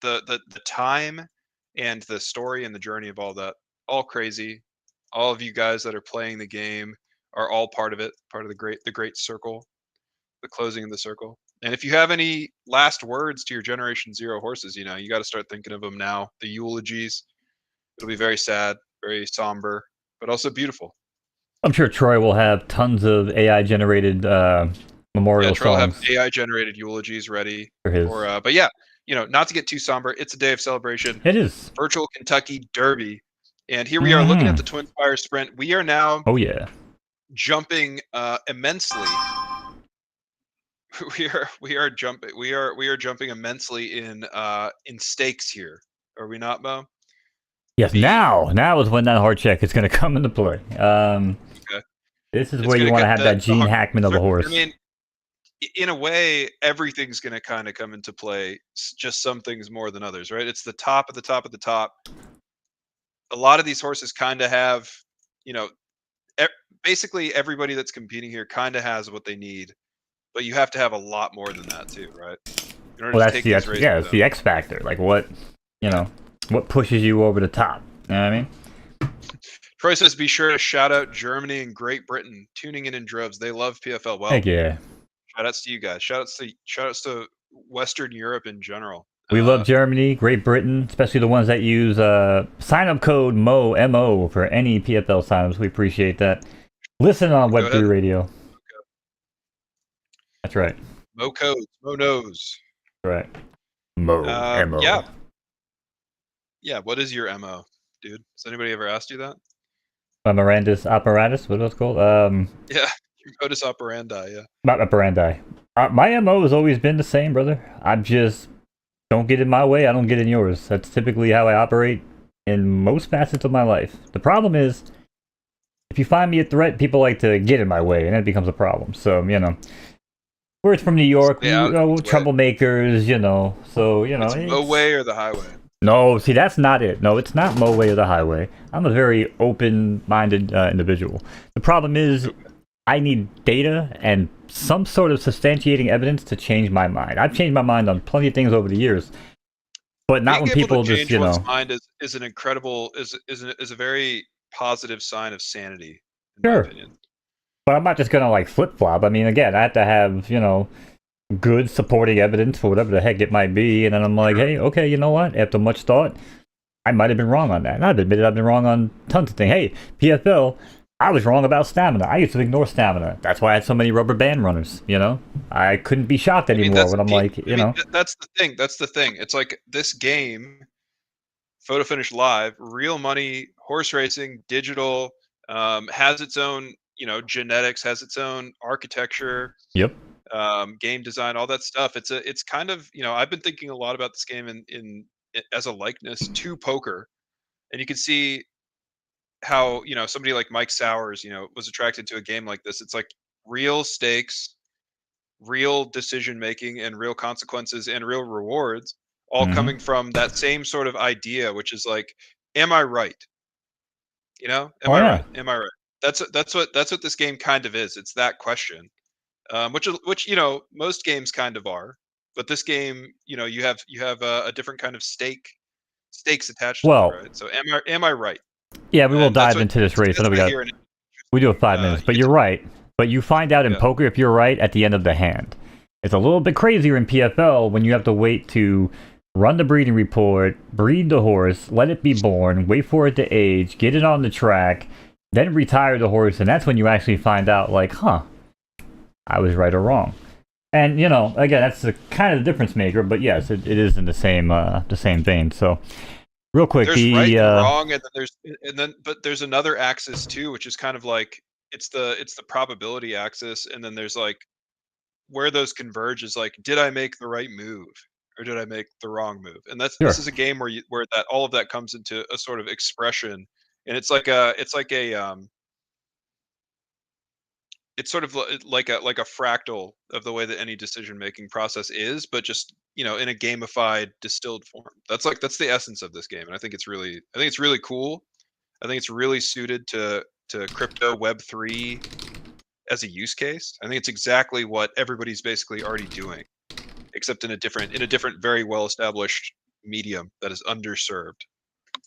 the time and the story and the journey of all that, all crazy, All of you guys that are playing the game are all part of it, part of the great circle, the closing of the circle. And if you have any last words to your Generation Zero horses, you got to start thinking of them now. The eulogies. It'll be very sad, very somber, but also beautiful. I'm sure Troy will have tons of AI generated memorial Troy will have songs AI generated eulogies ready for his. but yeah, not to get too somber. It's a day of celebration. It is Virtual Kentucky Derby, and here we are looking at the Twin Spire Sprint. We are now. Oh yeah. Jumping immensely. We are jumping immensely in stakes here. Are we not, Mo? Yes. Now is when that hard check is going to come into play. Okay. This is where you want to have that Gene Hackman of a horse. I mean, in a way, everything's going to kind of come into play. Just some things more than others, right? It's the top of the top of the top. A lot of these horses kind of have, basically everybody that's competing here kind of has what they need, but you have to have a lot more than that too, right? In order to take these races, it's the X factor. Like what pushes you over the top. You know what I mean? Troy says, be sure to shout out Germany and Great Britain tuning in droves. They love PFL. Well, heck yeah. Shout outs to you guys. Shout outs to Western Europe in general. We love Germany, Great Britain, especially the ones that use sign-up code MO for any PFL signups. We appreciate that. Listen on Web3 Radio. Okay. That's right. Mo codes, Mo knows. That's right. MO. Yeah. Yeah, what is your MO, dude? Has anybody ever asked you that? Mirandus apparatus? What was it called? Yeah, your modus operandi, yeah. Not operandi. My MO has always been the same, brother. I'm just... Don't get in my way, I don't get in yours. That's typically how I operate in most facets of my life. The problem is, if you find me a threat, people like to get in my way, and that becomes a problem. So, words from New York, troublemakers, so, It's Mo way or the highway? No, see, that's not it. No, it's not Mo way or the highway. I'm a very open-minded individual. The problem is, I need data and some sort of substantiating evidence to change my mind. I've changed my mind on plenty of things over the years, but not when people just, one's mind is an incredible is a very positive sign of sanity, in my opinion. But I'm not just gonna flip flop. I mean, again, I have to have good supporting evidence for whatever the heck it might be, and then I'm like, hey, okay, you know what? After much thought, I might have been wrong on that. And I've admitted I've been wrong on tons of things. Hey, PFL. I was wrong about stamina. I used to ignore stamina. That's why I had so many rubber band runners, I couldn't be shocked anymore when I'm that's the thing. That's the thing. It's like this game, Photo Finish Live, real money, horse racing, digital, has its own, genetics, has its own architecture. Yep. Game design, all that stuff. It's kind of, I've been thinking a lot about this game in as a likeness to poker. And you can see how somebody like Mike Sowers was attracted to a game like this. It's like real stakes, real decision making, and real consequences and real rewards, all coming from that same sort of idea, which is like, am I right? Am I right? Am I right? That's what this game kind of is. It's that question, which most games kind of are, but this game, you have a different kind of stakes attached to it, right? So am I right? Yeah, we will dive into this race. I know we do have 5 minutes, but you're right. But you find out in poker if you're right at the end of the hand. It's a little bit crazier in PFL when you have to wait to run the breeding report, breed the horse, let it be born, wait for it to age, get it on the track, then retire the horse, and that's when you actually find out, I was right or wrong. And again, that's the kind of the difference maker. But yes, it is in the same vein. So. Real quick, there's right and wrong, and then but there's another axis too, which is kind of like it's the probability axis, and then there's where those converge is did I make the right move or did I make the wrong move? And this is a game where that all of that comes into a sort of expression, and it's sort of like a fractal of the way that any decision making process is, but just in a gamified, distilled form. That's the essence of this game, and I think it's really cool. I think it's really suited to crypto Web3 as a use case. I think it's exactly what everybody's basically already doing, except in a different, very well established medium that is underserved.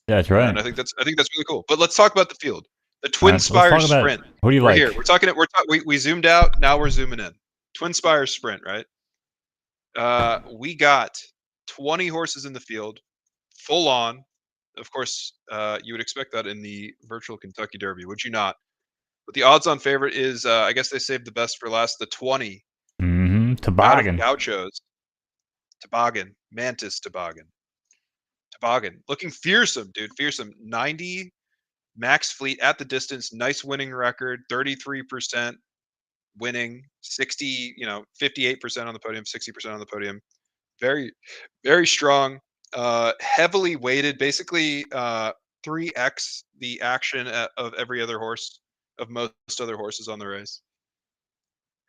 That's right. And I think that's really cool. But let's talk about the field. The Twin let's Spire talk about Sprint. who do you We're like? here. We're talking. We zoomed out. Now we're zooming in. Twin Spire Sprint, right? We got 20 horses in the field, full on. Of course, you would expect that in the virtual Kentucky Derby, would you not? But the odds-on favorite is, I guess they saved the best for last. The 20 out of Toboggan. Gauchos. Toboggan. Mantis Toboggan. Toboggan. Looking fearsome, dude. Fearsome. 90 max fleet at the distance. Nice winning record. 33% winning. 60, 58% on the podium. 60% on the podium. Very, very strong. Heavily weighted. Basically, 3x the action of every other horse, of most other horses on the race.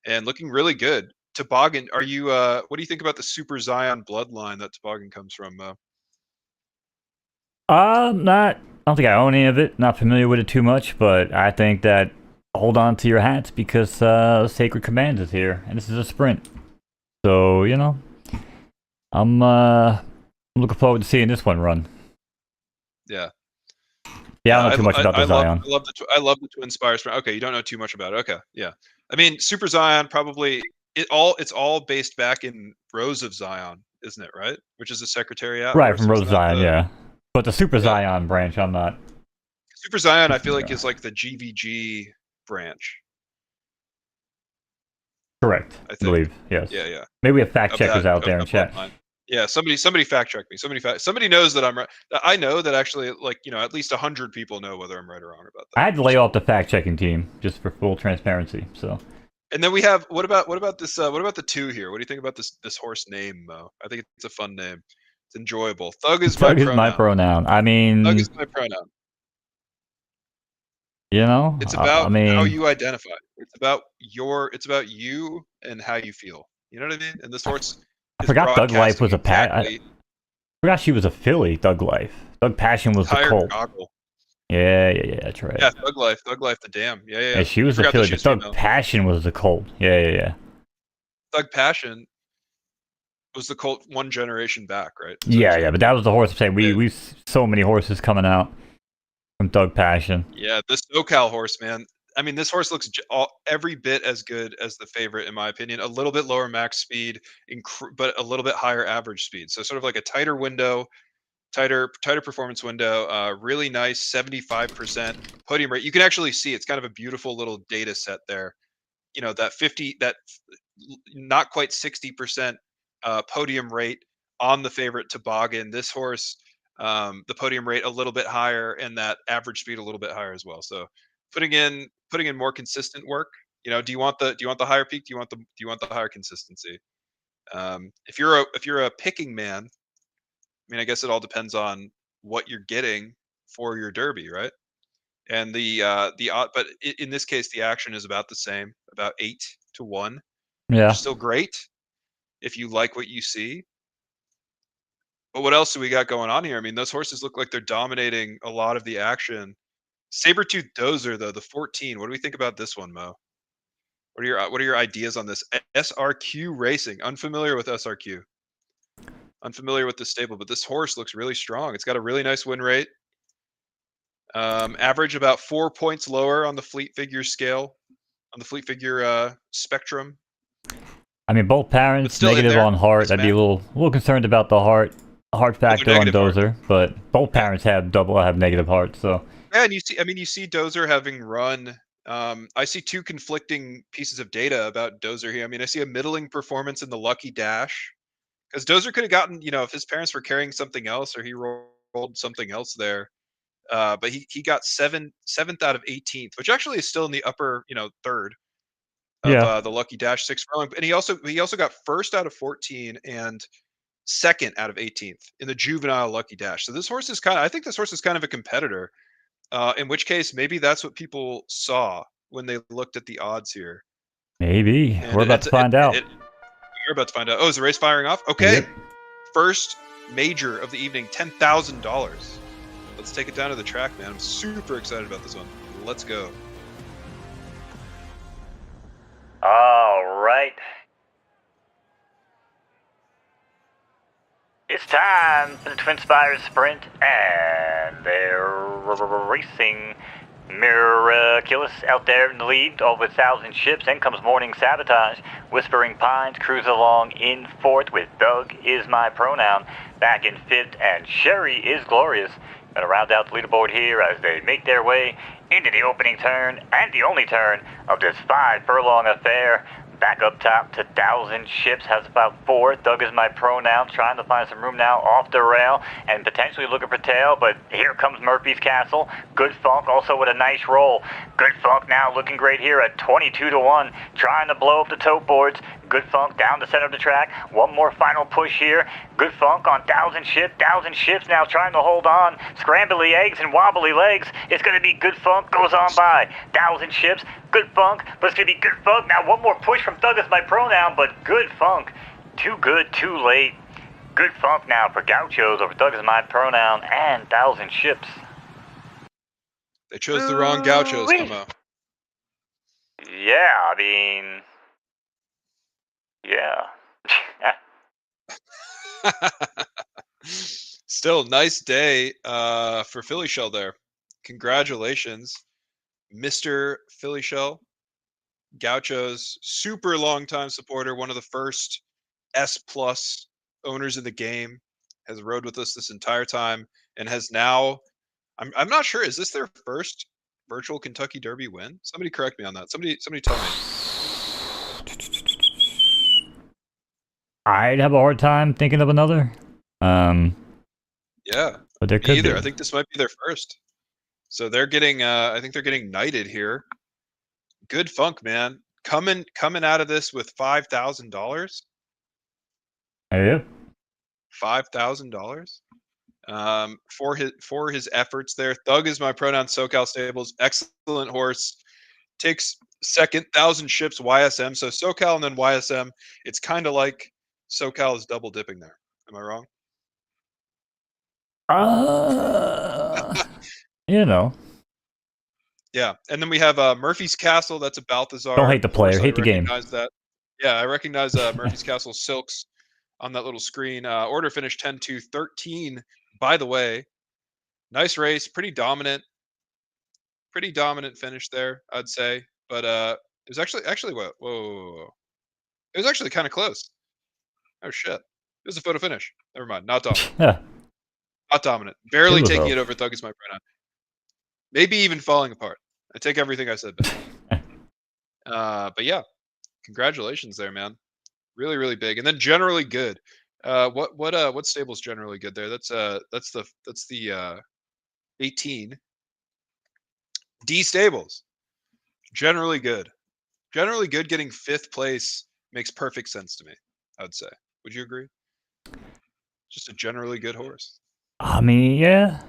And looking really good. Toboggan, are you what do you think about the Super Zion bloodline that Toboggan comes from? I don't think I own any of it. Not familiar with it too much, but I think that hold on to your hats because Sacred Commands is here, and this is a sprint. So I'm looking forward to seeing this one run. Yeah. Yeah, I don't know too much about the Zion. I love the Twin Spire sprint. Okay, you don't know too much about it. Okay, yeah. I mean, Super Zion probably it's all based back in Rose of Zion, isn't it? Right, which is a Secretariat. Right, horse, from Rose isn't Zion, that yeah. But the Super Yeah. Zion branch, I'm not. Super Zion, I feel like is like the GVG branch. Correct, I I think. believe. Yes. Yeah. Maybe we have fact Of checkers that- out of there in that chat. bloodline. Yeah, somebody fact check me. Somebody knows that I'm right. I know that actually, like, at least 100 people know whether I'm right or wrong about that. I had to lay off the fact checking team just for full transparency. So And then we have what about this? What about the two here? What do you think about this horse name, Mo? I think it's a fun name. It's enjoyable. Thug is Thug my is pronoun. my pronoun. I mean, Thug is my pronoun. It's about I mean, how you identify. It's about you and how you feel. You know what I mean? And this horse I is forgot Thug Life was a exactly I forgot she was a filly. Thug Life. Thug Passion was the entire colt. goggle. Yeah, that's right. Yeah, Thug Life, the dam. Yeah. Yeah, she was I the forgot that filly. she The was Thug female. Passion was the colt. Yeah. Thug Passion was the colt one generation back, right? Yeah, but that was the horse I'm saying. Yeah. We've so many horses coming out from Thug Passion. Yeah, this SoCal horse, man. I mean, this horse looks every bit as good as the favorite, in my opinion. A little bit lower max speed, but a little bit higher average speed. So sort of like a tighter window, tighter performance window. Really nice, 75% podium rate. You can actually see it's kind of a beautiful little data set there. That not quite 60% podium rate on the favorite Toboggan. This horse, the podium rate a little bit higher, and that average speed a little bit higher as well. So putting in more consistent work. Do you want the higher peak? Do you want the higher consistency? If you're a picking man, I mean, I guess it all depends on what you're getting for your derby, right? And but in this case, the action is about the same, about 8-1. Yeah. Still great if you like what you see. But what else do we got going on here? I mean, those horses look like they're dominating a lot of the action. Sabretooth Dozer, though, the 14. What do we think about this one, Mo? What are your ideas on this? SRQ Racing. Unfamiliar with SRQ. Unfamiliar with the stable, but this horse looks really strong. It's got a really nice win rate. Average about 4 points lower on the Fleet Figure scale, on the Fleet Figure spectrum. I mean, both parents still in negative there. on heart. I'd be a little concerned about the heart factor on negative heart. Dozer, but both parents have negative heart. So Yeah, and you see Dozer having run. I see two conflicting pieces of data about Dozer here. I mean, I see a middling performance in the Lucky Dash, because Dozer could have gotten, if his parents were carrying something else or he rolled something else there. But he got seventh out of 18th, which actually is still in the upper, third of the Lucky Dash 6 furlong. And he also got first out of 14 and second out of 18th in the juvenile Lucky Dash. So this horse is I think this horse is kind of a competitor. In which case, maybe that's what people saw when they looked at the odds here. Maybe. And We're about to find out. We're about to find out. Oh, is the race firing off? Okay. Yep. First major of the evening, $10,000. Let's take it down to the track, man. I'm super excited about this one. Let's go. All right. It's time for the Twin Spires Sprint, and they're racing Miraculous out there in the lead, all with 1,000 ships. Then comes Morning Sabotage. Whispering Pines cruise along in fourth with Doug is my pronoun. Back in fifth, and Sherry is glorious. Gonna round out the leaderboard here as they make their way into the opening turn and the only turn of this 5-furlong affair. Back up top to 1,000 ships, has about 4. Doug is my pronoun, trying to find some room now off the rail and potentially looking for tail, but here comes Murphy's Castle. Good Funk also with a nice roll. Good Funk now looking great here at 22-1, trying to blow up the tote boards. Good Funk down the center of the track. One more final push here. Good Funk on 1,000 ships. 1,000 ships now trying to hold on. Scrambly eggs and wobbly legs. It's going to be Good Funk goes on by. 1,000 ships. Good Funk, but it's going to be Good Funk. Now one more push from Doug is my pronoun, but Good Funk. Too good, too late. Good Funk now for Gauchos over Doug is my pronoun and 1,000 ships. They chose the wrong Gauchos, Momo. Yeah, I mean... Yeah. Still, nice day for Philly Shell there. Congratulations, Mr. Philly Shell. Gaucho's super long time supporter, one of the first S+ owners in the game, has rode with us this entire time and has now, I'm not sure, is this their first virtual Kentucky Derby win? Somebody correct me on that. Somebody tell me. I'd have a hard time thinking of another. Yeah, but there me could either. be. I think this might be their first. So they're getting, I think they're getting knighted here. Good Funk, man. Coming out of this with $5,000. Yep. $5,000 for his efforts there. Thug is my pronoun. SoCal Stables, excellent horse. Takes second. 1,000 ships YSM. So SoCal and then YSM. It's kind of like SoCal is double dipping there. Am I wrong? You know. Yeah, and then we have Murphy's Castle. That's a Balthazar. Don't hate the player, horse. hate the game. Recognize that. Yeah, I recognize Murphy's Castle Silks on that little screen. Order finished 10-13. By the way, nice race, pretty dominant finish there, I'd say. But it was actually whoa. It was actually kind of close. Oh shit! It was a photo finish. Never mind. Not dominant. Not dominant. Barely taking it over. Thug is my pronoun. Maybe even falling apart. I take everything I said back. But yeah, congratulations there, man. Really, really big. And then generally good. What stable's generally good there? That's the 18. D stables. Generally good. Generally good. Getting 5th place makes perfect sense to me, I would say. Would you agree? Just a generally good horse. I mean, yeah.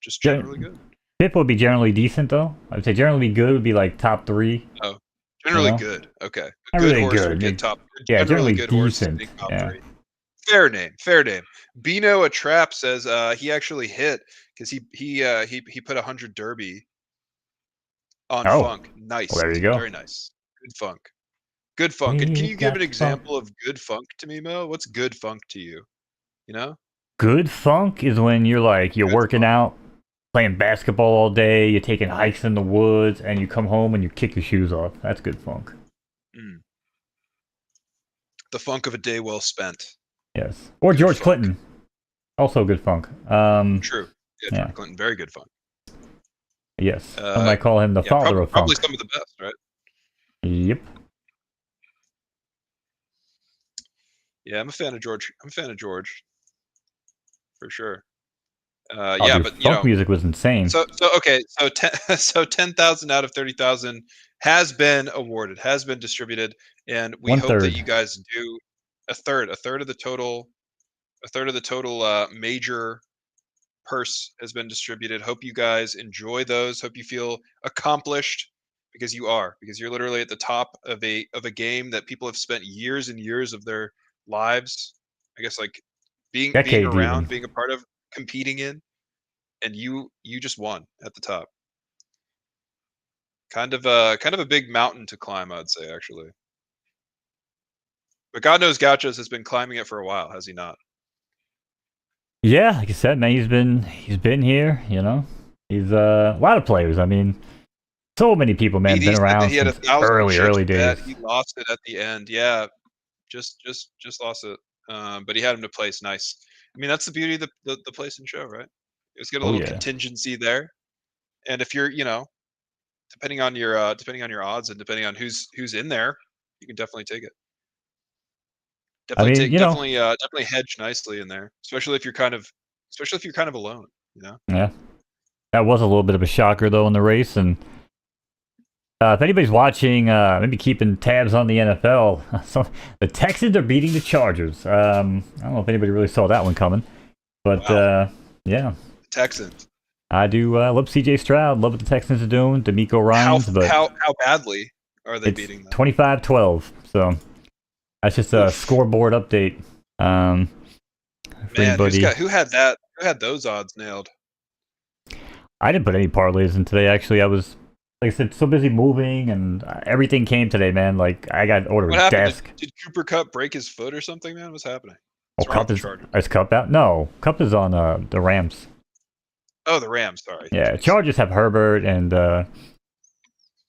Just generally good. Pip would be generally decent, though. I'd say generally good would be like top 3. Oh, generally good. Okay. A good really horse good. would get top. Yeah, generally good decent. horse. Top yeah. 3. Fair name. Bino a Trap says he actually hit because he put 100 Derby on Funk. Nice. Well, there you go. Very nice. Good Funk. Good Funk. And can you give an example of good Funk to me, Mo? What's good Funk to you? You know? Good Funk is when you're Good working funk. out, playing basketball all day, you're taking hikes in the woods, and you come home and you kick your shoes off. That's good Funk. The funk of a day well spent. Yes. Or Good George Funk. Clinton. Also good Funk. True. Yeah, George Clinton. Very good Funk. Yes. Some might call him the father of Funk. Probably some of the best, right? Yep. Yeah, I'm a fan of George. For sure. Oh, yeah, dude, but you funk know, music was insane. so 10,000 out of 30,000 has been awarded, has been distributed, and we hope that you guys do a third of the total major purse has been distributed. Hope you guys enjoy those. Hope you feel accomplished because you're literally at the top of a game that people have spent years and years of their lives, I guess, like being around, being a part of, competing in, and you just won at the top. Kind of a big mountain to climb, I'd say, actually. But God knows Gauchos has been climbing it for a while, has he not? Yeah, like I said, man, he's been here, you know. He's a lot of players. I mean, so many people, man, been BD said that around he had since 1,000 chips early days. bet. He lost it at the end. Yeah, just lost it. But he had him to place. Nice. I mean, that's the beauty of the place and show, right? It's got a Oh little yeah. contingency there, and if you're, depending on your odds and depending on who's in there, you can definitely take it. I mean, Definitely hedge nicely in there, especially if you're kind of alone. Yeah, that was a little bit of a shocker though in the race. And if anybody's watching, maybe keeping tabs on the NFL, so the Texans are beating the Chargers. I don't know if anybody really saw that one coming, but Wow. yeah, Texans. I do love C.J. Stroud, love what the Texans are doing, D'Amico Ryans, but How badly are they it's beating them? 25-12, so that's just a scoreboard update. For Man, anybody. who had that? Who had those odds nailed? I didn't put any parlays in today. Actually, I was, like I said, so busy moving, and everything came today, man. Like I got ordered What a happened? desk. Did Cooper Cup break his foot or something, man? What's happening? Oh, What's wrong Cup with is the Chargers? Cup out? No, Cup is on the Rams. Oh, the Rams. Sorry. Yeah, Chargers have Herbert, and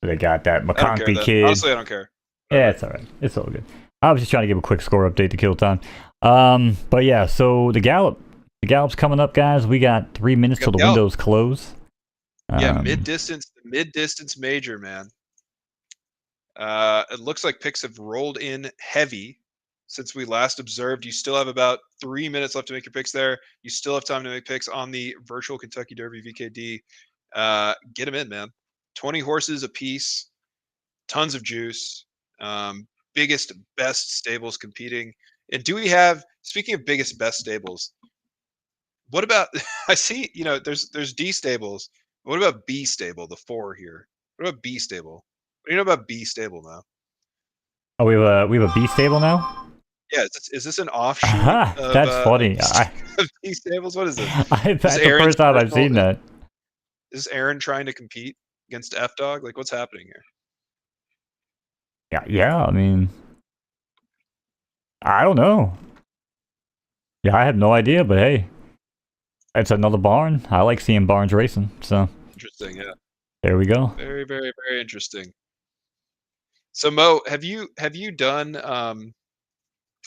they got that I don't care. McConkey kid. Honestly, I don't care. Yeah, it's all right. It's all good. I was just trying to give a quick score update to kill time. But yeah, so the Gallop's coming up, guys. We got 3 minutes till the windows close. Yeah, mid-distance major, man. It looks like picks have rolled in heavy since we last observed. You still have about 3 minutes left to make your picks there. You still have time to make picks on the virtual Kentucky Derby VKD. Get them in, man. 20 horses a piece, tons of juice. Biggest, best stables competing. And do we have, speaking of biggest, best stables, what about, I see, there's D stables. What about B stable, the 4 here? What about B stable? What do you know about B stable now? Oh, we have a B stable now? Yeah, is this an offshoot? That's funny. Of B stables? What is this? That's the first time I've seen that. Is Aaron trying to compete against F Dog? Like, what's happening here? Yeah. I mean, I don't know. Yeah, I have no idea, but hey, it's another barn. I like seeing barns racing. So interesting. Yeah. There we go. Very, very, very interesting. So Mo, have you done?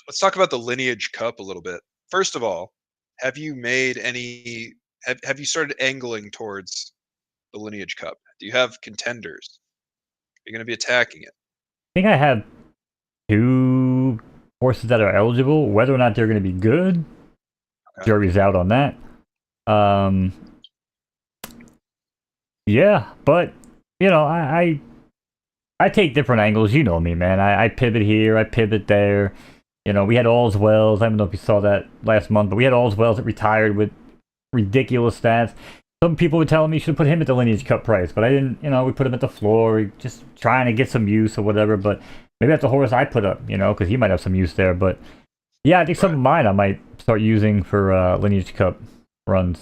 Let's talk about the Lineage Cup a little bit. First of all, have you made any? Have you started angling towards the Lineage Cup? Do you have contenders? Are you going to be attacking it? I think I have 2 horses that are eligible. Whether or not they're going to be good, jury's out on that. Yeah, but I take different angles. You know me, man. I pivot here, I pivot there. We had All's Wells. I don't know if you saw that last month, but we had All's Wells that retired with ridiculous stats. Some people were telling me you should put him at the Lineage Cup price, but I didn't. We put him at the floor, just trying to get some use or whatever. But maybe that's the horse I put up, because he might have some use there. But yeah, I think some of mine I might start using for Lineage Cup runs.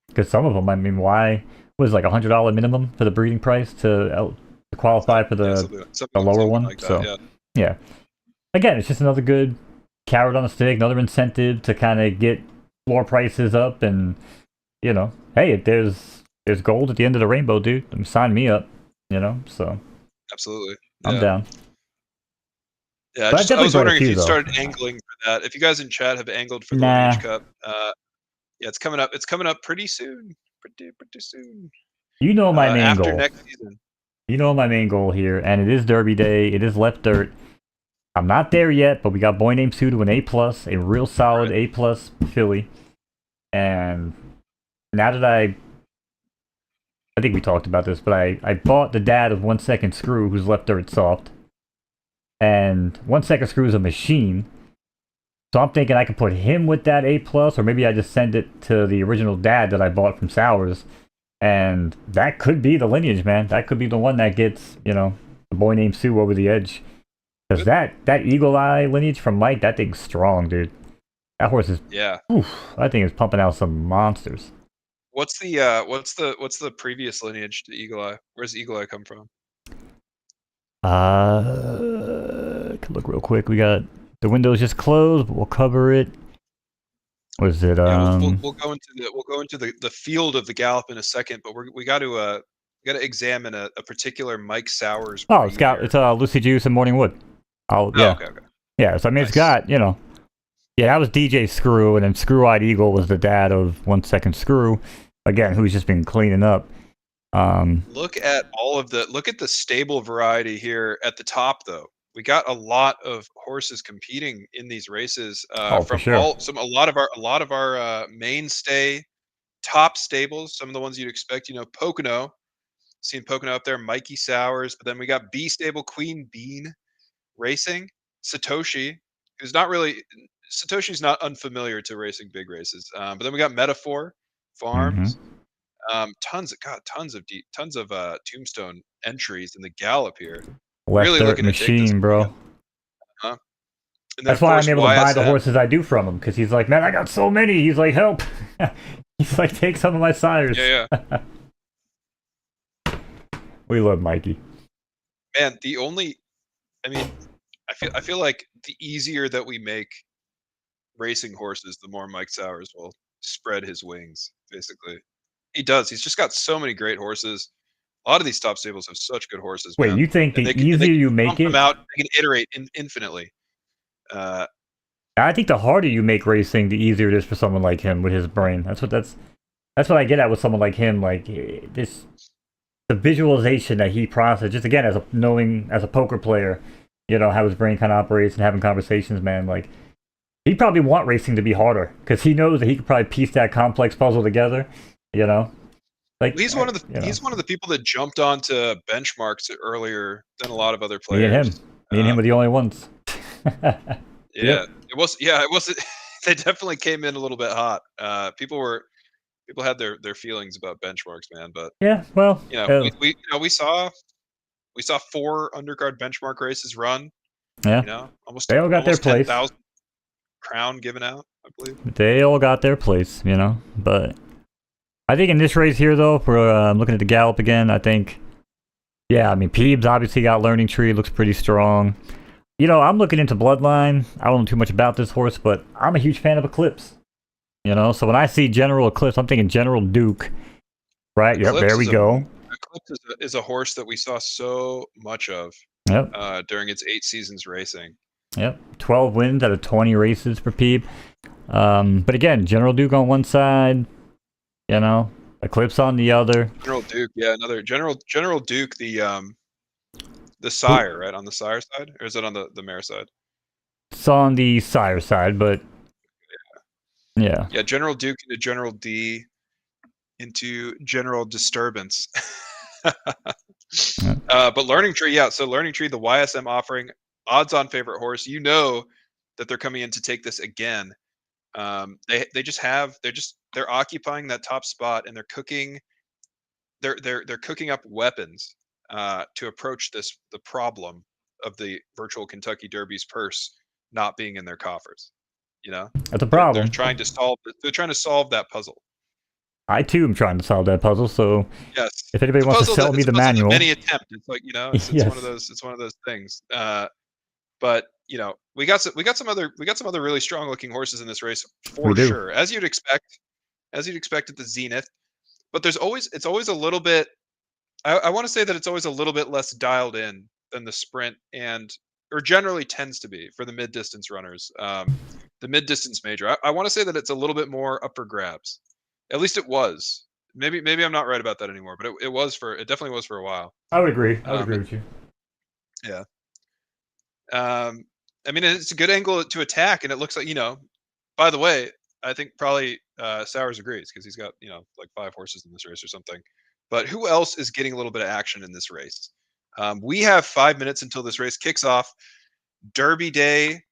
Because some of them, I mean, why was like $100 minimum for the breeding price to qualify for the lower one? Like that, yeah. Again, it's just another good carrot on a stick, another incentive to kind of get floor prices up, and hey, if there's gold at the end of the rainbow, dude, sign me up. So absolutely, I'm down. Yeah, I was wondering if you started angling for that. If you guys in chat have angled for the Lineage Cup, yeah, it's coming up. It's coming up pretty soon. Pretty soon. My main after goal. Next season. My main goal here, and it is Derby Day. It is left dirt. I'm not there yet, but we got Boy Named Sue to an A+, a real solid A+ filly. And now that I think we talked about this, but I bought the dad of 1 Second Screw, who's left dirt soft. And 1 Second Screw is a machine. So I'm thinking I could put him with that A+, or maybe I just send it to the original dad that I bought from Sowers. And that could be the lineage, man. That could be the one that gets, the Boy Named Sue over the edge. Because that Eagle Eye lineage from Mike, that thing's strong, dude. That horse is, that thing is pumping out some monsters. What's the previous lineage to Eagle Eye? Where's Eagle Eye come from? Could look real quick. We got the windows just closed, but we'll cover it. Was it? Yeah, we'll go into the field of the Gallop in a second, but we got to examine a particular Mike Sowers. Oh, it's Lucy Juice and Morning Wood. Yeah. Okay. Yeah, so I mean, Nice. It's got, yeah, that was DJ Screw, and then Screw-Eyed Eagle was the dad of 1 Second Screw, again, who's just been cleaning up. Look at the stable variety here at the top, though. We got a lot of horses competing in these races for sure. a lot of our mainstay top stables. Some of the ones you'd expect, Pocono, seen Pocono up there, Mikey Sowers, but then we got B stable Queen Bean Racing, Satoshi's not unfamiliar to racing big races. But then we got Metaphor Farms. Tons of Tombstone entries in the Gallop here. Left really Dirt looking Machine, to take this, bro. And then, that's why I'm able to buy the horses I do from him, because he's like, man, I got so many. He's like, help. He's like, take some of my sires. Yeah. We love Mikey. Man, I feel like the easier that we make racing horses, the more Mike Sowers will spread his wings, basically. He does. He's just got so many great horses. A lot of these top stables have such good horses. Wait, man. You think the easier you make it, them out, they can iterate infinitely. I think the harder you make racing, the easier it is for someone like him with his brain. That's what I get at with someone like him. Like the visualization that he processes, just again as a poker player, how his brain kind of operates and having conversations, man. Like he'd probably want racing to be harder because he knows that he could probably piece that complex puzzle together. Like he's one of the people that jumped onto benchmarks earlier than a lot of other players. Me and him were the only ones. Yeah, it was. They definitely came in a little bit hot. People had their feelings about benchmarks, man. But yeah, well, we saw 4 undercard benchmark races run. Yeah, almost they all got their place. 10,000 crown given out, I believe. They all got their place, But I think in this race here, though, if we're looking at the Gallop again, I think, Peebs obviously got Learning Tree, looks pretty strong. I'm looking into Bloodline. I don't know too much about this horse, but I'm a huge fan of Eclipse. So when I see General Eclipse, I'm thinking General Duke. Right? Eclipse, there we go. Eclipse is a horse that we saw so much of during its 8 seasons racing. Yep. 12 wins out of 20 races for Peeb. But again, General Duke on one side, Eclipse on the other. General Duke, another General Duke, the sire, right? On the sire side? Or is it on the mare side? It's on the sire side, but yeah. Yeah, General Duke into General D into General Disturbance. But Learning Tree, so Learning Tree, the YSM offering, odds on favorite horse. That they're coming in to take this again. They're occupying that top spot, and they're cooking up weapons to approach the problem of the virtual Kentucky Derby's purse not being in their coffers. That's a problem. They're trying to solve that puzzle. I too am trying to solve that puzzle. So yes, if anybody wants to sell me the manual, many attempt. It's like it's yes. one of those things. But we got some other really strong looking horses in this race for sure, as you'd expect at the Zenith. But it's always a little bit. I want to say that it's always a little bit less dialed in than the sprint or generally tends to be for the mid distance runners. The mid distance major. I want to say that it's a little bit more up for grabs. At least it was. Maybe I'm not right about that anymore, but it definitely was for a while. I would agree. I would agree with you. Yeah. It's a good angle to attack, and it looks like, by the way, I think probably Sowers agrees because he's got, like 5 horses in this race or something. But who else is getting a little bit of action in this race? We have 5 minutes until this race kicks off. Derby Day,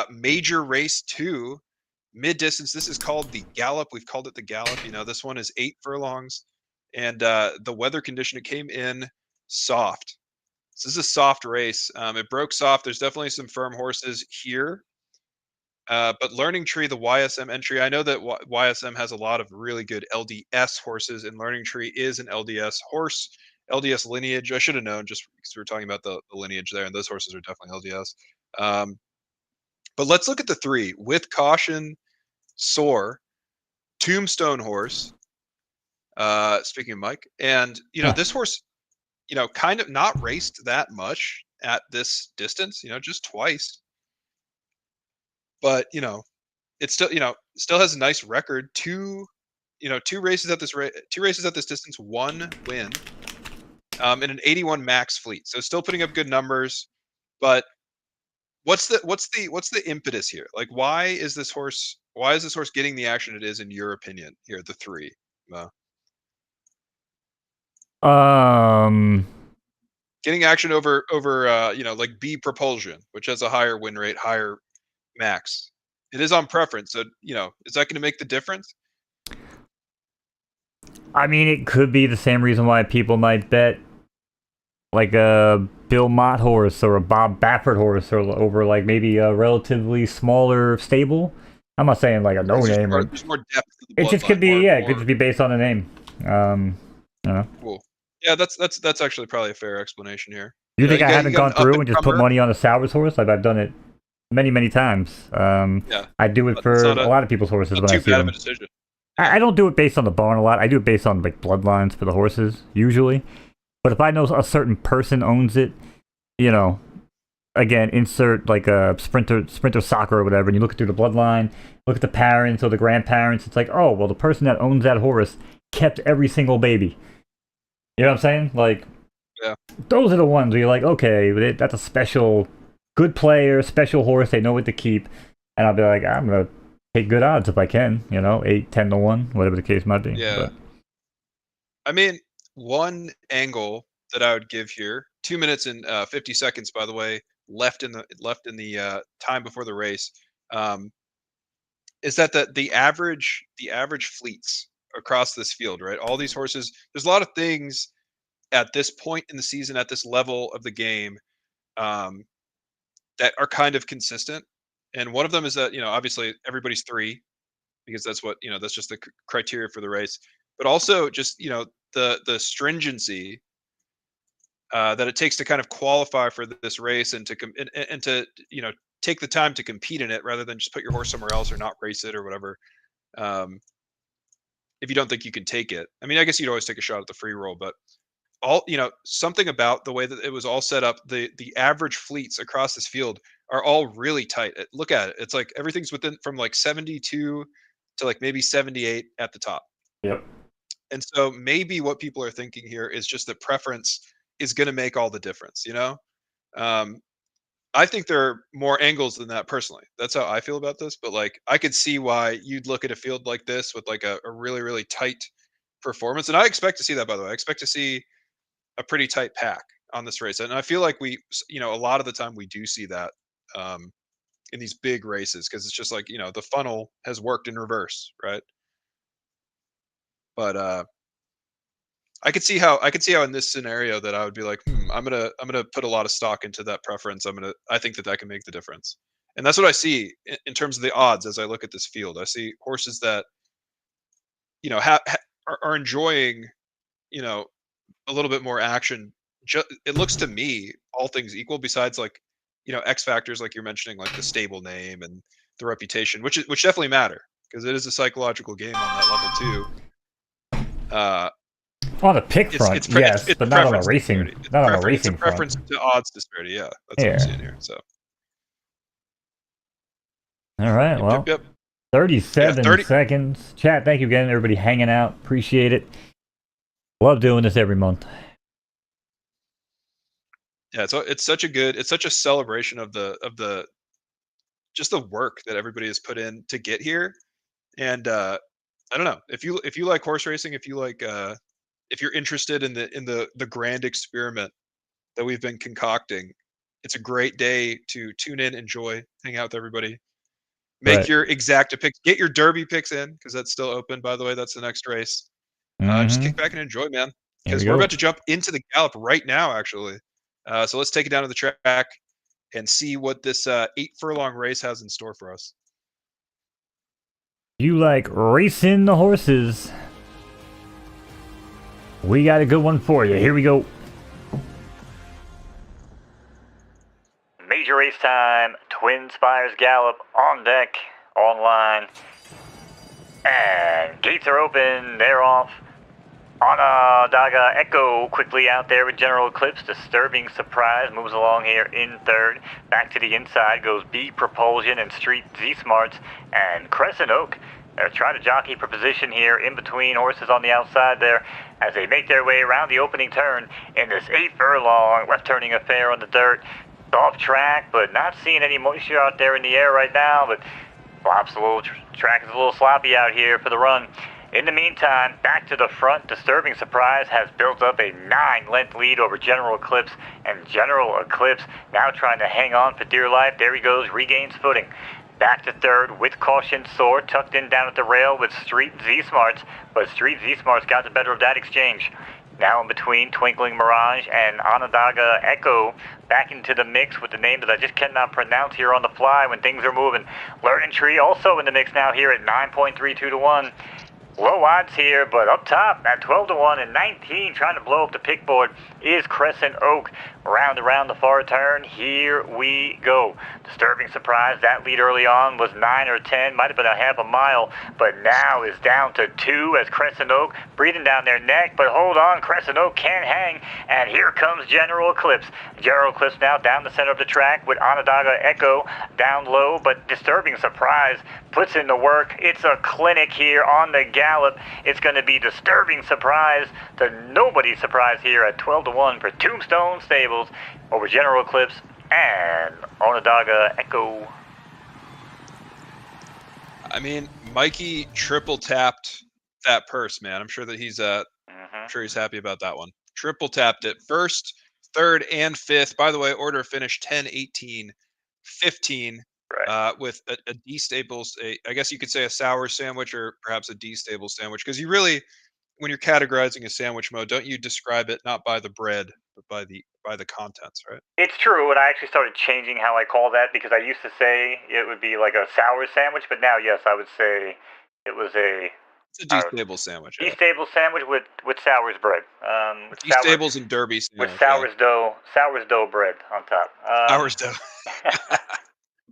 Major Race 2, mid-distance. This is called the Gallop. We've called it the Gallop. This one is 8 furlongs. And the weather condition, it came in soft. This is a soft race. It broke soft. There's definitely some firm horses here. But Learning Tree, the YSM entry, I know that YSM has a lot of really good LDS horses, and Learning Tree is an LDS horse, LDS lineage. I should have known just because we were talking about the lineage there, and those horses are definitely LDS. But let's look at the 3. With Caution, Soar, Tombstone Horse. Speaking of Mike, and this horse, kind of not raced that much at this distance. Just twice, but it still has a nice record. Two races at this distance, one win, in an 81 max fleet. So still putting up good numbers, but what's the impetus here? Like, why is this horse getting the action it is in your opinion here? The three. Getting action over like B Propulsion, which has a higher win rate, higher max. It is on preference, so is that going to make the difference? I mean, it could be the same reason why people might bet like a Bill Mott horse or a Bob Baffert horse or over like maybe a relatively smaller stable. I'm not saying like a no name. There's more depth to the it just could be it could just be based on the name. Cool. Yeah, that's actually probably a fair explanation here. You think I haven't gone through and just put money on a Sowers horse? Like I've done it many times. Yeah, I do it for a lot of people's horses when I see them. I don't do it based on the barn a lot. I do it based on like bloodlines for the horses usually. But if I know a certain person owns it, again, insert like a sprinter soccer or whatever, and you look through the bloodline, look at the parents or the grandparents. It's like, oh, well, the person that owns that horse kept every single baby. You know what I'm saying? Like, yeah, those are the ones where you're like, okay, that's a special, good player, special horse. They know what to keep, and I'll be like, I'm gonna take good odds if I can. 8, 10 to 1, whatever the case might be. Yeah. But. I mean, one angle that I would give here, 2 minutes and 50 seconds, by the way, left in the time before the race, is that the average fleets across this field, right? All these horses, there's a lot of things at this point in the season, at this level of the game, that are kind of consistent. And one of them is that, obviously everybody's 3, because that's what, that's just the criteria for the race. But also just, the stringency that it takes to kind of qualify for this race and to take the time to compete in it rather than just put your horse somewhere else or not race it or whatever. If you don't think you can take it, I mean, I guess you'd always take a shot at the free roll, but something about the way that it was all set up, the average fleets across this field are all really tight. Look at it. It's like everything's within from like 72 to like maybe 78 at the top. Yep. And so maybe what people are thinking here is just that preference is going to make all the difference, I think there are more angles than that personally. That's how I feel about this. But like, I could see why you'd look at a field like this with like a really, really tight performance. And I expect to see that, by the way. I expect to see a pretty tight pack on this race. And I feel like we, a lot of the time we do see that in these big races, because it's just like, the funnel has worked in reverse, right? But I could see how in this scenario that I would be like, I'm gonna put a lot of stock into that preference. I think that can make the difference, and that's what I see in terms of the odds as I look at this field. I see horses that are enjoying a little bit more action. It looks to me, all things equal, besides like X factors like you're mentioning, like the stable name and the reputation, which definitely matter because it is a psychological game on that level too. On the pick front, yes, but not on a racing. Not on a racing front. It's a preference to odds disparity. Yeah, that's what I'm seeing here. So. All right. Well, 37 seconds. Chat. Thank you again, everybody hanging out. Appreciate it. Love doing this every month. Yeah, so it's such a celebration of the just the work that everybody has put in to get here, and I don't know if you like horse racing, if you like. If you're interested in the grand experiment that we've been concocting, it's a great day to tune in, enjoy, hang out with everybody, make your exacta picks, get your Derby picks in because that's still open. By the way, that's the next race. Just kick back and enjoy, man, because we're about to jump into the Gallop right now, actually. So let's take it down to the track and see what this 8 furlong race has in store for us. You like racing the horses? We got a good one for you. Here we go. Major race time. Twin Spires Gallop on deck, online. And gates are open. They're off. Onondaga Echo quickly out there with General Eclipse. Disturbing Surprise moves along here in third. Back to the inside goes B Propulsion and Street Z Smarts and Crescent Oak. They're trying to jockey for position here in between horses on the outside there as they make their way around the opening turn in this 8 furlong left turning affair on the dirt. Off track, but not seeing any moisture out there in the air right now, but flops a little, track is a little sloppy out here for the run. In the meantime, back to the front, Disturbing Surprise has built up a 9-length lead over General Eclipse, and General Eclipse now trying to hang on for dear life. There he goes, regains footing. Back to third with Caution Soar, tucked in down at the rail with Street Z Smarts, but Street Z Smarts got the better of that exchange. Now in between Twinkling Mirage and Onondaga Echo, back into the mix with the name that I just cannot pronounce here on the fly when things are moving. Learning Tree also in the mix now here at 9.32 to 1. Low odds here, but up top at 12 to 1 and 19, trying to blow up the pick board, is Crescent Oak. Round around the far turn, here we go. Disturbing Surprise, that lead early on was 9 or 10, might have been a half a mile, but now is down to 2 as Crescent Oak breathing down their neck, but hold on, Crescent Oak can't hang, and here comes General Eclipse. General Eclipse now down the center of the track with Onondaga Echo down low, but Disturbing Surprise puts in the work. It's a clinic here on the gallop. It's going to be Disturbing Surprise to nobody's surprise here at 12 to 1 for Tombstone Stables over General Eclipse and Onondaga Echo. I mean, Mikey triple tapped that purse, man. I'm sure that he's I'm sure he's happy about that one. Triple tapped it. First, third, and fifth. By the way, order of finish 10, 18, 15. Right. With a D Staples, I guess you could say a sour sandwich or perhaps a D Staples sandwich, because you really, when you're categorizing a sandwich mode, don't you describe it not by the bread but by the contents, right? It's true, and I actually started changing how I call that, because I used to say it would be like a sour sandwich, but now, yes, I would say it was it's a D Staples sandwich. D Staples sandwich with Sour's bread. D Staples and Derby sandwich. With Sour's dough bread on top. Sour's dough.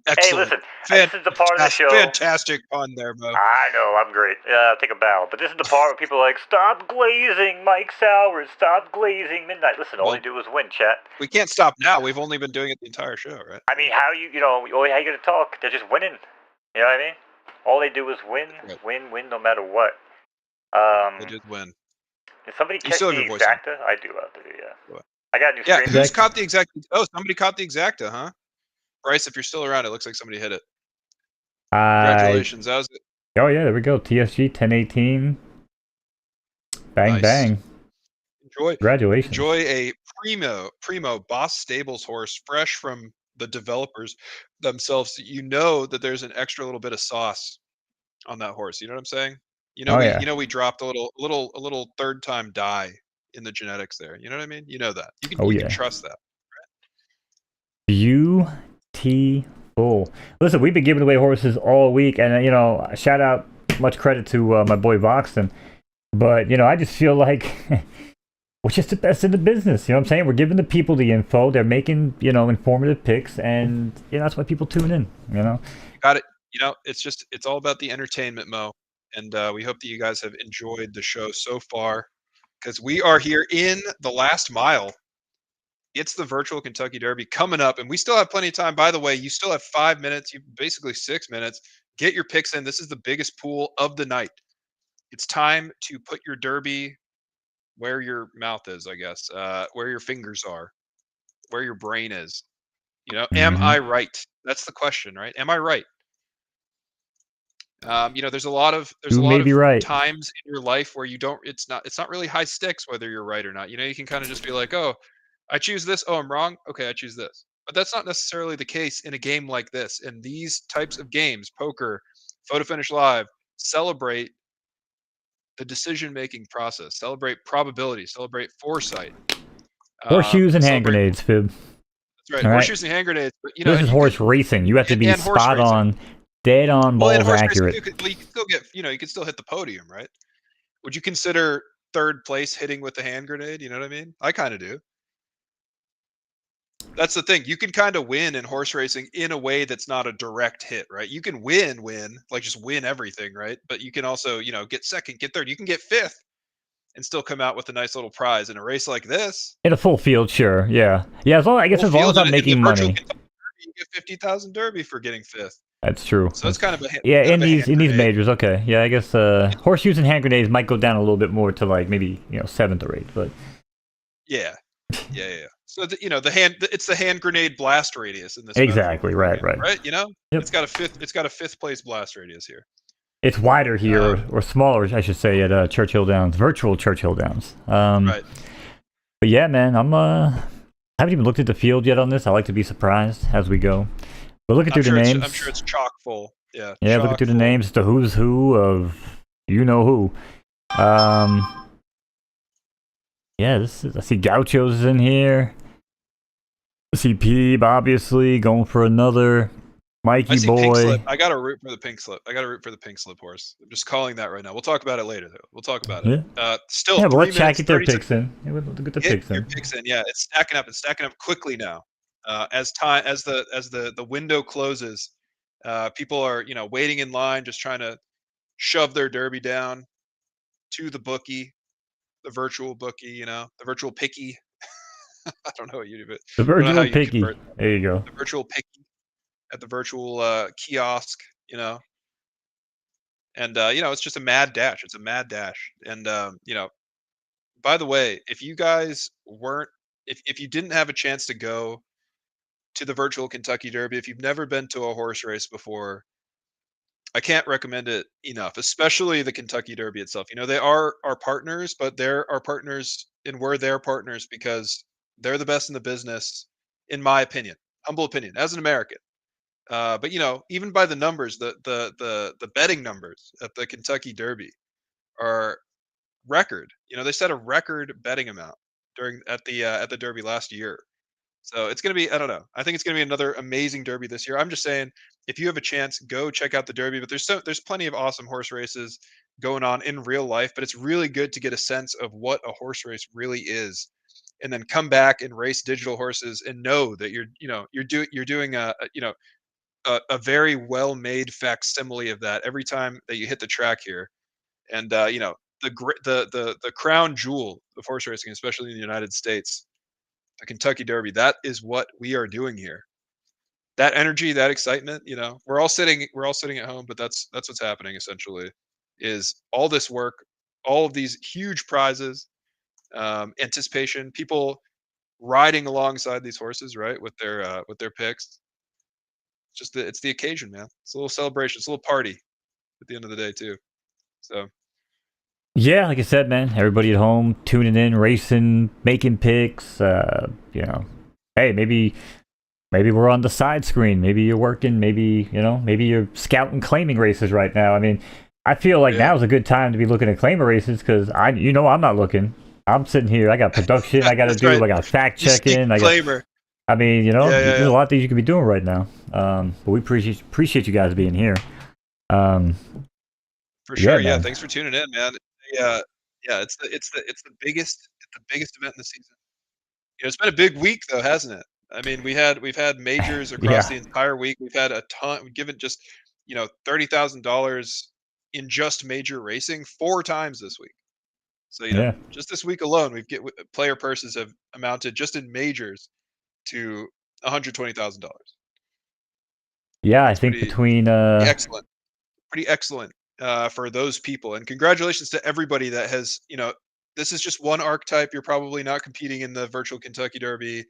Excellent. Hey, listen, this is the part of the show. Fantastic pun there, Mo. I know, I'm great. I'll take a bow. But this is the part where people are like, stop glazing, Mike Sowers. Stop glazing Midnight. Listen, all they do is win, chat. We can't stop now. We've only been doing it the entire show, right? I mean, how you going to talk? They're just winning. You know what I mean? All they do is win, right. win, no matter what. They just win. Did somebody catch the Exacta? I do have to do, yeah. What? I got a new screen. Yeah, who's caught the Exacta? Oh, somebody caught the Exacta, huh? Bryce, if you're still around, it looks like somebody hit it. Congratulations. That was it. Oh, yeah, there we go. TSG 1018. Bang, bang. Congratulations. Enjoy a primo Boss Stables horse, fresh from the developers themselves. You know that there's an extra little bit of sauce on that horse. You know what I'm saying? You know, we dropped a little third time die in the genetics there. You know what I mean? You know that. You can trust that. Right? Beautiful. Listen, we've been giving away horses all week, and shout out, much credit to my boy Voxton. But I just feel like we're just the best in the business. You know what I'm saying? We're giving the people the info. They're making informative picks, and that's why people tune in. Got it. It's all about the entertainment, Mo. And we hope that you guys have enjoyed the show so far, because we are here in the last mile. It's the virtual Kentucky Derby coming up, and we still have plenty of time. By the way, you still have 5 minutes, basically 6 minutes. Get your picks in. This is the biggest pool of the night. It's time to put your Derby where your mouth is, I guess, where your fingers are, where your brain is. Am I right? That's the question, right? Am I right? There's a lot of times in your life where you don't. It's not really high stakes whether you're right or not. You can kind of just be like, oh, I choose this. Oh, I'm wrong. Okay, I choose this. But that's not necessarily the case in a game like this. And these types of games, poker, photo finish live, celebrate the decision-making process, celebrate probability, celebrate foresight. Horseshoes and hand grenades, Fib. That's right. Horseshoes and hand grenades. But, this is horse racing. You have to be spot on. Dead on, balls accurate. You can still get, you can still hit the podium, right? Would you consider third place hitting with the hand grenade? You know what I mean? I kind of do. That's the thing. You can kind of win in horse racing in a way that's not a direct hit, right? You can win, like just win everything, right? But you can also, get second, get third. You can get fifth and still come out with a nice little prize in a race like this. In a full field, sure, yeah, as long I guess Full as long field as I'm in the making virtual money. Kentucky Derby, you get 50,000 Derby for getting fifth. That's true. So it's kind of a hand in these grenade. majors, okay, yeah, I guess horseshoes and hand grenades might go down a little bit more to like maybe 7th or 8th, but yeah. So it's the hand grenade blast radius in this. Exactly, right. Right. Yep. It's got a fifth place blast radius here. It's wider here, or smaller, I should say, at Churchill Downs, virtual Churchill Downs. Right. But yeah, man, I haven't even looked at the field yet on this. I like to be surprised as we go. But looking through the names, I'm sure it's chock full. Yeah. Yeah, looking through the names, the who's who of you know who. Yeah, I see Gauchos is in here. I see Peeb, obviously, going for another. Mikey boy. Pink slip. I gotta root for the pink slip. Horse. I'm just calling that right now. We'll talk about it later, though. We'll talk about it. Still, yeah, but 3 let's check minutes, their picks in. Yeah, we'll get the picks in. Yeah, it's stacking up. It's stacking up quickly now. As the window closes, people are waiting in line, just trying to shove their derby down to the bookie, the virtual bookie. The virtual picky. I don't know what you do, but the virtual picky. There you go. The virtual picky at the virtual kiosk. And it's just a mad dash. It's a mad dash. And by the way, if you guys weren't, if you didn't have a chance to go to the virtual Kentucky Derby, if you've never been to a horse race before, I can't recommend it enough, especially the Kentucky Derby itself. They are our partners, but they're our partners and we're their partners because they're the best in the business, in my opinion, humble opinion, as an American. But even by the numbers, the betting numbers at the Kentucky Derby are record. They set a record betting amount at the Derby last year. So it's gonna be, I don't know. I think it's gonna be another amazing Derby this year. I'm just saying, if you have a chance, go check out the Derby. But there's plenty of awesome horse races going on in real life. But it's really good to get a sense of what a horse race really is, and then come back and race digital horses and know that you're doing a very well made facsimile of that every time that you hit the track here. And the crown jewel of horse racing, especially in the United States, the Kentucky Derby, that is what we are doing here. That energy, that excitement, we're all sitting at home, but that's what's happening essentially, is all this work, all of these huge prizes, anticipation, people riding alongside these horses, right, with their picks. It's the occasion, man. It's a little celebration. It's a little party at the end of the day too. So yeah, like I said, man, everybody at home tuning in, racing, making picks. Hey, maybe we're on the side screen. Maybe you're working. Maybe maybe you're scouting claiming races right now. I mean, I feel like now is a good time to be looking at claimer races because I'm not looking. I'm sitting here. I got production. I got to do. Right. I got fact checking. Claimer. I mean, there's a lot of things you could be doing right now. But we appreciate you guys being here. For sure. Yeah. Thanks for tuning in, man. Yeah. It's the biggest event in the season. It's been a big week though, hasn't it? I mean, we've had majors across the entire week. We've had a ton. We've given just $30,000 in just major racing 4 times this week. So just this week alone, player purses have amounted just in majors to $120,000. Yeah, I think between pretty excellent for those people, and congratulations to everybody that has. This is just one archetype. You're probably not competing in the virtual Kentucky Derby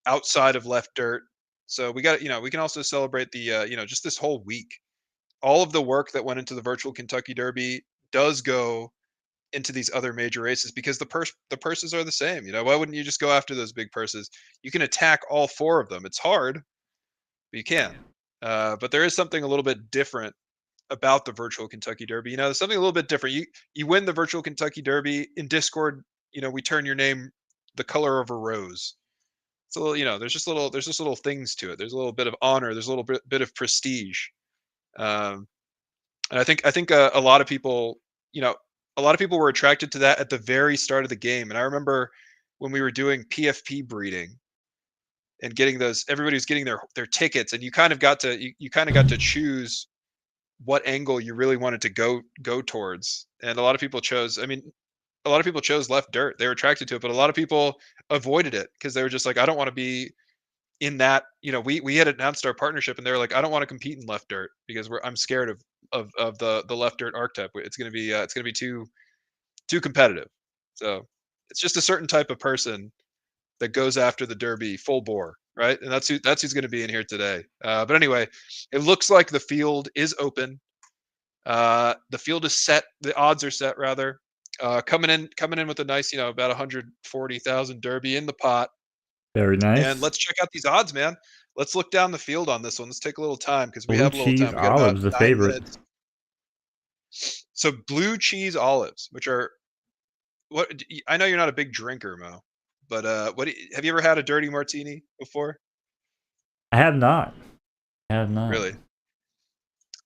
outside of left dirt. So we got we can also celebrate the just this whole week. All of the work that went into the virtual Kentucky Derby does go into these other major races because the purses are the same. Why wouldn't you just go after those big purses? You can attack all 4 of them. It's hard, but you can. But there is something a little bit different about the virtual Kentucky Derby. There's something a little bit different. You win the virtual Kentucky Derby in Discord. We turn your name the color of a rose. It's a little, there's just little things to it. There's a little bit of honor. There's a little bit of prestige. And I think a lot of people, were attracted to that at the very start of the game. And I remember when we were doing PFP breeding, and getting those. Everybody was getting their tickets, and you kind of got to choose what angle you really wanted to go towards. And a lot of people chose. I mean, a lot of people chose left dirt. They were attracted to it, but a lot of people avoided it because they were just like, I don't want to be in that. We had announced our partnership, and they were like, I don't want to compete in left dirt because I'm scared of the left dirt archetype. It's gonna be too competitive. So it's just a certain type of person that goes after the Derby full bore, right? And that's who's going to be in here today. But anyway, it looks like the field is open. The field is set. The odds are set rather. Coming in with a nice, about 140,000 Derby in the pot. Very nice. And let's check out these odds, man. Let's look down the field on this one. Let's take a little time because we Blue have a little cheese time. We got about olives, the 9 favorite. minutes. So blue cheese olives, which are I know you're not a big drinker, Mo, but have you ever had a dirty martini before? I have not. I have not. Really?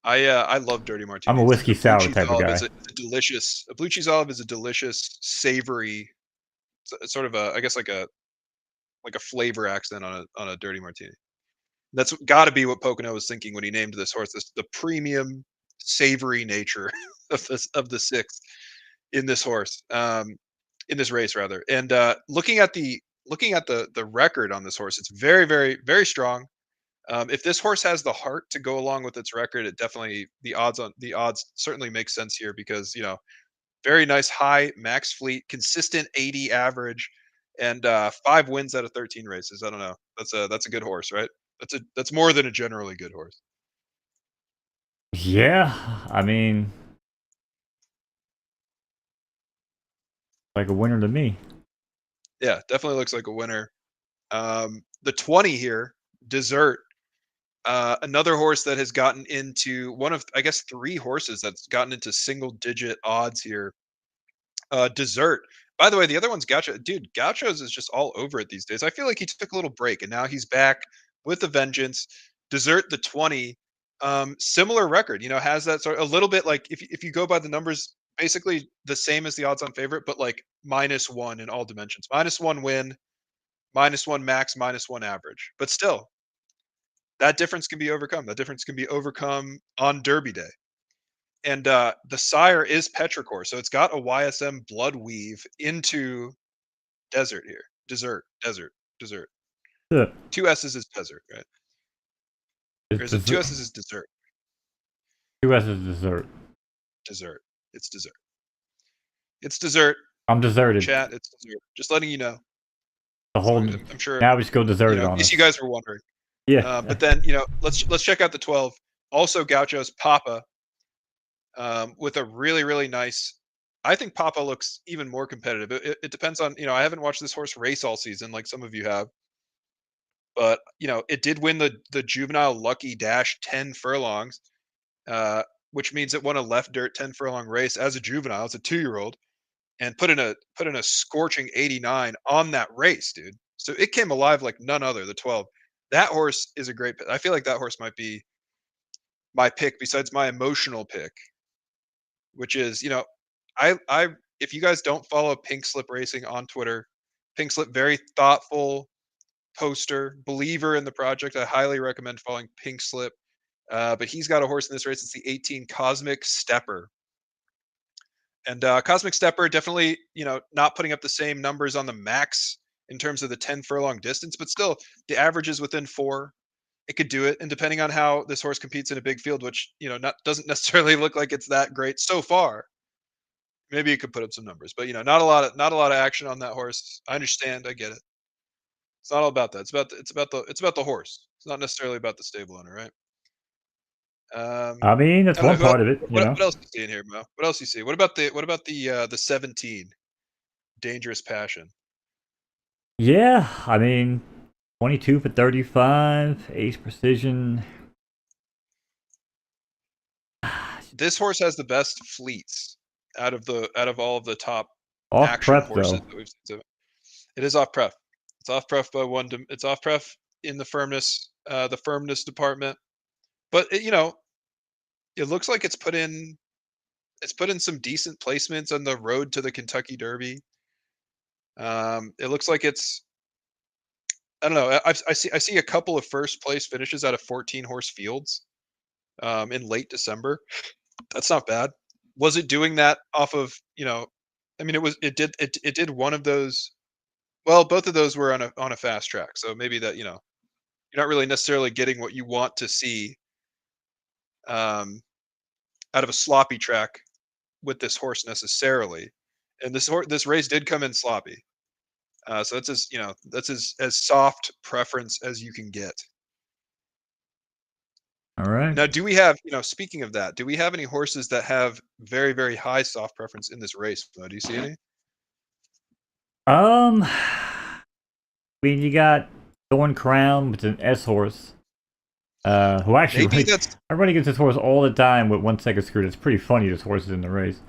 I love dirty martinis. I'm a whiskey A blue sour cheese type of olive guy. is a delicious. A blue cheese olive is a delicious, savory, sort of I guess like a flavor accent on a dirty martini. That's got to be what Pocono was thinking when he named this horse. The premium, savory nature of the sixth in this horse, in this race rather. And looking at the record on this horse, it's very, very, very strong. If this horse has the heart to go along with its record, it definitely the odds certainly make sense here because very nice high max fleet, consistent 80 average, and 5 wins out of 13 races. I don't know. That's a good horse, right? That's more than a generally good horse. Yeah, I mean, like a winner to me. Yeah, definitely looks like a winner. The 20 here, Dessert. Another horse that has gotten into one of, I guess, 3 horses that's gotten into single digit odds here. Dessert. By the way, the other one's Gaucho. Dude, Gaucho's is just all over it these days. I feel like he took a little break and now he's back with a vengeance. Dessert the 20. Similar record, has that sort of a little bit like if you go by the numbers, basically the same as the odds on favorite, but like -1 in all dimensions. -1 win, -1 max, -1 average. But still, that difference can be overcome. That difference can be overcome on Derby Day. And the sire is Petrichor, so it's got a YSM blood weave into Desert here. Dessert. 2 S's is Desert, right? Or is it 2 S's is Dessert? 2 S's dessert. Dessert. It's Dessert. It's Dessert. I'm deserted. Chat, it's Dessert. Just letting you know. The whole. I'm sure. Now we just go deserted In on case us. you guys were wondering. Yeah. But then let's check out the 12. Also Gaucho's Papa. With a really, really nice. I think Papa looks even more competitive. It depends on, I haven't watched this horse race all season like some of you have, but it did win the juvenile lucky dash 10 furlongs, which means it won a left dirt 10 furlong race as a juvenile. It's a 2-year-old, and put in a scorching 89 on that race, dude. So it came alive like none other. The 12. That horse is a great. I feel like that horse might be my pick besides my emotional pick, which is, I if you guys don't follow Pink Slip Racing on Twitter, Pink Slip, very thoughtful poster, believer in the project. I highly recommend following Pink Slip. But he's got a horse in this race. It's the 18 Cosmic Stepper. And Cosmic Stepper definitely, not putting up the same numbers on the max in terms of the 10 furlong distance, but still the average is within 4. It could do it. And depending on how this horse competes in a big field, which, doesn't necessarily look like it's that great so far, maybe it could put up some numbers. But not a lot of action on that horse. I understand. I get it. It's not all about that. It's about the horse. It's not necessarily about the stable owner, right? I mean, that's one part of it. What else you see in here, Mo? What else you see? What about the 17 Dangerous Passion? Yeah, I mean, 22 for 35, ace precision. This horse has the best fleets out of all of the top Off action prep horses though. that we've seen. It is off pref. It's off pref by one. It's off pref in the firmness department. But it looks like it's put in some decent placements on the road to the Kentucky Derby. It looks like it's I don't know. I see a couple of first place finishes out of 14 horse fields in late December. That's not bad. Was it doing that off of, I mean, it did one of those. Well, both of those were on a fast track, so maybe that, you're not really necessarily getting what you want to see um, out of a sloppy track with this horse necessarily. And this race did come in sloppy, so that's as soft preference as you can get. All right. Now, do we have, speaking of that, do we have any horses that have very, very high soft preference in this race? Do you see any? I mean, you got Thorn Crown, which is an S horse. Who actually I run against this horse all the time with 1 second screw. It's pretty funny. This horse is in the race.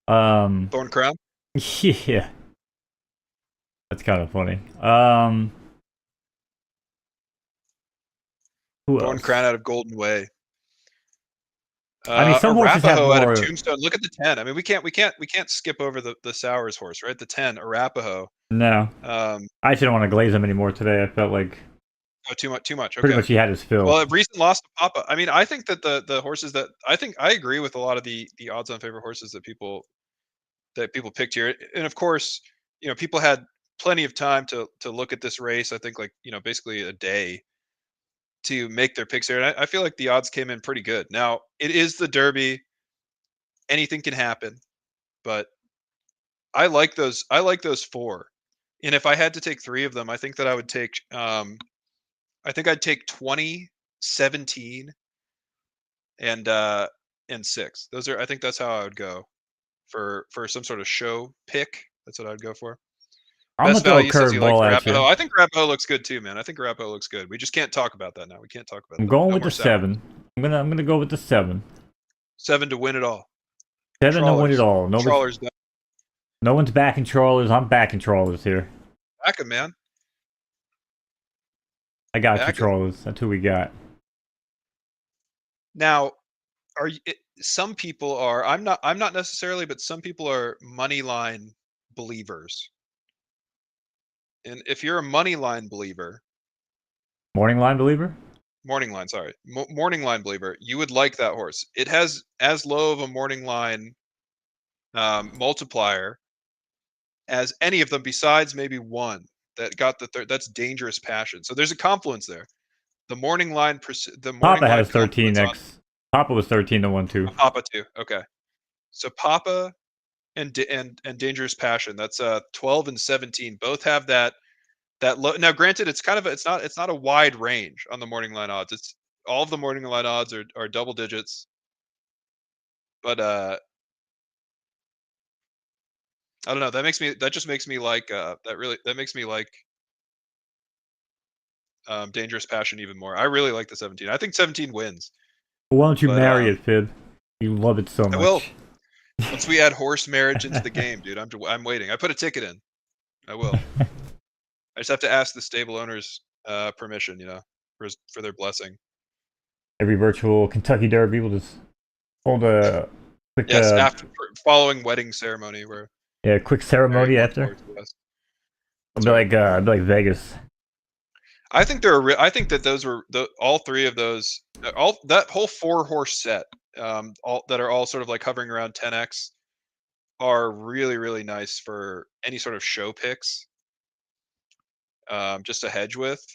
Thorn Crown. Yeah, that's kind of funny. Who Thorn else? Crown out of Golden Way. I mean, some horses have Arapaho out more. of Tombstone. Look at the 10. I mean, we can't skip over the Sowers horse, right? The 10, Arapaho. No, I actually don't want to glaze him anymore today. I felt like too much. Okay. pretty much he had his fill. Well, a recent loss to Papa. I mean, I think that the horses that I agree with a lot of the odds-on favorite horses that people picked here, and of course, people had plenty of time to look at this race. I think basically a day to make their picks here, and I feel like the odds came in pretty good. Now, it is the Derby; anything can happen, but I like those. I like those 4, and if I had to take 3 of them, I think that I would take. I think I'd take 20, 17, and 6. I think that's how I would go for some sort of show pick. That's what I'd go for. I'm Best gonna throw a value says he likes curveball at Arapaho. you. I think Arapaho looks good too, man. I think Arapaho looks good. We just can't talk about that now. We can't talk about that. I'm going No with more the sour. 7. I'm gonna go with the 7. 7 to win it all. 7 to win it all. Trawlers down. No one's backing trawlers. I'm backing trawlers here. Back him, man. I got Back you, him. trawlers. That's who we got. Now, some people are. I'm not necessarily, but some people are money line believers. And if you're a money line believer, Morning line believer. morning line, sorry, morning line believer, you would like that horse. It has as low of a morning line multiplier as any of them, besides maybe one that got the third. That's Dangerous Passion. So there's a confluence there. The morning line, Papa has confluence 13x. Papa was 13 to 1 too. Papa too. Okay, so Papa and Dangerous Passion. That's 12 and 17. Both have that low. Now, granted, it's not a wide range on the morning line odds. It's all of the morning line odds are double digits. But I don't know. That just makes me like that makes me like Dangerous Passion even more. I really like the 17. I think 17 wins. Why don't you marry it, Fib? You love it so much. I will. Once we add horse marriage into the game, dude, I'm waiting. I put a ticket in. I will. I just have to ask the stable owners permission, for their blessing. Every virtual Kentucky Derby will just hold a quick. After following wedding ceremony, where quick ceremony after. I'll be like Vegas. I think that those were all 3 of those, that whole 4 horse set, all that are all sort of like hovering around 10x, are really, really nice for any sort of show picks. Just to hedge with.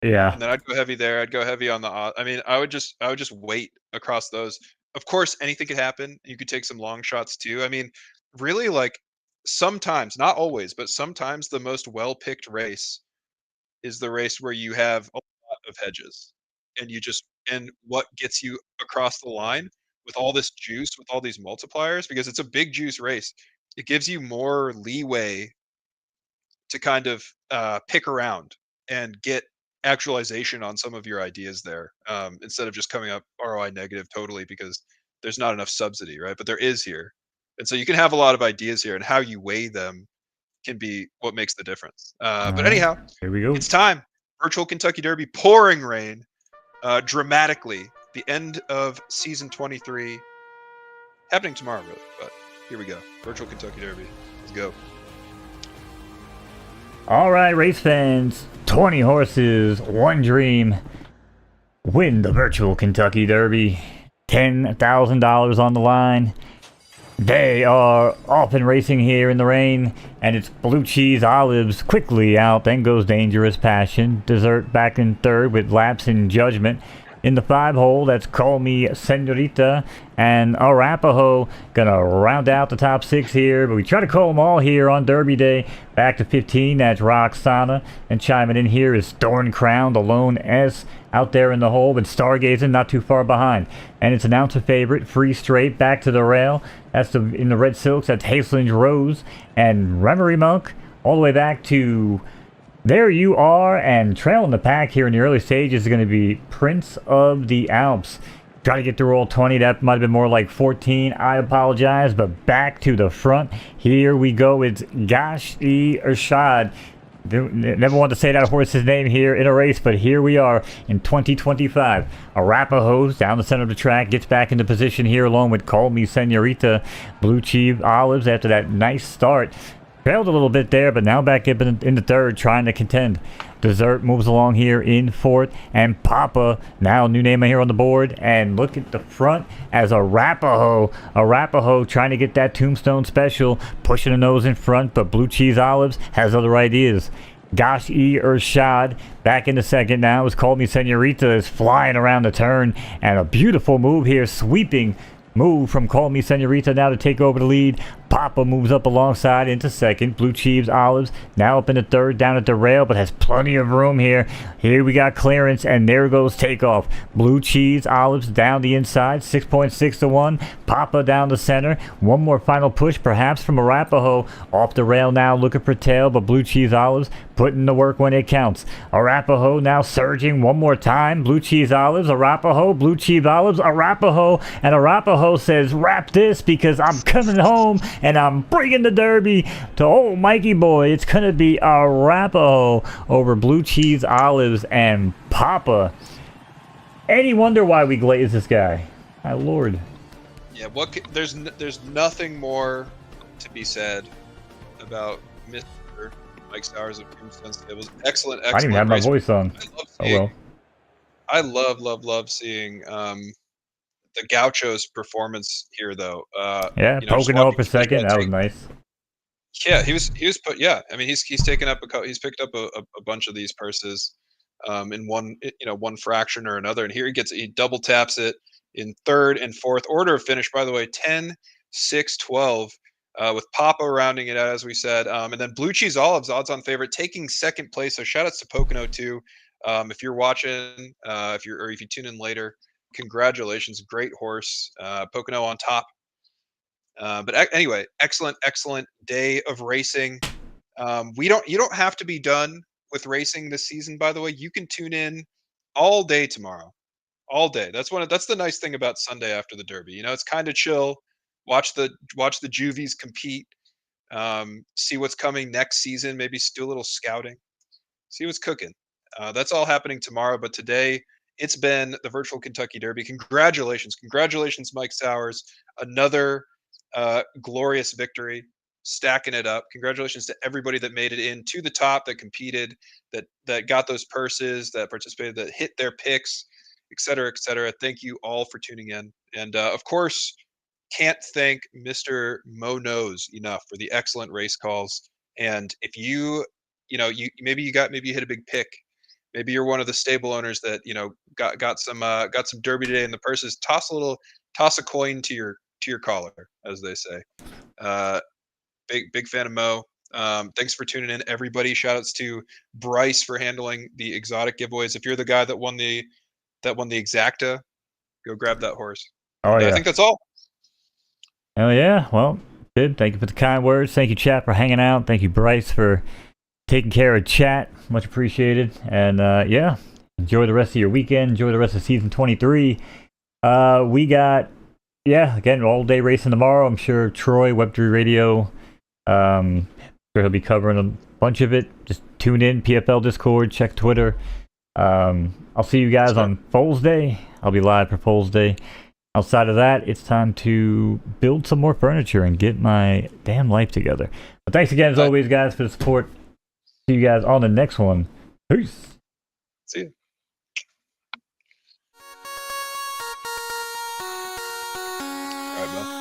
Yeah. And then I'd go heavy there. I'd go heavy on the. I mean, I would just wait across those. Of course, anything could happen. You could take some long shots too. I mean, really, like sometimes, not always, but sometimes the most well-picked race is the race where you have a lot of hedges, and what gets you across the line with all this juice, with all these multipliers, because it's a big juice race. It gives you more leeway to kind of pick around and get actualization on some of your ideas there, instead of just coming up ROI negative totally because there's not enough subsidy, right? But there is here. And so you can have a lot of ideas here, and how you weigh them can be what makes the difference. But anyhow, here we go. It's time. Virtual Kentucky Derby, pouring rain, dramatically. The end of season 23. Happening tomorrow, really. But here we go. Virtual Kentucky Derby. Let's go. All right, race fans, 20 horses, one dream. Win the virtual Kentucky Derby. $10,000 on the line. They are off and racing here in the rain, and it's Blue Cheese Olives quickly out. Then goes Dangerous Passion. Dessert back in third with Lapse in Judgment. In the 5-hole, that's Call Me Senorita and Arapaho gonna round out the top 6 here, but we try to call them all here on Derby Day. Back to 15, that's Roxana, and chiming in here is Thorn Crown, the lone S out there in the hole, but Stargazing not too far behind. And it's announcer favorite, Free Straight, back to the rail. That's in the red silks, that's Hastelinge Rose and Remery Monk, all the way back to There You Are, and trailing the pack here in the early stages is going to be Prince of the Alps. Try to get through all 20. That might have been more like 14. I apologize, but back to the front. Here we go. It's Gash-e Ershad. Never wanted to say that horse's name here in a race, but here we are in 2025. Arapaho's down the center of the track, gets back into position here along with Call Me Senorita. Blue Cheese Olives after that nice start. Failed a little bit there, but now back up in the third, trying to contend. Dessert moves along here in fourth, and Papa, now new name here on the board. And look at the front as Arapaho trying to get that Tombstone Special, pushing the nose in front, but Blue Cheese Olives has other ideas. Gash-e Ershad back in the second now. It's Call Me Senorita is flying around the turn, and a beautiful move here, sweeping move from Call Me Senorita now to take over the lead. Papa moves up alongside into second. Blue Cheese Olives now up in the third, down at the rail, but has plenty of room here. Here we got clearance, and there goes Takeoff. Blue Cheese Olives down the inside, 6.6 to 1. Papa down the center. One more final push, perhaps from Arapaho. Off the rail now, looking for tail, but Blue Cheese Olives putting the work when it counts. Arapaho now surging one more time. Blue Cheese Olives, Arapaho, Blue Cheese Olives, Arapaho, and Arapaho says, "Wrap this because I'm coming home and I'm bringing the Derby to old Mikey boy." It's going to be Arapaho over Blue Cheese Olives and Papa. Any wonder why we glaze this guy? My lord. Yeah, there's nothing more to be said about Mr. Mike Stowers of Tombstone Stables. Excellent. I didn't even have my voice on. I love seeing the Gaucho's performance here, though. Yeah, Pocono up a second. That was nice. Yeah, he was put. Yeah, I mean he's taken up he's picked up a bunch of these purses, in one fraction or another, and here he double taps it in third and fourth. Order of finish, by the way, 10, 6, 12, with Papa rounding it out as we said, and then Blue Cheese Olives, odds-on favorite, taking second place. So shout outs to Pocono too. If you're watching, if you tune in later, congratulations, great horse. Pocono on top. But anyway, excellent day of racing. You don't have to be done with racing this season, by the way. You can tune in all day tomorrow, all day. That's the nice thing about Sunday after the Derby. It's kind of chill. Watch the Juvies compete. See what's coming next season. Maybe do a little scouting. See what's cooking. That's all happening tomorrow. But today, it's been the virtual Kentucky Derby. Congratulations, Mike Stowers. Another glorious victory, stacking it up. Congratulations to everybody that made it in to the top, that competed, that got those purses, that participated, that hit their picks, et cetera. Thank you all for tuning in. And of course, can't thank Mr. Mo Knows enough for the excellent race calls. And if you maybe you hit a big pick. Maybe you're one of the stable owners that got some Derby Day in the purses. Toss a coin to your collar, as they say. Big fan of Mo. Thanks for tuning in, everybody. Shout outs to Bryce for handling the exotic giveaways. If you're the guy that won the exacta, go grab that horse. Oh yeah. I think that's all. Oh yeah. Well, good. Thank you for the kind words. Thank you, chat, for hanging out. Thank you, Bryce, for taking care of chat. Much appreciated. And yeah, enjoy the rest of your weekend. Enjoy the rest of season 23. We got, again, all day racing tomorrow. I'm sure Troy, Web3 Radio, sure he'll be covering a bunch of it. Just tune in, PFL Discord, check Twitter. I'll see you guys on Foles Day. I'll be live for Foles Day. Outside of that, it's time to build some more furniture and get my damn life together. But thanks again, as always, guys, for the support. See you guys on the next one. Peace. See you. All right, bud.